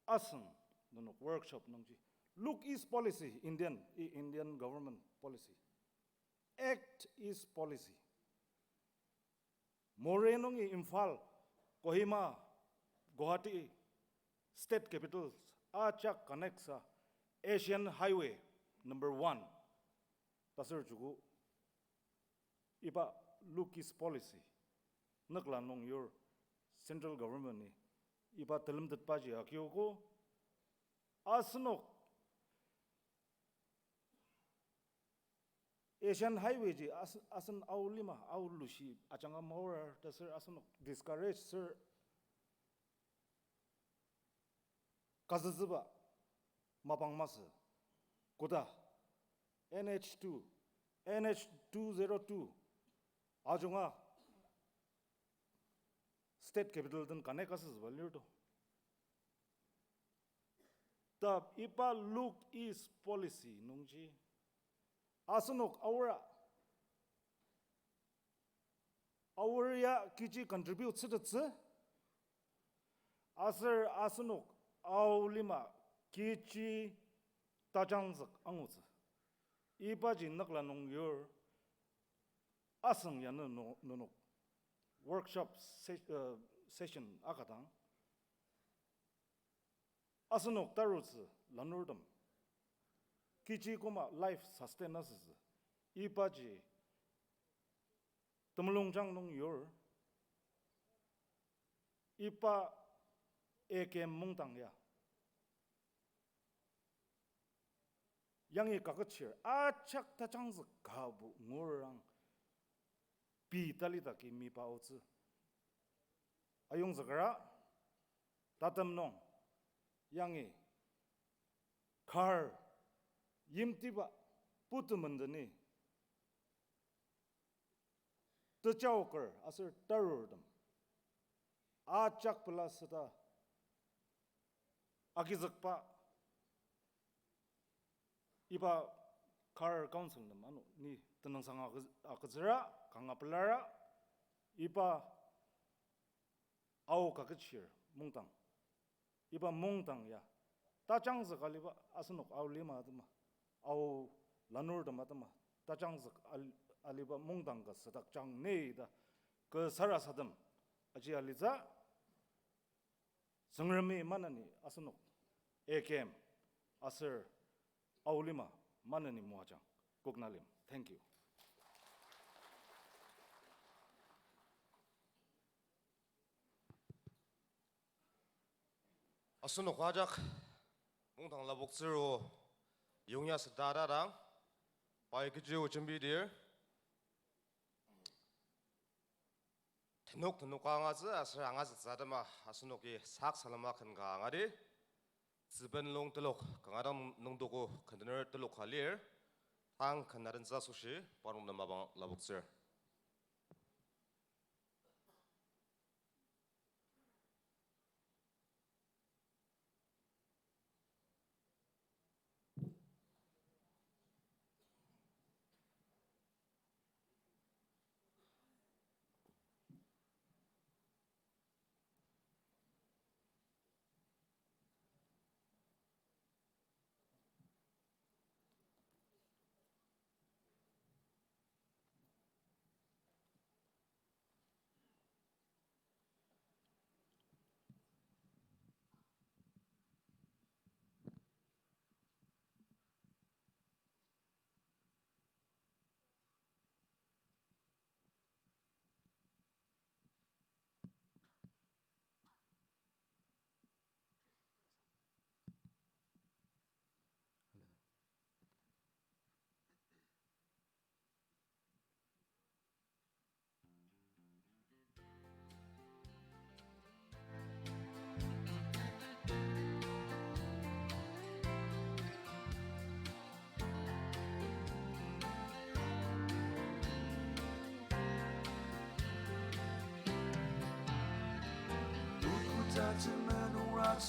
asang no workshop nongji look is policy Indian government policy act is policy morenongi Imphal Kohima Guwahati state capitals achak connects Asian highway number 1 tasar jugu iba look is policy nakla nong your central government ni iba telam dat paji akyoko asnok Asian highway ji asan aulima aulushi achanga more tasar asnok discourage sir kazazuba mapangmas koda NH202 아중아 state capital든 간에 가서 벌려도 the ipa look is policy nungji asunok awra kiji contribute sitse asar asunok aulima kiji tajangzak anguz ipa jinnakla nung yor asang yana nunok workshop session akadang asunok tarus lanurdam kichi koma life sustenance ipaji tumlongjang nung yor ipa eke mungdang ya yangi kaketshir achak ta changz gabu ngurang pi talita ki mi pa ozi ayong zagara tatam nong yangi Khar yimtiba putumandani tachawkar asir tarurdam achak plasata akizakpa iba Khar council nam anu ni tenang sanga akazira kangapelara iba au Kaketshir Mungdang iba Mungdang ya tajangz kaliba asunok au lima adama au lanur damatama tajangz aliba Mungdang ka sadak jang neida ke sarasadam aji aliza sangrami manani asunok ekem asir au lima manani muajang koknalim. Thank you. 아스노 과작 몽당 라복스로 용야스 다다랑 바이크지오 준비들 tenok 강아지 아스 앙아스 자다마 아스노기 삭살마 큰 강아리 지벤롱 틀록 강아람 농도고 컨테너 틀록 할리르 당 컨나른 자수시 바롱 남마방 라복스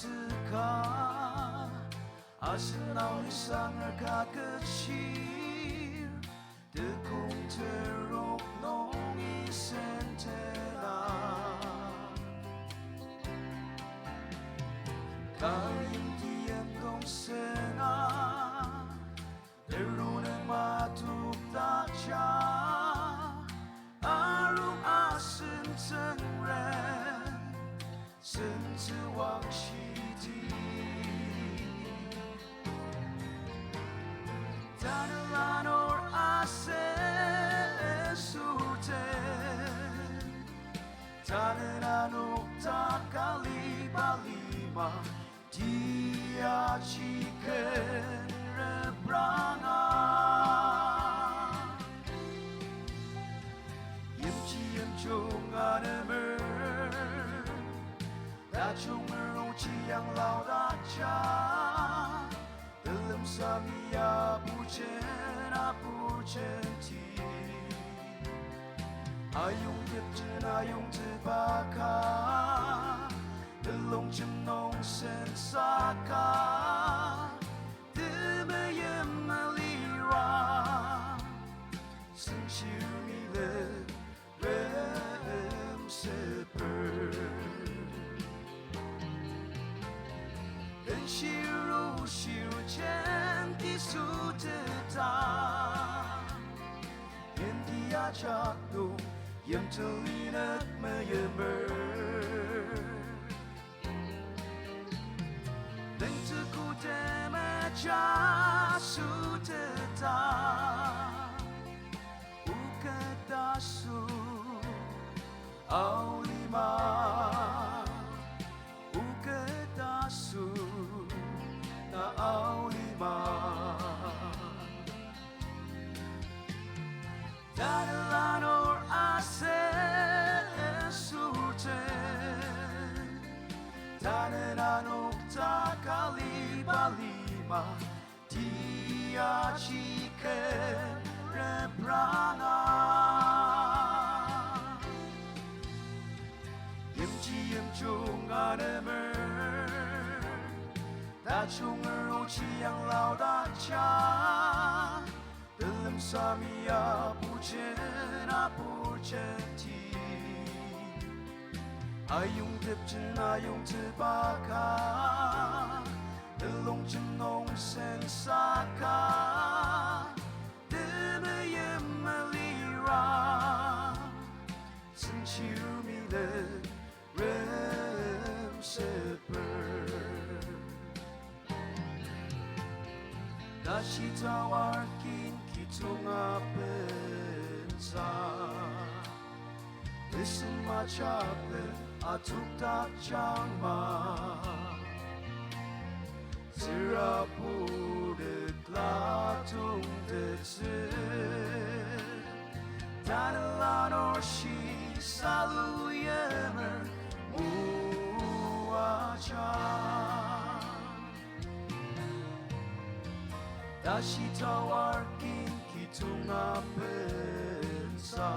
menuraskan asenau sangar kaketshir tekung teruk nongi sentena kain tiang dong sena deruneng matuk tacha arung asen tengren sense wang shiti Tanalanor ase surten Tananok takali balima Dia chicken rebranga Yimchi yimchung anemer Dachungmer uchi yang lao dacha Dalam samia puchen apuchen ti ayong dipchen ayong tebaka delong chenong sen saka demayem malira sen chiu mi le rem seper den shiru shiru chen di su te ta yen di a chak do yem tulinet me yemer den tu ku te me cha su te ta u ke da su au lima u ke da su na au lima Dadalanor ase surte Dadananok takali balima Dia chike reprana Yimchi yimchung anemer Da chunger uchi yang lao da cha Dalam samia pujen ti Ayung dipchen ayung tebaka Delong chenong sen saka Demayem malira Sen chiu mi le rem seper Dashi tawarkin kitunga pensa Listen my chocolate atuk tak changma Sirapude klatung detse Dadalan orshi salu yemer muacha Dashi tawarkin kitunga pensa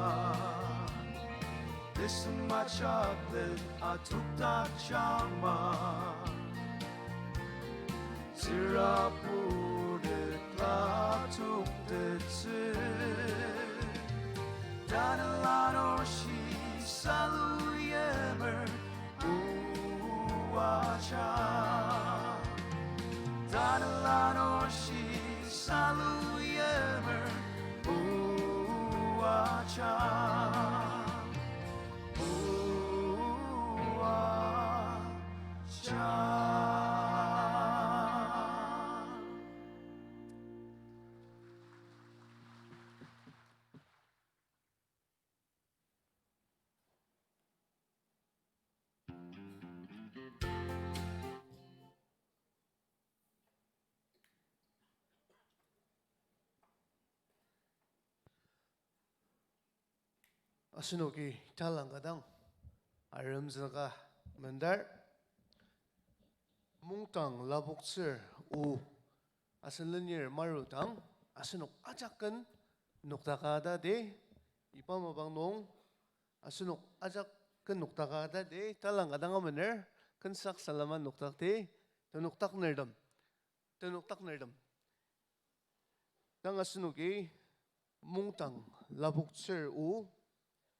Listen my chocolate atuk tak changma Sirapude klatung detse Dadalan orshi salu yemer muacha Dadalan orshi salu yemer muacha Asunuki talangadang aramzaka mandar mungtang labuksir u asanlanir marutang asunuk ajakan nuktakada de ipamabang nong asunuk ajakan nuktakada de talangadang amaner kansak salaman nuktak de tanuktak nerdam tang asunuki mungtang labuksir u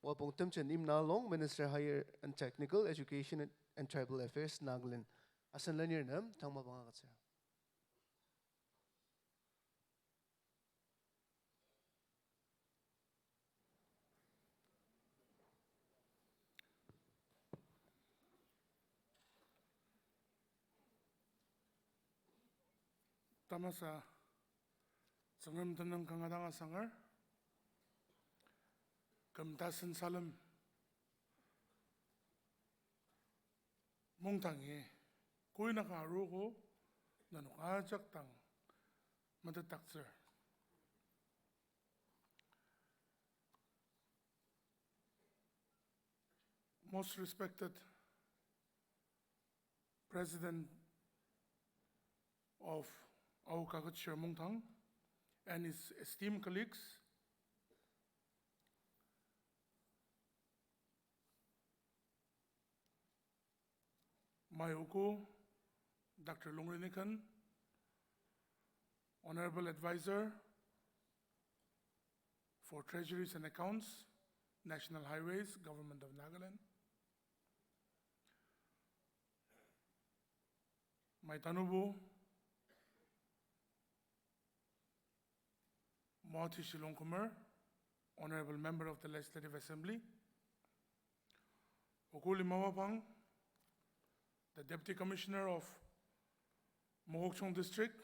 Wapong Timchen Im Nalong, Minister Higher and Technical Education and Tribal Affairs, Naglin. Asan lanir nam, tang mabangakat sir. Tamasa, sangam tanang kangadanga sangar, kamtasan salam, mungtangi, kuy nakaruko, nanukajak tang, matatakser. Most respected President of our Kaketshir Mungdang and his esteemed colleagues, my uku, Dr. Lungrinikan, Honorable Advisor for Treasuries and Accounts, National Highways, Government of Nagaland, my Tanubu, Mawti Shilong Kumar, Honorable Member of the Legislative Assembly, Okuli Mawapang, the Deputy Commissioner of Mohokchung District,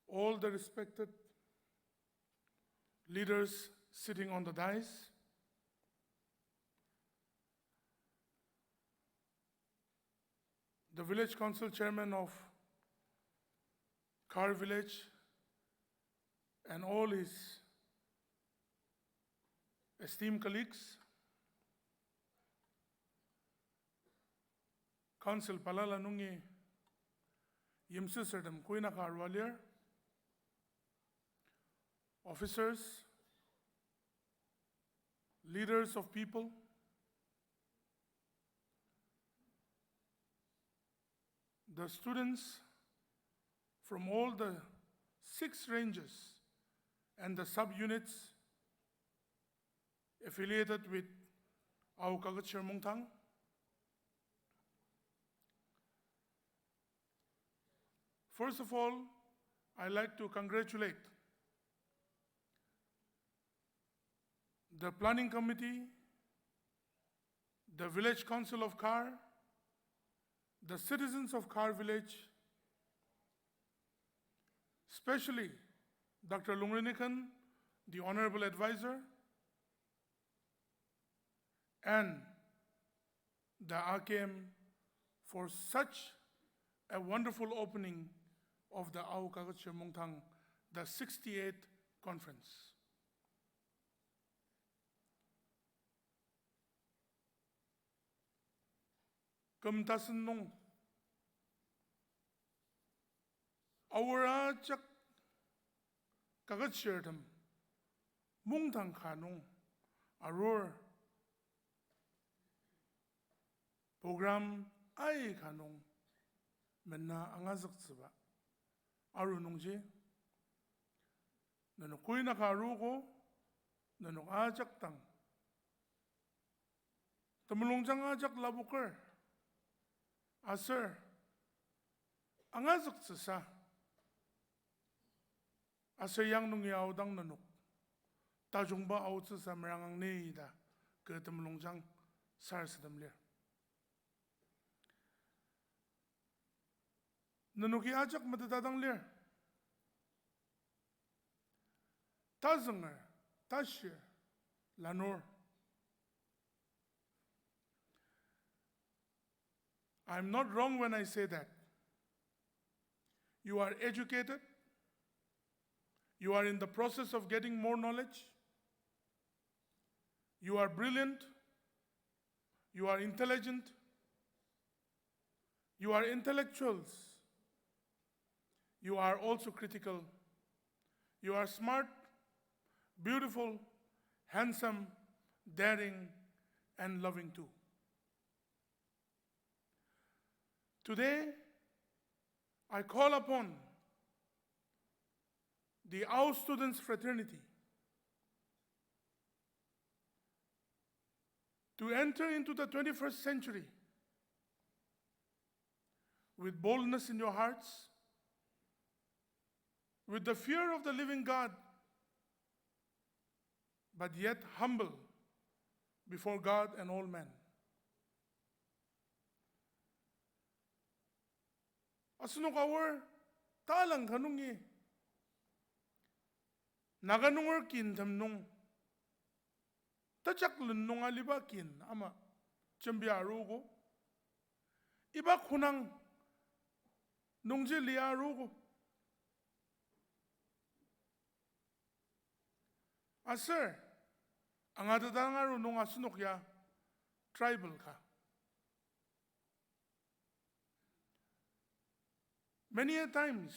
all the respected leaders sitting on the dais, the Village Council Chairman of Khar Village, and all his esteemed colleagues, Council Palala Nungi Yimsu Serdam Kuina Karwalier, officers, leaders of people, the students from all the 6 ranges and the subunits affiliated with our Kaketshir Mungdang, first of all, I'd like to congratulate the Planning Committee, the Village Council of Khar, the citizens of Khar Village, especially Dr. Lungrinikan, the Honorable Advisor, and the RKM for such a wonderful opening of the Kaketshir Mungdang, the 68th conference. Kumtasan nung awara chak Kaketshir Mungdang khanung aror program ay khanung menna angazak tsiba aru nungji nanu kuina karu ko nanu ajak tang temulungjang ajak labukar aser angazak tsisa aser yang nung yaudang nanuk tajungba au tsisa merangang neida ke temulungjang sar sedam lir nanuki ajak matadadang lir tazanger tashir lanor. I'm not wrong when I say that. You are educated, you are in the process of getting more knowledge, you are brilliant, you are intelligent, you are intellectuals, you are also critical, you are smart, beautiful, handsome, daring, and loving too. Today, I call upon the Our Students Fraternity to enter into the 21st century with boldness in your hearts, with the fear of the living God, but yet humble before God and all men. Asunok awar talang kanungi naganungar kin tamnung tachak lunung aliba kin ama chambiarugo iba kunang nungje liarugo aser angadadangaru nung asunok ya tribal ka. Many a times,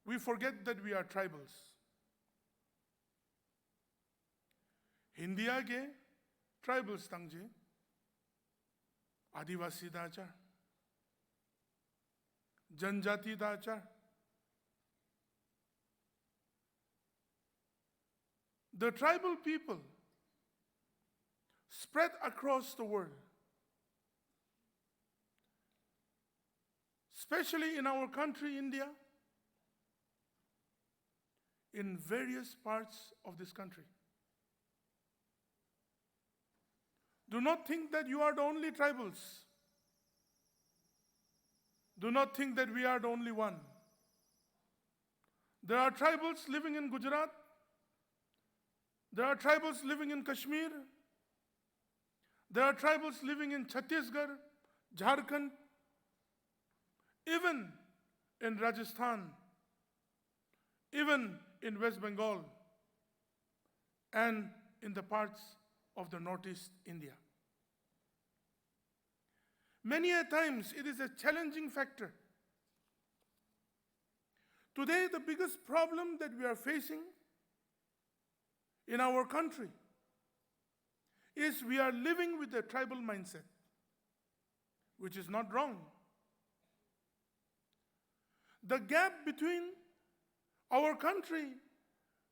we forget that we are tribals. India के tribals तंगजे आदिवासी दाचार जनजाति दाचार the tribal people spread across the world, especially in our country, India, in various parts of this country. Do not think that you are the only tribals. Do not think that we are the only one. There are tribals living in Gujarat. There are tribals living in Kashmir. There are tribals living in Chhattisgarh, Jharkhand, even in Rajasthan, even in West Bengal, and in the parts of the Northeast India. Many a times it is a challenging factor. Today, the biggest problem that we are facing in our country is we are living with a tribal mindset, which is not wrong. The gap between our country,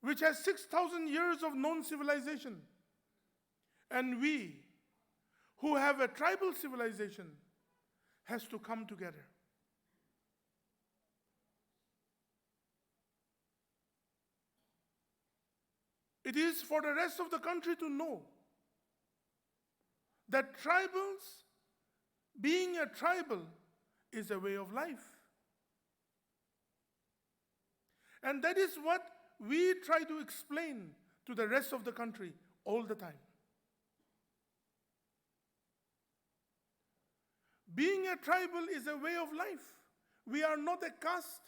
which has 6,000 years of known civilization, and we, who have a tribal civilization, has to come together. It is for the rest of the country to know that tribals, being a tribal, is a way of life. And that is what we try to explain to the rest of the country all the time. Being a tribal is a way of life. We are not a caste.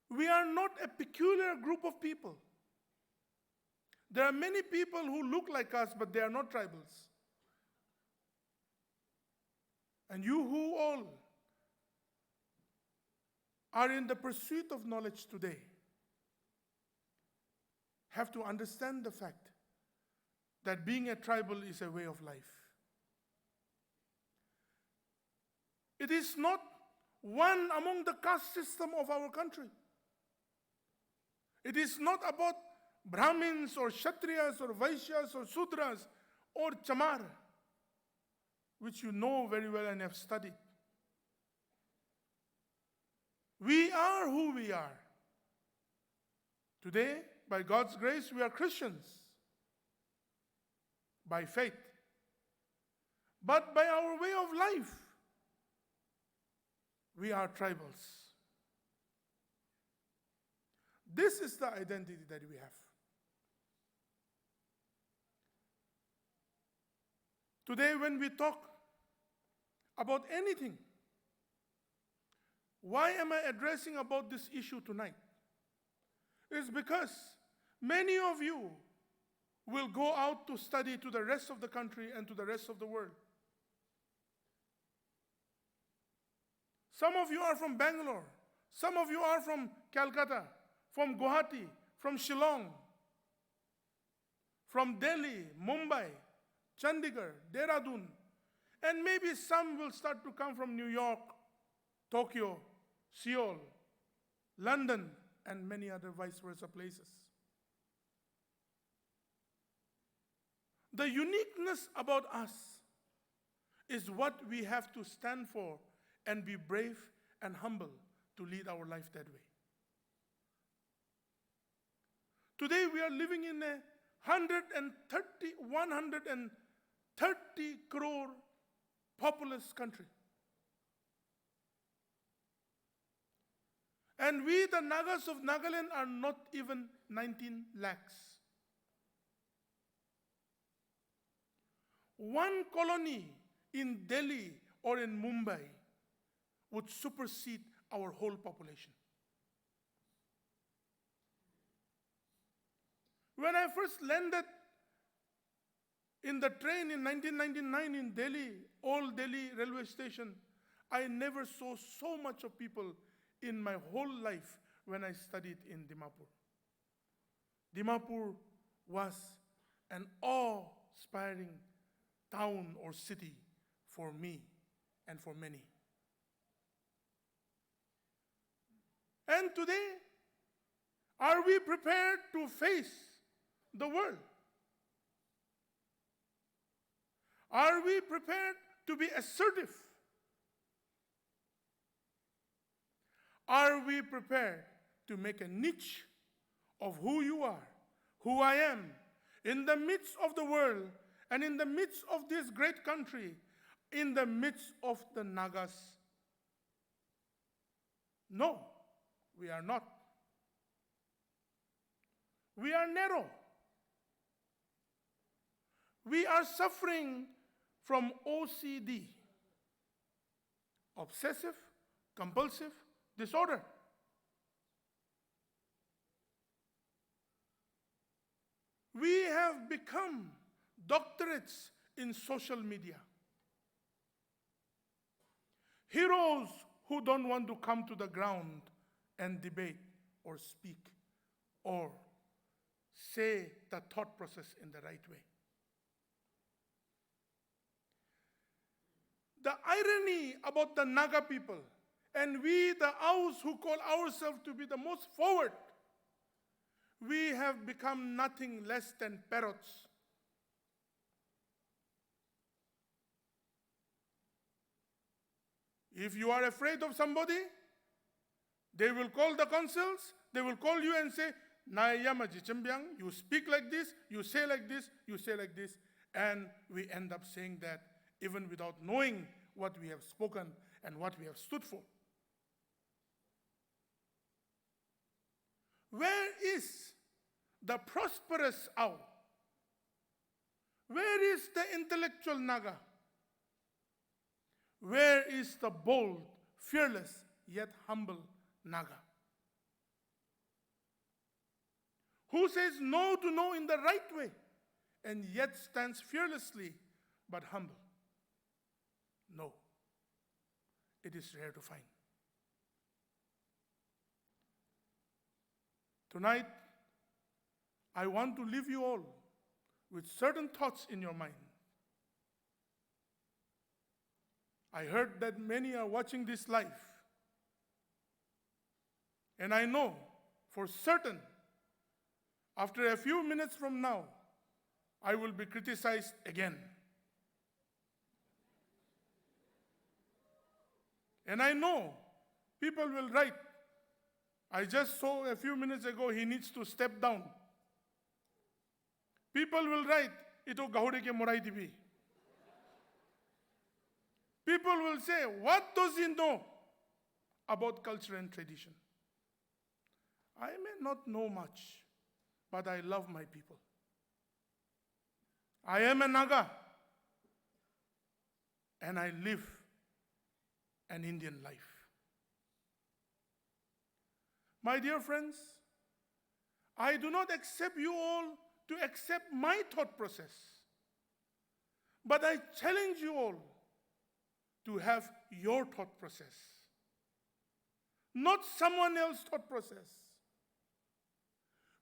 We are not a peculiar group of people. There are many people who look like us, but they are not tribals. And you who all are in the pursuit of knowledge today have to understand the fact that being a tribal is a way of life. It is not one among the caste system of our country. It is not about Brahmins or Kshatriyas or Vaishyas or Sudras or Chamar, which you know very well and have studied. We are who we are. Today, by God's grace, we are Christians by faith. But by our way of life, we are tribals. This is the identity that we have. Today, when we talk about anything, why am I addressing about this issue tonight? It's because many of you will go out to study to the rest of the country and to the rest of the world. Some of you are from Bangalore. Some of you are from Calcutta, from Guwahati, from Shillong, from Delhi, Mumbai, Chandigarh, Dehradun, and maybe some will start to come from New York, Tokyo, Seoul, London, and many other vice versa places. The uniqueness about us is what we have to stand for and be brave and humble to lead our life that way. Today we are living in a 130 crore populous country. And we, the Nagas of Nagaland, are not even 19 lakhs. One colony in Delhi or in Mumbai would supersede our whole population. When I first landed in the train in 1999 in Delhi, Old Delhi railway station, I never saw so much of people in my whole life when I studied in Dimapur. Dimapur was an awe-inspiring town or city for me and for many. And today, are we prepared to face the world? Are we prepared to be assertive? Are we prepared to make a niche of who you are, who I am, in the midst of the world and in the midst of this great country, in the midst of the Nagas? No, we are not. We are narrow. We are suffering from OCD, obsessive compulsive disorder. We have become doctorates in social media. Heroes who don't want to come to the ground and debate or speak or say the thought process in the right way. The irony about the Naga people and we, the Aus, who call ourselves to be the most forward, we have become nothing less than parrots. If you are afraid of somebody, they will call the consuls, they will call you and say, you speak like this, you say like this, you say like this, and we end up saying that even without knowing what we have spoken and what we have stood for. Where is the prosperous Au? Where is the intellectual Naga? Where is the bold, fearless, yet humble Naga? Who says no to no in the right way and yet stands fearlessly but humble? No, it is rare to find. Tonight, I want to leave you all with certain thoughts in your mind. I heard that many are watching this live. And I know for certain, after a few minutes from now, I will be criticized again. And I know people will write, I just saw a few minutes ago he needs to step down. People will write, ito gahude ke morai dibi. People will say, what does he know about culture and tradition? I may not know much, but I love my people. I am a Naga, and I live an Indian life. My dear friends, I do not accept you all to accept my thought process, but I challenge you all to have your thought process, not someone else's thought process.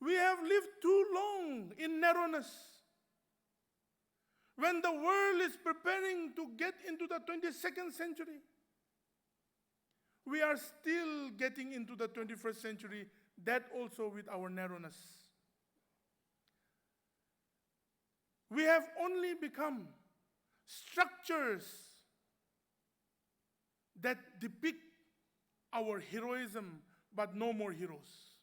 We have lived too long in narrowness. When the world is preparing to get into the 22nd century, we are still getting into the 21st century, that also with our narrowness. We have only become structures that depict our heroism, but no more heroes.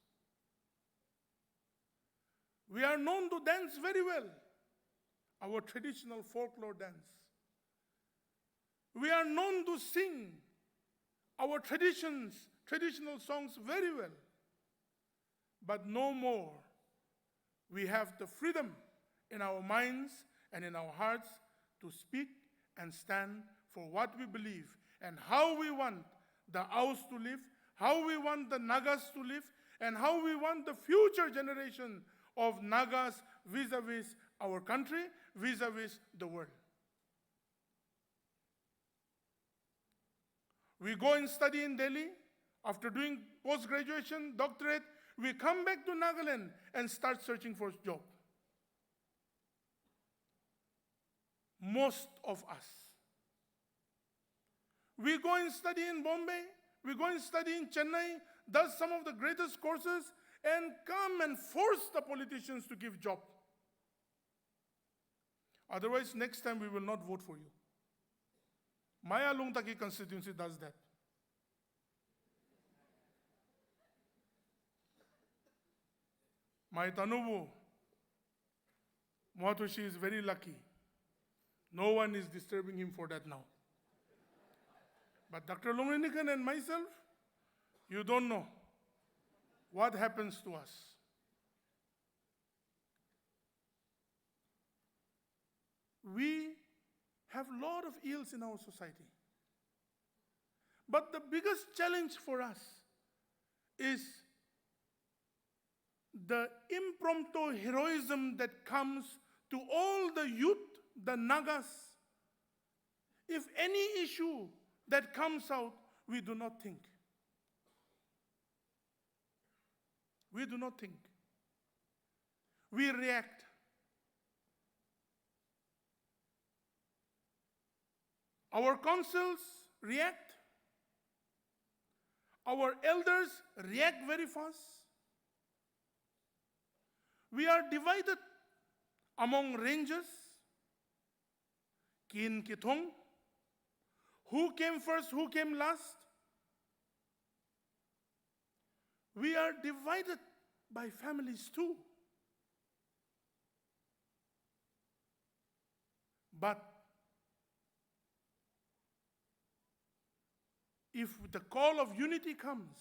We are known to dance very well, our traditional folklore dance. We are known to sing our traditional songs very well, but no more. We have the freedom in our minds and in our hearts to speak and stand for what we believe and how we want the Aus to live, how we want the Nagas to live, and how we want the future generation of Nagas vis-a-vis our country, vis-a-vis the world. We go and study in Delhi. After doing post-graduation, doctorate, we come back to Nagaland and start searching for a job. most of us. We go and study in Bombay, we go and study in Chennai, does some of the greatest courses, and come and force the politicians to give job. Otherwise, next time we will not vote for you. Maya Lungtaki constituency does that. My Tanubu, Mwatushi is very lucky. No one is disturbing him for that now. But Dr. Lungrinikan and myself, you don't know what happens to us. We have a lot of ills in our society. But the biggest challenge for us is the impromptu heroism that comes to all the youth, the Nagas. If any issue that comes out, we do not think. We do not think. We react. Our councils react. Our elders react very fast. We are divided among rangers, kin kitong, who came first, who came last. We are divided by families too. But if the call of unity comes,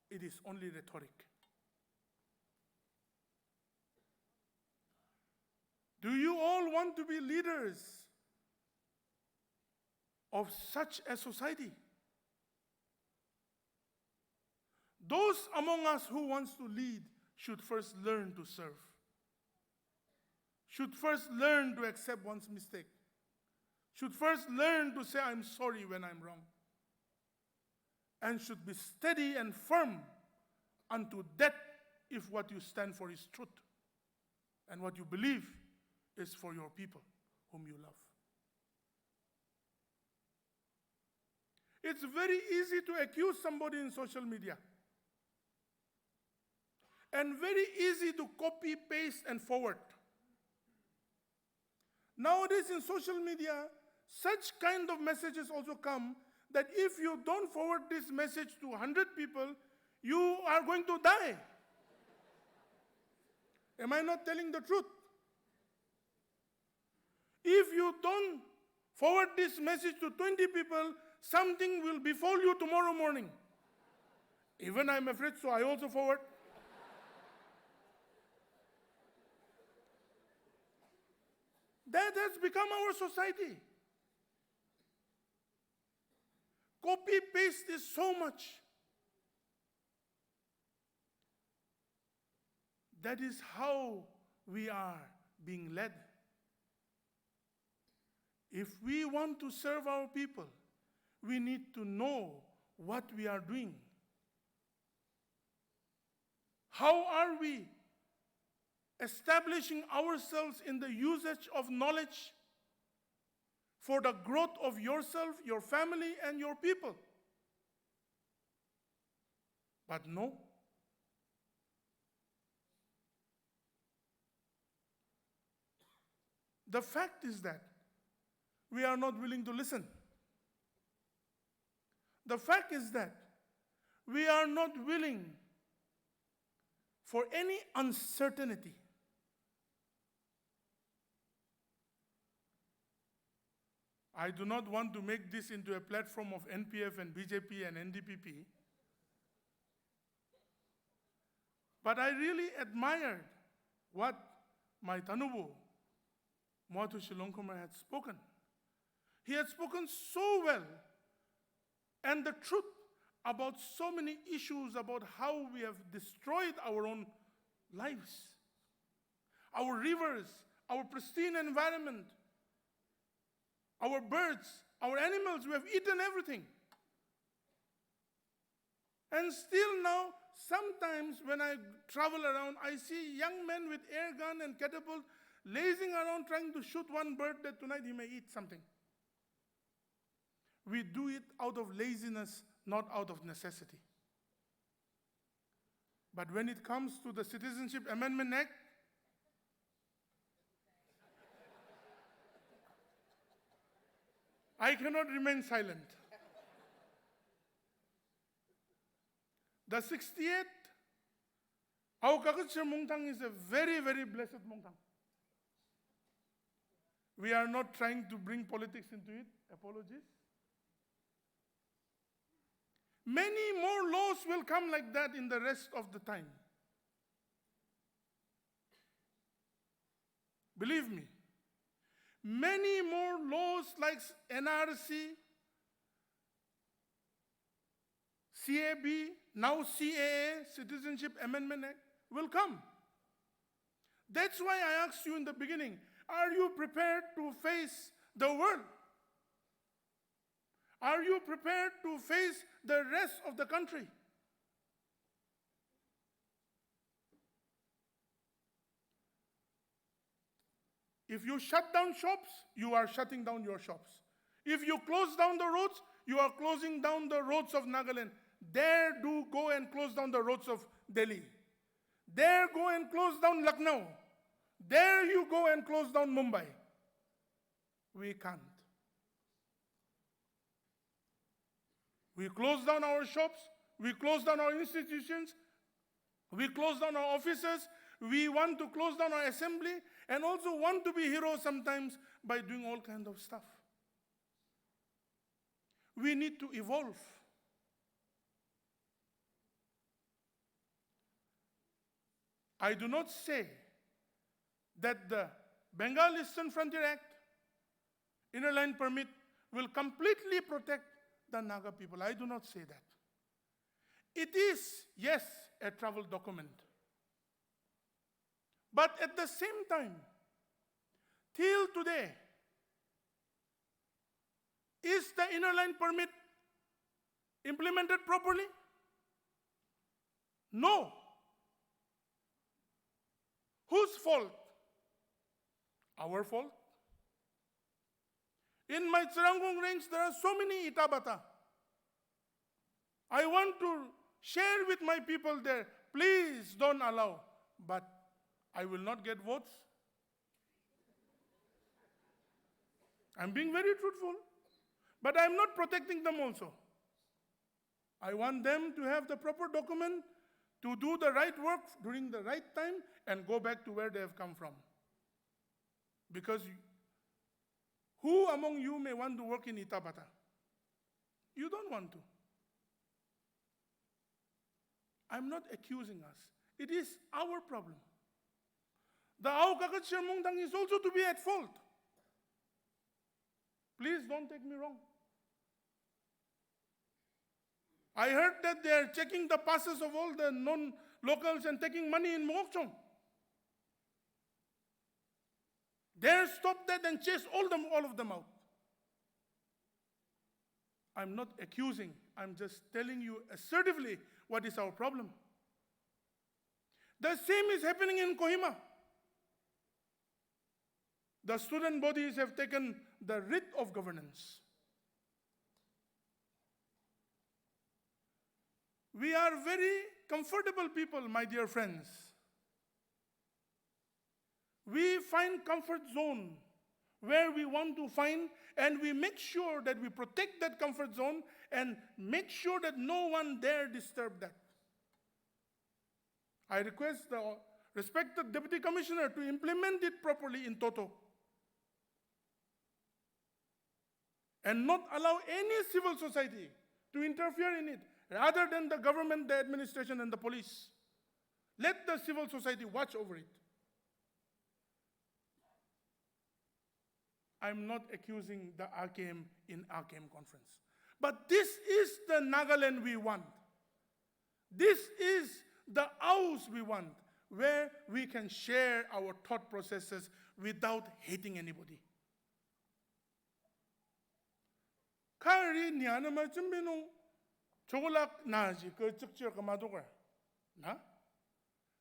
it is only rhetoric. Do you all want to be leaders of such a society? Those among us who wants to lead should first learn to serve. Should first learn to accept one's mistake. Should first learn to say, I'm sorry when I'm wrong. And should be steady and firm unto death if what you stand for is truth. And what you believe is for your people whom you love. It's very easy to accuse somebody in social media. And very easy to copy, paste, and forward. Nowadays in social media, such kind of messages also come that if you don't forward this message to 100 people, you are going to die. Am I not telling the truth? If you don't forward this message to 20 people, something will befall you tomorrow morning. Even I'm afraid, so I also forward. That has become our society. Copy paste is so much. That is how we are being led. If we want to serve our people, we need to know what we are doing. How are we establishing ourselves in the usage of knowledge for the growth of yourself, your family, and your people? But no. The fact is that we are not willing to listen. The fact is that we are not willing for any uncertainty. I do not want to make this into a platform of NPF and BJP and NDPP. But I really admired what my Tanubu, Mwatu Shilongkoma, had spoken. He had spoken so well, and the truth about so many issues about how we have destroyed our own lives, our rivers, our pristine environment, our birds, our animals. We have eaten everything. And still now, sometimes when I travel around, I see young men with air gun and catapult. lazing around trying to shoot one bird that tonight he may eat something. We do it out of laziness, not out of necessity. But when it comes to the Citizenship Amendment Act, I cannot remain silent. The 68th, our Kaketshir Mungdang is a very, very blessed Mungdang. We are not trying to bring politics into it. Apologies. Many more laws will come like that in the rest of the time. Believe me, many more laws like NRC, CAB, now CAA, Citizenship Amendment Act, will come. That's why I asked you in the beginning, are you prepared to face the world? Are you prepared to face the rest of the country? If you shut down shops, you are shutting down your shops. If you close down the roads, you are closing down the roads of Nagaland. Dare do go and close down the roads of Delhi. Dare go and close down Lucknow. Dare you go and close down Mumbai. We can't. We close down our shops, we close down our institutions, we close down our offices, we want to close down our assembly, and also want to be heroes sometimes by doing all kinds of stuff. We need to evolve. I do not say that the Bengal Eastern Frontier Act, Inner Line Permit, will completely protect the Naga people. I do not say that. It is, yes, a travel document. But at the same time, till today, is the Inner Line Permit implemented properly? No. Whose fault? Our fault. In my Tsarangong range, there are so many itabata. I want to share with my people there, please don't allow, but I will not get votes. I'm being very truthful, but I'm not protecting them also. I want them to have the proper document, to do the right work during the right time, and go back to where they have come from. Because who among you may want to work in Itabata? You don't want to. I'm not accusing us. It is our problem. The Kaketshir Mungdang is also to be at fault. Please don't take me wrong. I heard that they are checking the passes of all the non-locals and taking money in Mokchong. Dare stop that and chase all of them out. I'm not accusing, I'm just telling you assertively what is our problem. The same is happening in Kohima. The student bodies have taken the writ of governance. We are very comfortable people, my dear friends. We find comfort zone where we want to find, and we make sure that we protect that comfort zone and make sure that no one dare disturb that. I request the respected Deputy Commissioner to implement it properly in Toto and not allow any civil society to interfere in it rather than the government, the administration, and the police. Let the civil society watch over it. I'm not accusing the RKM in RKM conference. But this is the Nagaland we want. This is the house we want, where we can share our thought processes without hating anybody. Khar niana ma chimbino chokolak naji ko chukchir kamadogar. Na?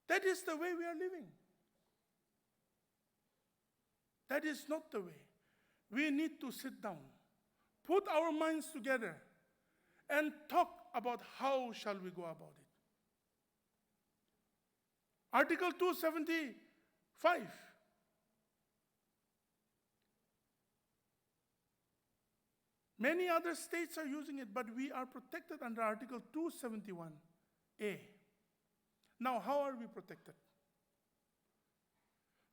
That is the way we are living. That is not the way. We need to sit down, put our minds together, and talk about how shall we go about it. Article 275. Many other states are using it, but we are protected under Article 271A. Now, how are we protected?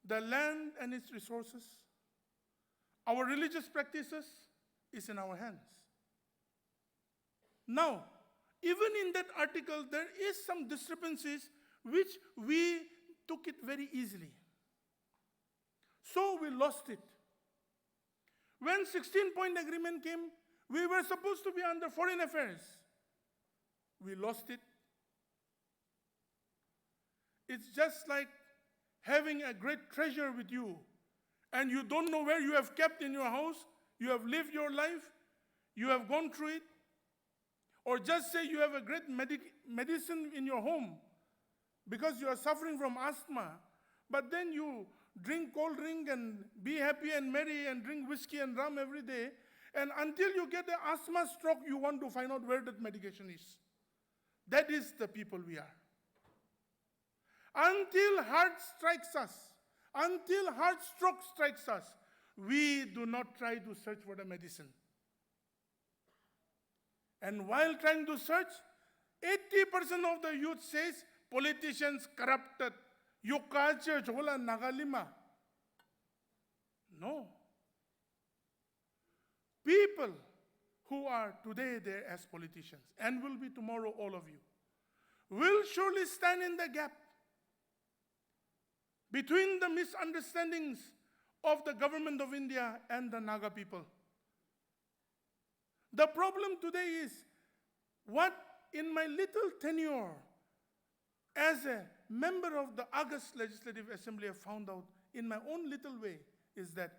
The land and its resources, our religious practices is in our hands. Now, even in that article, there is some discrepancies which we took it very easily. So we lost it. When 16-point agreement came, we were supposed to be under foreign affairs. We lost it. It's just like having a great treasure with you and you don't know where you have kept in your house, you have lived your life, you have gone through it, or just say you have a great medicine in your home because you are suffering from asthma, but then you drink cold drink and be happy and merry and drink whiskey and rum every day, and until you get an asthma stroke, you want to find out where that medication is. That is the people we are. Until heart strikes us, until heart stroke strikes us, we do not try to search for the medicine. And while trying to search, 80% of the youth says, politicians corrupted. You culture chola nagalima. No. People who are today there as politicians and will be tomorrow all of you will surely stand in the gap between the misunderstandings of the government of India and the Naga people. The problem today is what in my little tenure as a member of the August Legislative Assembly I found out in my own little way is that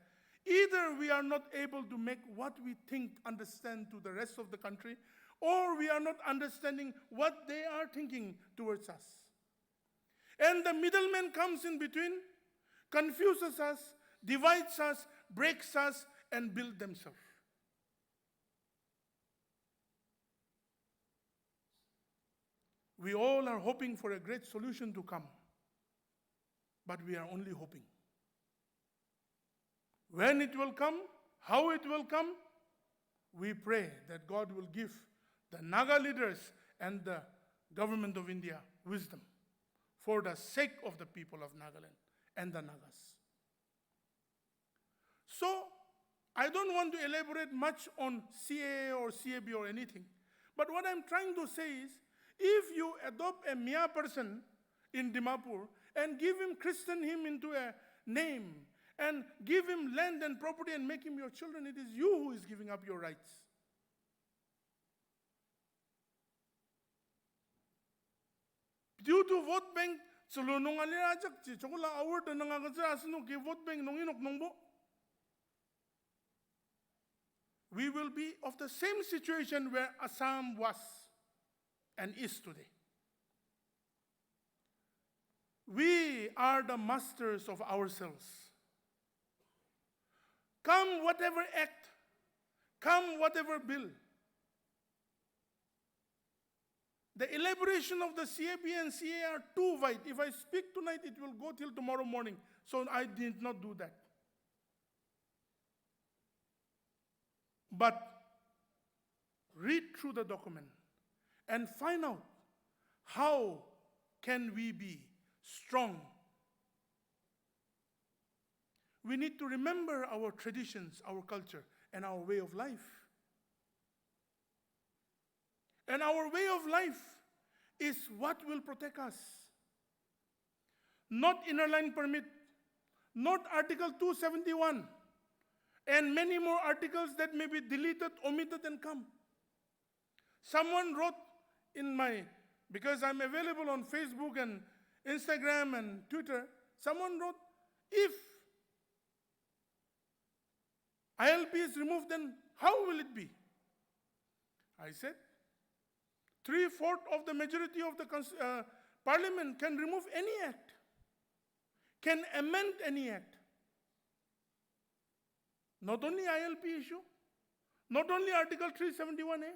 either we are not able to make what we think understand to the rest of the country, or we are not understanding what they are thinking towards us. And the middleman comes in between, confuses us, divides us, breaks us, and builds themselves. We all are hoping for a great solution to come, but we are only hoping. When it will come, how it will come, we pray that God will give the Naga leaders and the government of India wisdom for the sake of the people of Nagaland and the Nagas. So, I don't want to elaborate much on CAA or CAB or anything, but what I'm trying to say is, if you adopt a Mia person in Dimapur and christen him into a name, and give him land and property and make him your children, it is you who is giving up your rights. Due to vote bank, nung alirajak chi chokola award na nangagadsa asino ki vote bank nung inok nungbo. We will be of the same situation where Assam was and is today. We are the masters of ourselves. Come whatever act, come whatever bill. The elaboration of the CAB and CA are too wide. If I speak tonight, it will go till tomorrow morning. So I did not do that. But read through the document and find out how can we be strong. We need to remember our traditions, our culture, and our way of life. And our way of life is what will protect us. Not inner line permit, not Article 271, and many more articles that may be deleted, omitted, and come. Someone wrote in my, because I'm available on Facebook and Instagram and Twitter, someone wrote, if ILP is removed, then how will it be? I said, 3/4 of the majority of the parliament can remove any act, can amend any act. Not only ILP issue, not only Article 371A,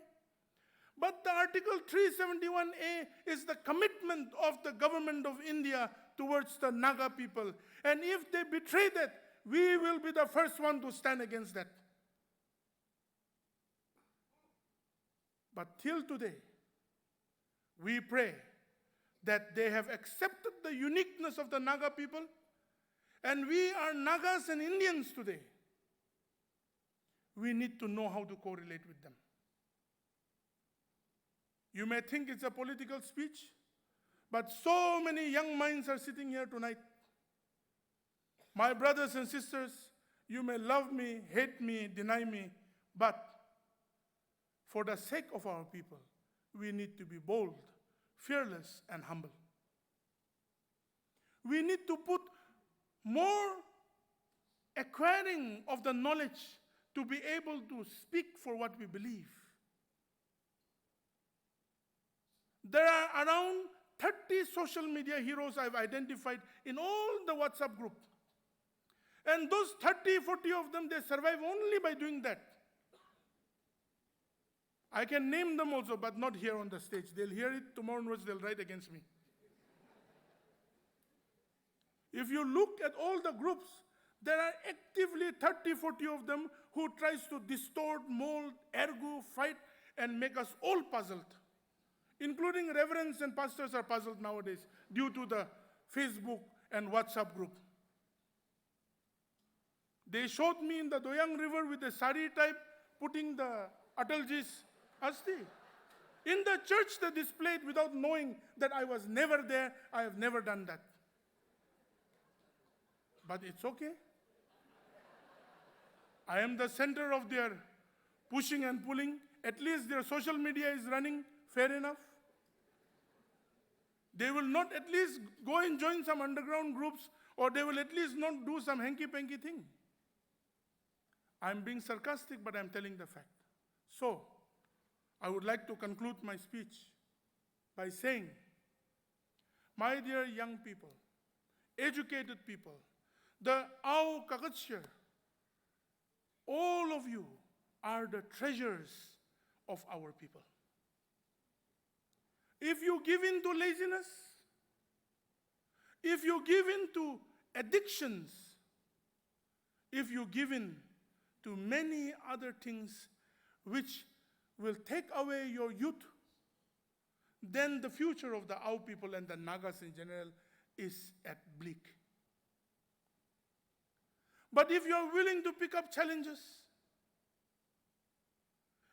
but the Article 371A is the commitment of the government of India towards the Naga people. And if they betray that, we will be the first one to stand against that. But till today, we pray that they have accepted the uniqueness of the Naga people, and we are Nagas and Indians today. We need to know how to correlate with them. You may think it's a political speech, but so many young minds are sitting here tonight. My brothers and sisters, you may love me, hate me, deny me, but for the sake of our people, we need to be bold, fearless, and humble. We need to put more acquiring of the knowledge to be able to speak for what we believe. There are around 30 social media heroes I've identified in all the WhatsApp group. And those 30, 40 of them, they survive only by doing that. I can name them also, but not here on the stage. They'll hear it tomorrow onwards, they'll write against me. If you look at all the groups, there are actively 30, 40 of them who tries to distort, mold, argue, fight, and make us all puzzled. Including reverends and pastors are puzzled nowadays due to the Facebook and WhatsApp group. They showed me in the Doyang River with the sari type, putting the Atalji's Asti. In the church they displayed without knowing that I was never there. I have never done that. But it's okay. I am the center of their pushing and pulling. At least their social media is running, fair enough. They will not at least go and join some underground groups, or they will at least not do some hanky-panky thing. I'm being sarcastic, but I'm telling the fact. So, I would like to conclude my speech by saying, my dear young people, educated people, the Ao Kaketshir, all of you are the treasures of our people. If you give in to laziness, if you give in to addictions, if you give in to many other things which will take away your youth, then the future of the Ao people and the Nagas in general is at bleak. But if you are willing to pick up challenges,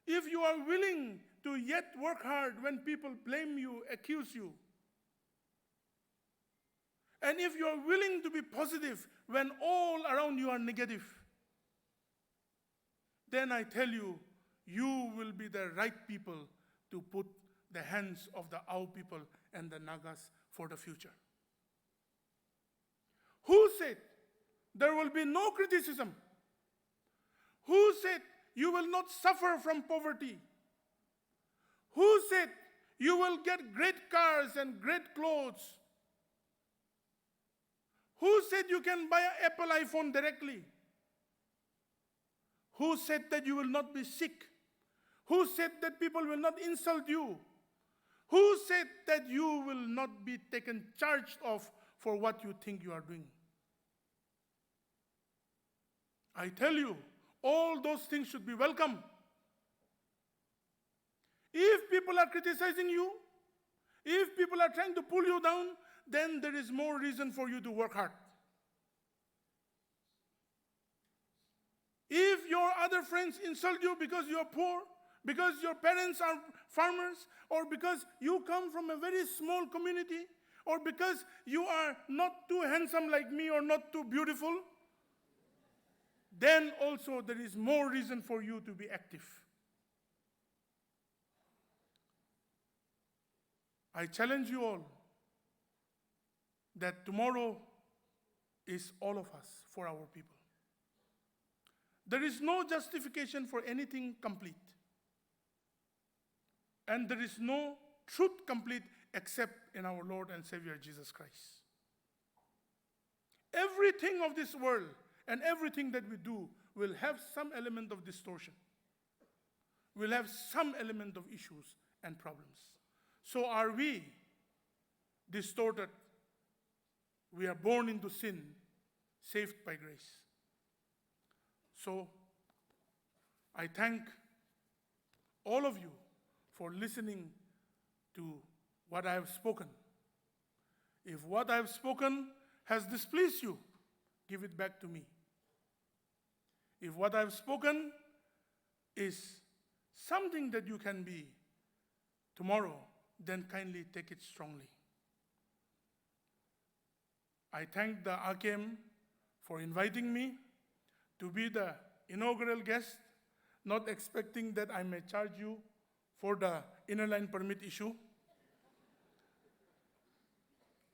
if you are willing to yet work hard when people blame you, accuse you, and if you are willing to be positive when all around you are negative, then I tell you, you will be the right people to put the hands of the Ao people and the Nagas for the future. Who said there will be no criticism? Who said you will not suffer from poverty? Who said you will get great cars and great clothes? Who said you can buy an Apple iPhone directly? Who said that you will not be sick? Who said that people will not insult you? Who said that you will not be taken charge of for what you think you are doing? I tell you, all those things should be welcome. If people are criticizing you, if people are trying to pull you down, then there is more reason for you to work hard. If your other friends insult you because you are poor, because your parents are farmers, or because you come from a very small community, or because you are not too handsome like me or not too beautiful, then also there is more reason for you to be active. I challenge you all that tomorrow is all of us for our people. There is no justification for anything complete. And there is no truth complete except in our Lord and Savior Jesus Christ. Everything of this world and everything that we do will have some element of distortion, will have some element of issues and problems. So are we distorted? We are born into sin, saved by grace. So I thank all of you for listening to what I have spoken. If what I have spoken has displeased you, give it back to me. If what I have spoken is something that you can be tomorrow, then kindly take it strongly. I thank the AKM for inviting me to be the inaugural guest, not expecting that I may charge you for the inner line permit issue.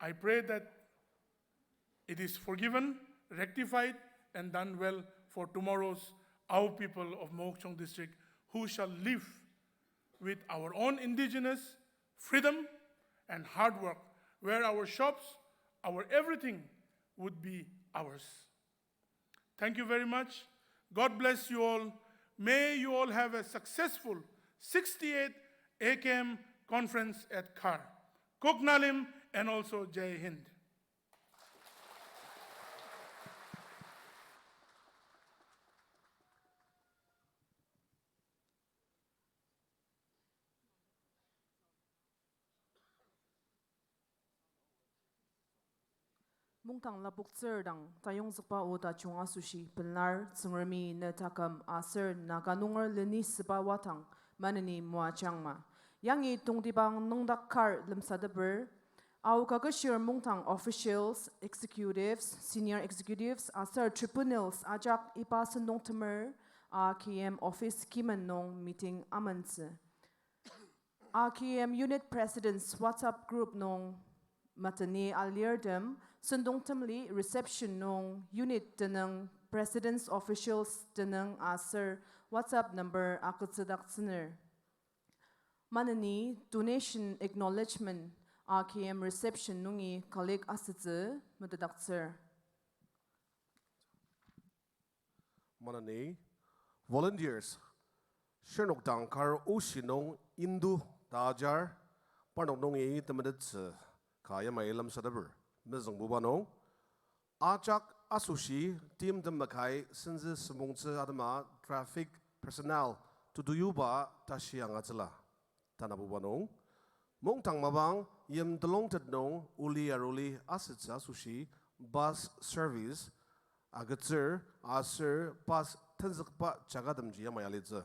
I pray that it is forgiven, rectified, and done well for tomorrow's our people of Mokchong district, who shall live with our own indigenous freedom and hard work, where our shops, our everything would be ours. Thank you very much. God bless you all. May you all have a successful 68th AKM conference at Khar. Koknalim and also Jai Hind. Mungtang labuk dang tayong sakpa o ta chunga sushi penlar tsungrami na takam aser naganungar leni sipa watang manani mua changma. Yangi tungdibang nungdak Khar lemsadaber au Kaketshir Mungdang officials, executives, senior executives aser tribunals ajak ipa sendong temer AKM office kimanong meeting amanse. AKM unit presidents WhatsApp group nong matani alierdem sendong temli reception nong unit tenang presidents officials tenang aser WhatsApp number akutsedak siner. Manani donation acknowledgement AKM reception nungi colleague asitze mutadakser. Manani volunteers Shernok Dankar Ushinong Indu Dajar Panok Nongi Temedet Kaya Mailam Sadaber Mizong Bubano Ajak Asushi Team Demakai Sinzi Smungse Adama Traffic Personnel to Duyuba Tashiangatla Tanabubano Mungtang Mabang Yim Delongted No Uli Aruli Asitza Sushi Bus Service Agatzer Aser Bus Tenzakpa Chagadam Jiamayalitza.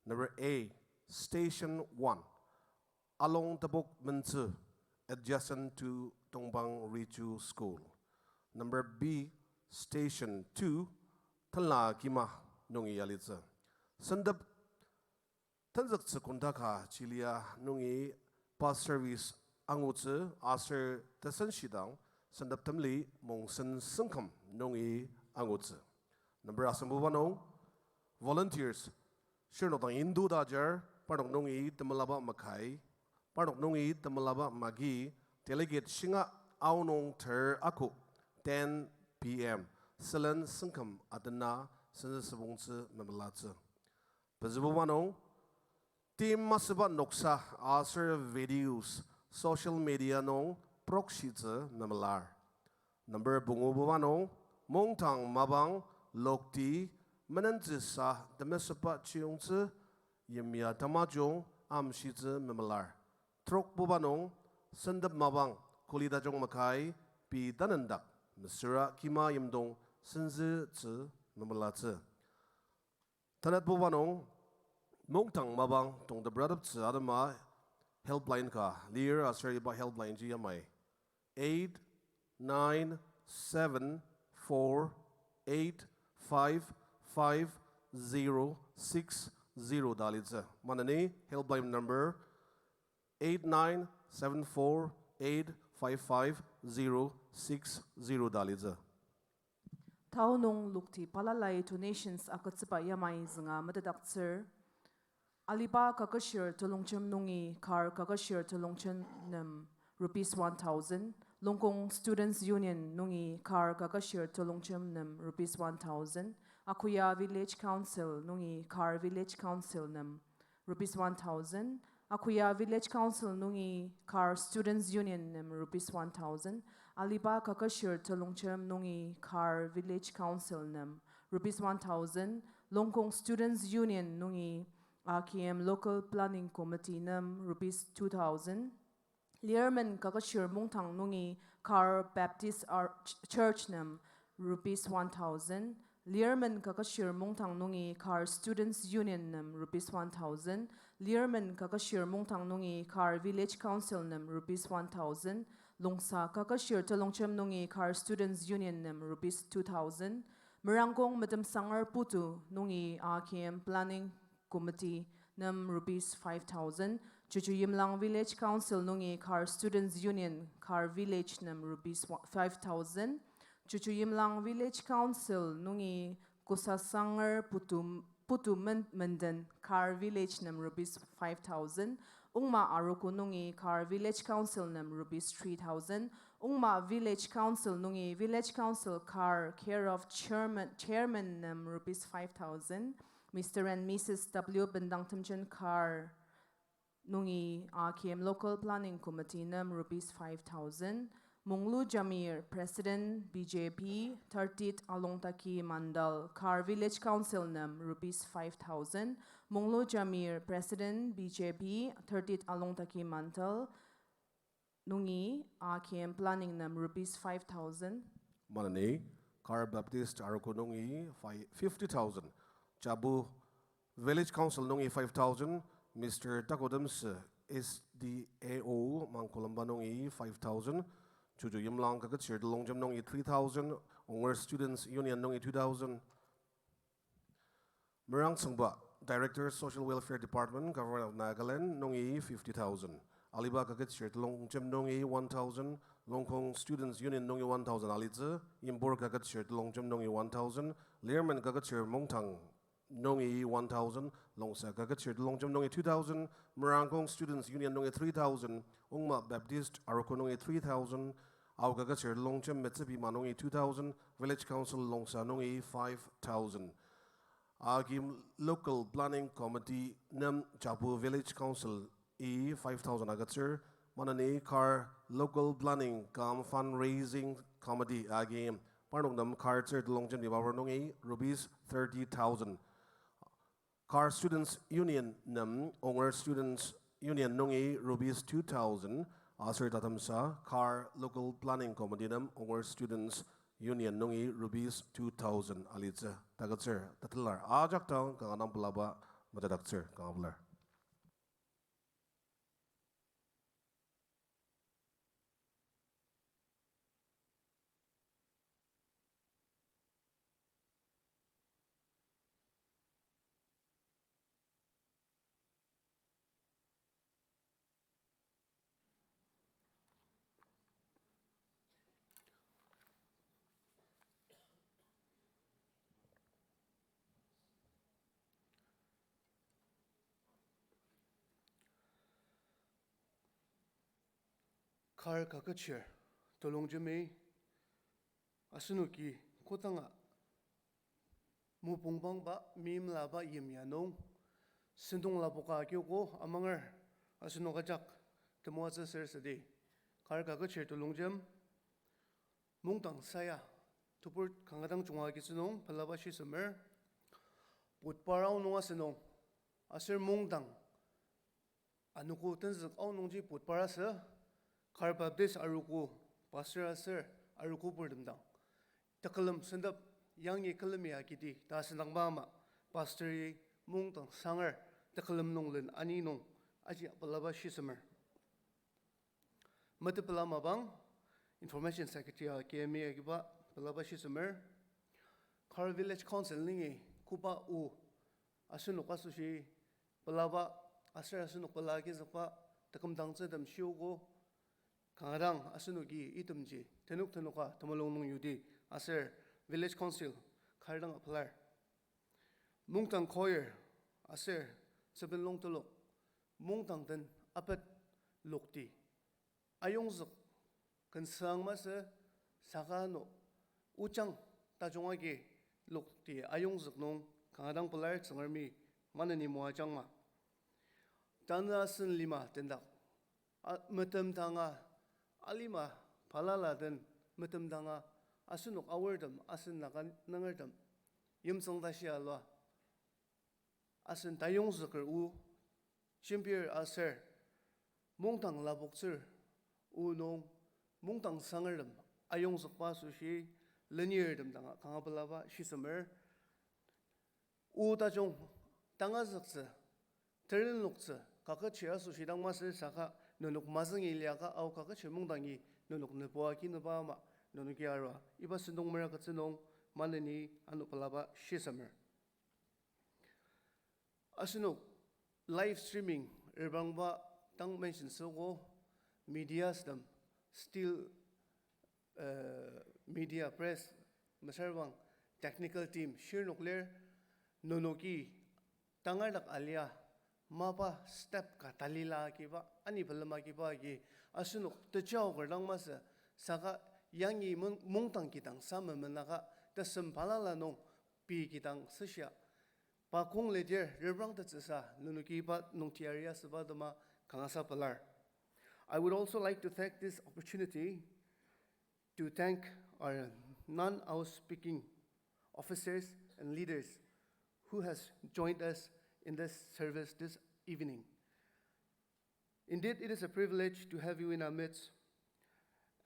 Number A, Station 1, along the book Menzu, adjacent to Tongbang Richu School. Number B, Station 2, Tala Kima Nungi Yalitza. Sandap Tanzak Sekundaka Chilia Nungi Bus Service Angutze, Aser Tasanshidang, Sandap Tamli Mongsen Sunkam Nungi Angutze. Number Asambuvano, volunteers. Shernotang Indu Dajar, Parnok Nungi, Tamalaba Makai, Parnok Nungi, Tamalaba Magi, Delegate Shinga Aunong Ter Aku, 10 p.m. Silen Sunkam Adana, Sinsabungse Mamalata. Pazubano, Team Masaba Noksa, Aser videos, social media no, Proxyze Mamalar. Number Bungubano, Mongtang Mabang, Lokti, Menenzisa, the Mesapa Chiungze, Yemia Tamajong, Amshize Memalar. Trok Bubanong, Sendab Mabang, Kulida Jong Makai, Pi Danandak, Mesura Kima Yemdong, Senze Tze Memalate. Tanat Bubanong, Mongtang Mabang, Tong the Brother Tze Adama, Helpline Ka, Lear Asariba Helpline GMI. 8 9 7 4 8 5 5060 Dalitza. Manani, helpline number 89748555060 Dalitza. Tao nong lukti palalay donations akutsepa yamay zinga madadakser. Aliba Kaketshir tulongchem nungi Khar Kaketshir tulongchem nem rupees 1,000. Longkong Students Union nungi Khar Kaketshir tulongchem nem rupees 1,000. Akuya Village Council nungi Khar Village Council nam rupees 1,000. Akuya Village Council nungi Khar Students Union nam rupees 1,000. Aliba Kaketshir Longchem nungi Khar Village Council nam rupees 1,000. Longkong Students Union nungi RKM Local Planning Committee nam rupees 2,000. Learman Kaketshir Mungdang nungi Khar Baptist Church nam rupees 1,000. Learman Kaketshir Mungdang nungi Khar Students Union nam rupees 1,000. Learman Kaketshir Mungdang nungi Khar Village Council nam rupees 1,000. Longsa Kaketshir Longchem nungi Khar Students Union nam rupees 2,000. Merangkong Madam Sangar Putu nungi RKM Planning Committee nam rupees 5,000. Chuchu Yimlang Village Council nungi Khar Students Union Khar Village nam rupees 5,000. Chuchu Yimlang Village Council nungi Kusasangar Putu Mandan Khar Village nam rupees 5,000. Ungma Aruku nungi Khar Village Council nam rupees 3,000. Ungma Village Council nungi Village Council Khar care of Chairman nam rupees 5,000. Mr. and Mrs. W. Bendangtamjan Khar nungi RKM Local Planning Committee nam rupees 5,000. Munglu Jamir, President BJP, 30th Alongtaki Mandal, Khar Village Council nam rupees 5,000. Munglu Jamir, President BJP, 30th Alongtaki Mandal, nungi RKM Planning nam rupees 5,000. Manani, Khar Baptist Aroko nungi 50,000. Chabu Village Council nungi 5,000. Mr. Takodams is the AO Mangkolamba nungi 5,000. Chuju Yimlang Kaketshir Longchem nungi 3,000. Ongwer Students Union nungi 2,000. Merang Sangba, Director Social Welfare Department, Government of Nagaland nungi 50,000. Aliba Kaketshir Longchem nungi 1,000. Longkong Students Union nungi 1,000. Alitze Yimbor Kaketshir Longchem nungi 1,000. Learman Kaketshir Mungdang nungi 1,000. Longsa Kaketshir Longchem nungi 2,000. Merangkong Students Union nungi 3,000. Ungma Baptist Aroko nungi 3,000. Au Kaketshir Longchem Metsepi nungi 2,000. Village Council Longsa nungi 5,000. Agim Local Planning Committee nam Chapu Village Council 5,000 Kaketshir. Manani Khar Local Planning Kam Fundraising Committee Agim Parnong nam Khar Chir Longchem Dibabar nungi rupees 30,000. Khar Students Union nam Ongwer Students Union nungi rupees 2,000. Asir Tatamsa Khar Local Planning Committee nam Ongwer Students Union nungi rupees 2,000. Alitze Kaketshir Tatilar Ajak Town Kanganam Palaba Matadakshir Kangablar. Khar Kaketshir Longchem Asunuki Kotanga Mupungpang ba Mim Laba Yimyanong Sindong Laboka Kyoko Amangar Asunokajak Temoza Sersadi Khar Kaketshir Longchem Mungdang Saya Tupur Kangadang Chungaki Sunong Palabashi Summer Putparao Noa Sunong Asir Mungdang Anuku Tenzak Aunongji Putparasa Khar Baptist Aruku Pastor Asir Aruku Purdamdang Takalam Sandap Yangi Kalamia Kiti Tasanang Bama Pastor Mungdang Sanger Takalam Nonglen Aninong Aji Palabashi Summer Matapalama Bang Information Secretary KMA Giba Palabashi Summer Khar Village Council Ningi Kupa U Asunokasushi Palaba Asir Asunokpalagi Zapa Takam Dangzadam Shiogo Kangarang Asunugi Itumji Tenuk Tenuka Tamalong Yudi Asir Village Council Kardang Aplar Mungtang Koyer Asir Sabin Long Tolok Mungtang Den Apat Lokti Ayongzuk Kansang Masa Sagano Uchang Tajongagi luk ti ayong zuk nong kangadang pelar tsangar mi mana ni mua chang ma tanda sun lima tendak matam tanga alima palala den matam tanga asunuk awardam asun nakan nangardam yum song da shi alwa asun tayong zukar u chimpir aser mungtang labok tsur u nong mungtang sangardam ayong zukpa su shi linear dam tanga kanga palaba shi summer u ta jong tanga zaksa terin luksa kaketshir su shi dang masir saka nunuk mazang iliaka au kaketshir mungdangi nunuk nepoa ki neba ma nunuk yarwa iba sindong mera katsinong manani anu palaba shi summer asunuk live streaming erbangba tang mention sogo media sdam still media press masarwang technical team shir nuclear nonoki tangardak alia mapa step ka talila ki ba ani balama ki ba ki asunuk tchao gardang masa saka yangi mungtang kitang samamenaka tasam palala nong pi kitang sisya pa kong lejer rebrang ta tsasa nonoki ba nong tiaria sabadama kangasa palar. I would also like to take this opportunity to thank our non-Aus speaking officers and leaders who has joined us in this service this evening. Indeed, it is a privilege to have you in our midst,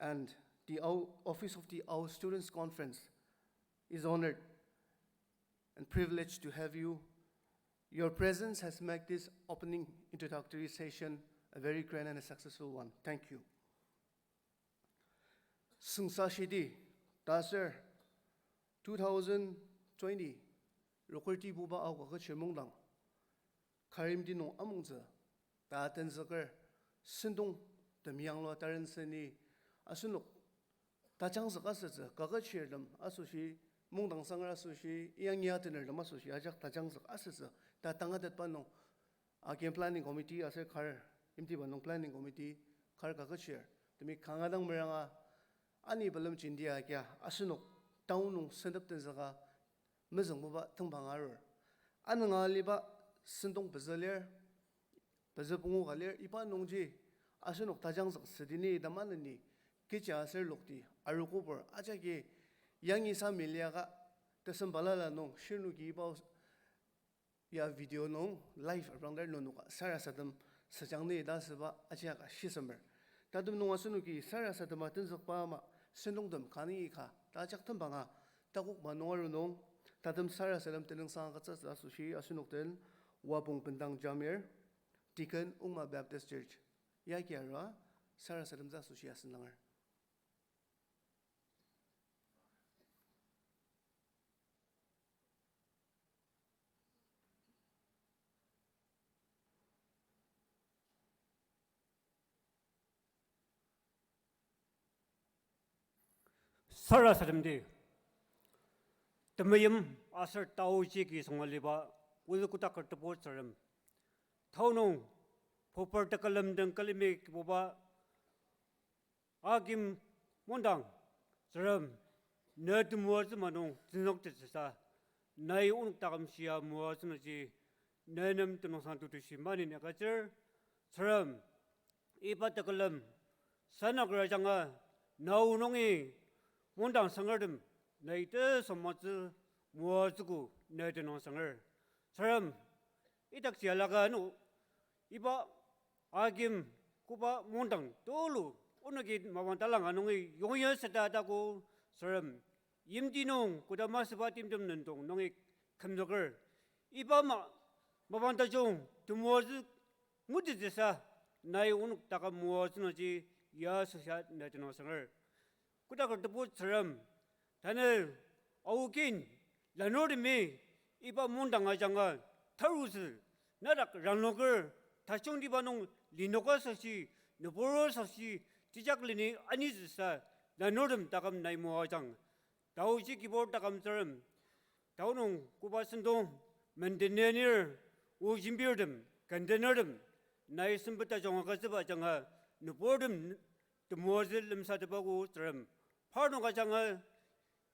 and the office of the Aus Students Conference is honored and privileged to have you. Your presence has made this opening introductory session a very grand and a successful one. Thank you. Sungsa Shidi, Dasar 2020, Rokurti Buba au Kaketshir Mungdang, Karim Dino Amungza, Datan Zakar, Sindong, the Myanglo Taran Seni, Asunuk, Tachang Zakasa, Kaketshir Dam, Asushi, Mungdang Sangar Asushi, Yang Yatiner, the Masushi, Ajak Tachang Zakasa, Tatanga that Pano, Again Planning Committee, as a Khar, Imtibanong Planning Committee, Khar Kaketshir, the Mikangadang Meranga, Ani Balam Chindia, Asunuk, Taunung, Sendap Tenzaka, Mizang Buba, Tumbangar, Anangaliba, Sindong Bazalir, Bazapungu Galir, Ipan Nongji, Asunuk Tajang Sedini, Damanani, Kicha Ser Lukti, Arukuper, Ajaki, Yangi Samiliaga, the Sambalala Nong, Shinuki Baus, Ya video nong, live around there no Sarasatam, Sajangni Dasaba, Ajaka, Shisamer. Tadum no Asunuki, Sarasatamatins of Pama, Sindongdom, Kanika, Tajaktam Banga, Takuk Manoru nong, Tatum Sarasatam Tenang Sangatas, Asushi, Asunukten, Wapung Pendang Jamir, Deacon Uma Baptist Church, Yakiara, Sarasatam Zasushi Asananger. Sara Sadamdi Tamayam Asar Tau Chiki Songaliba Wulukuta Kartaport Saram Tauno Popper Takalam Dankalimik Buba Agim Mundang Saram Nerd Muazamano Zinoctisa Nai Untakam Shia Muazamaji Nanam Tanosantu Shimani Nakacher Saram Iba Takalam Sanagrajanga Nau Nongi Mundang Sangarum, Naita Samatsu, Muazuku, Natano Sanger. Saram, Itaxialaga no, Iba, Agim, Kuba, Mundang, Tolu, Unagit, Mawantalanganongi, Yoya Satatago, Saram, Yimdinong, Kudamasibatim Nantong, Nongi, Kamzoker, Iba Mawantajong, to Muazu, Mudisa, Nai Unutaka Muazunaji, Yasat Natano Sanger. Kutakar the boot serum, Tanel, Aukin, Lanodime, Iba Mundangajanga, Tarus, Nadak, Ranoker, Tachung Dibanong, Linoka Sashi, Noboro Sashi, Tijaklini, Anisa, Lanodum Takam Naimoajang, Tauji keyboard Takam serum, Taunong, Kubasandong, Mandanir, Ujimbirdum, Kandanerdum, Nice and Batajonga, Nobordum, the Mozil Satabago serum. Pardon Gajanga,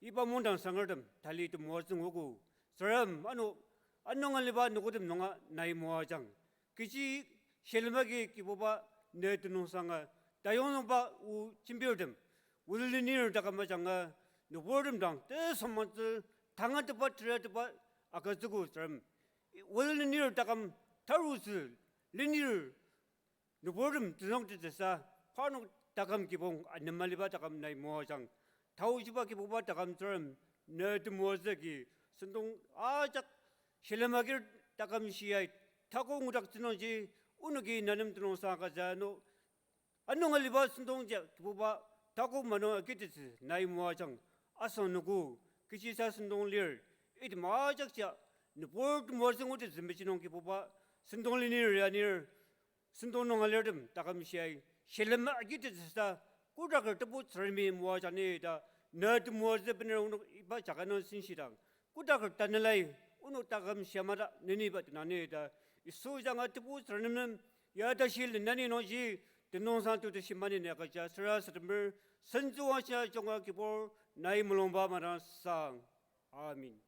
iba mundang sangadam thali tu muazung ogu saram anong liba nukudim nonga nai muajang kichi shelmagi kiboba netunung sanga dayong ba u chimbirdem ullinir dakamajanga nuwordum dang te samant tangat ba tret ba akazugu saram ullinir dakam tarus linir nuwordum tunong tesa pano dakam kibong anamaliba dakam nai muajang 타우지바 기보바 다감처럼 너도 무엇이기 선동 아작 실lem하기를 다감시야 타고 무작 드는지 우느기 나름 드는 사가자노 안농을리바 선동자 기보바 타고 만어 기듯이 나이 무아장 아선누구 그지사 선동리를 이디 마작자 너보드 무엇은 어디 좀비지는 기보바 선동리니를 아니를 선동농을려름 다감시야 실lem하기 기듯이다 꾸락을 또 못설미 무아자네다 너도 무엇을 bener 이바 작아놓은 신시랑 꾸락을 따늘라이 오늘 따감 시아마다 너니바 나네다 이 소장아 또 못설는 야다실 나니 노지 등농산도 심만이 내가 자 스라스름을 선주와샤 정화 기볼 나이 물론바마라 상 아민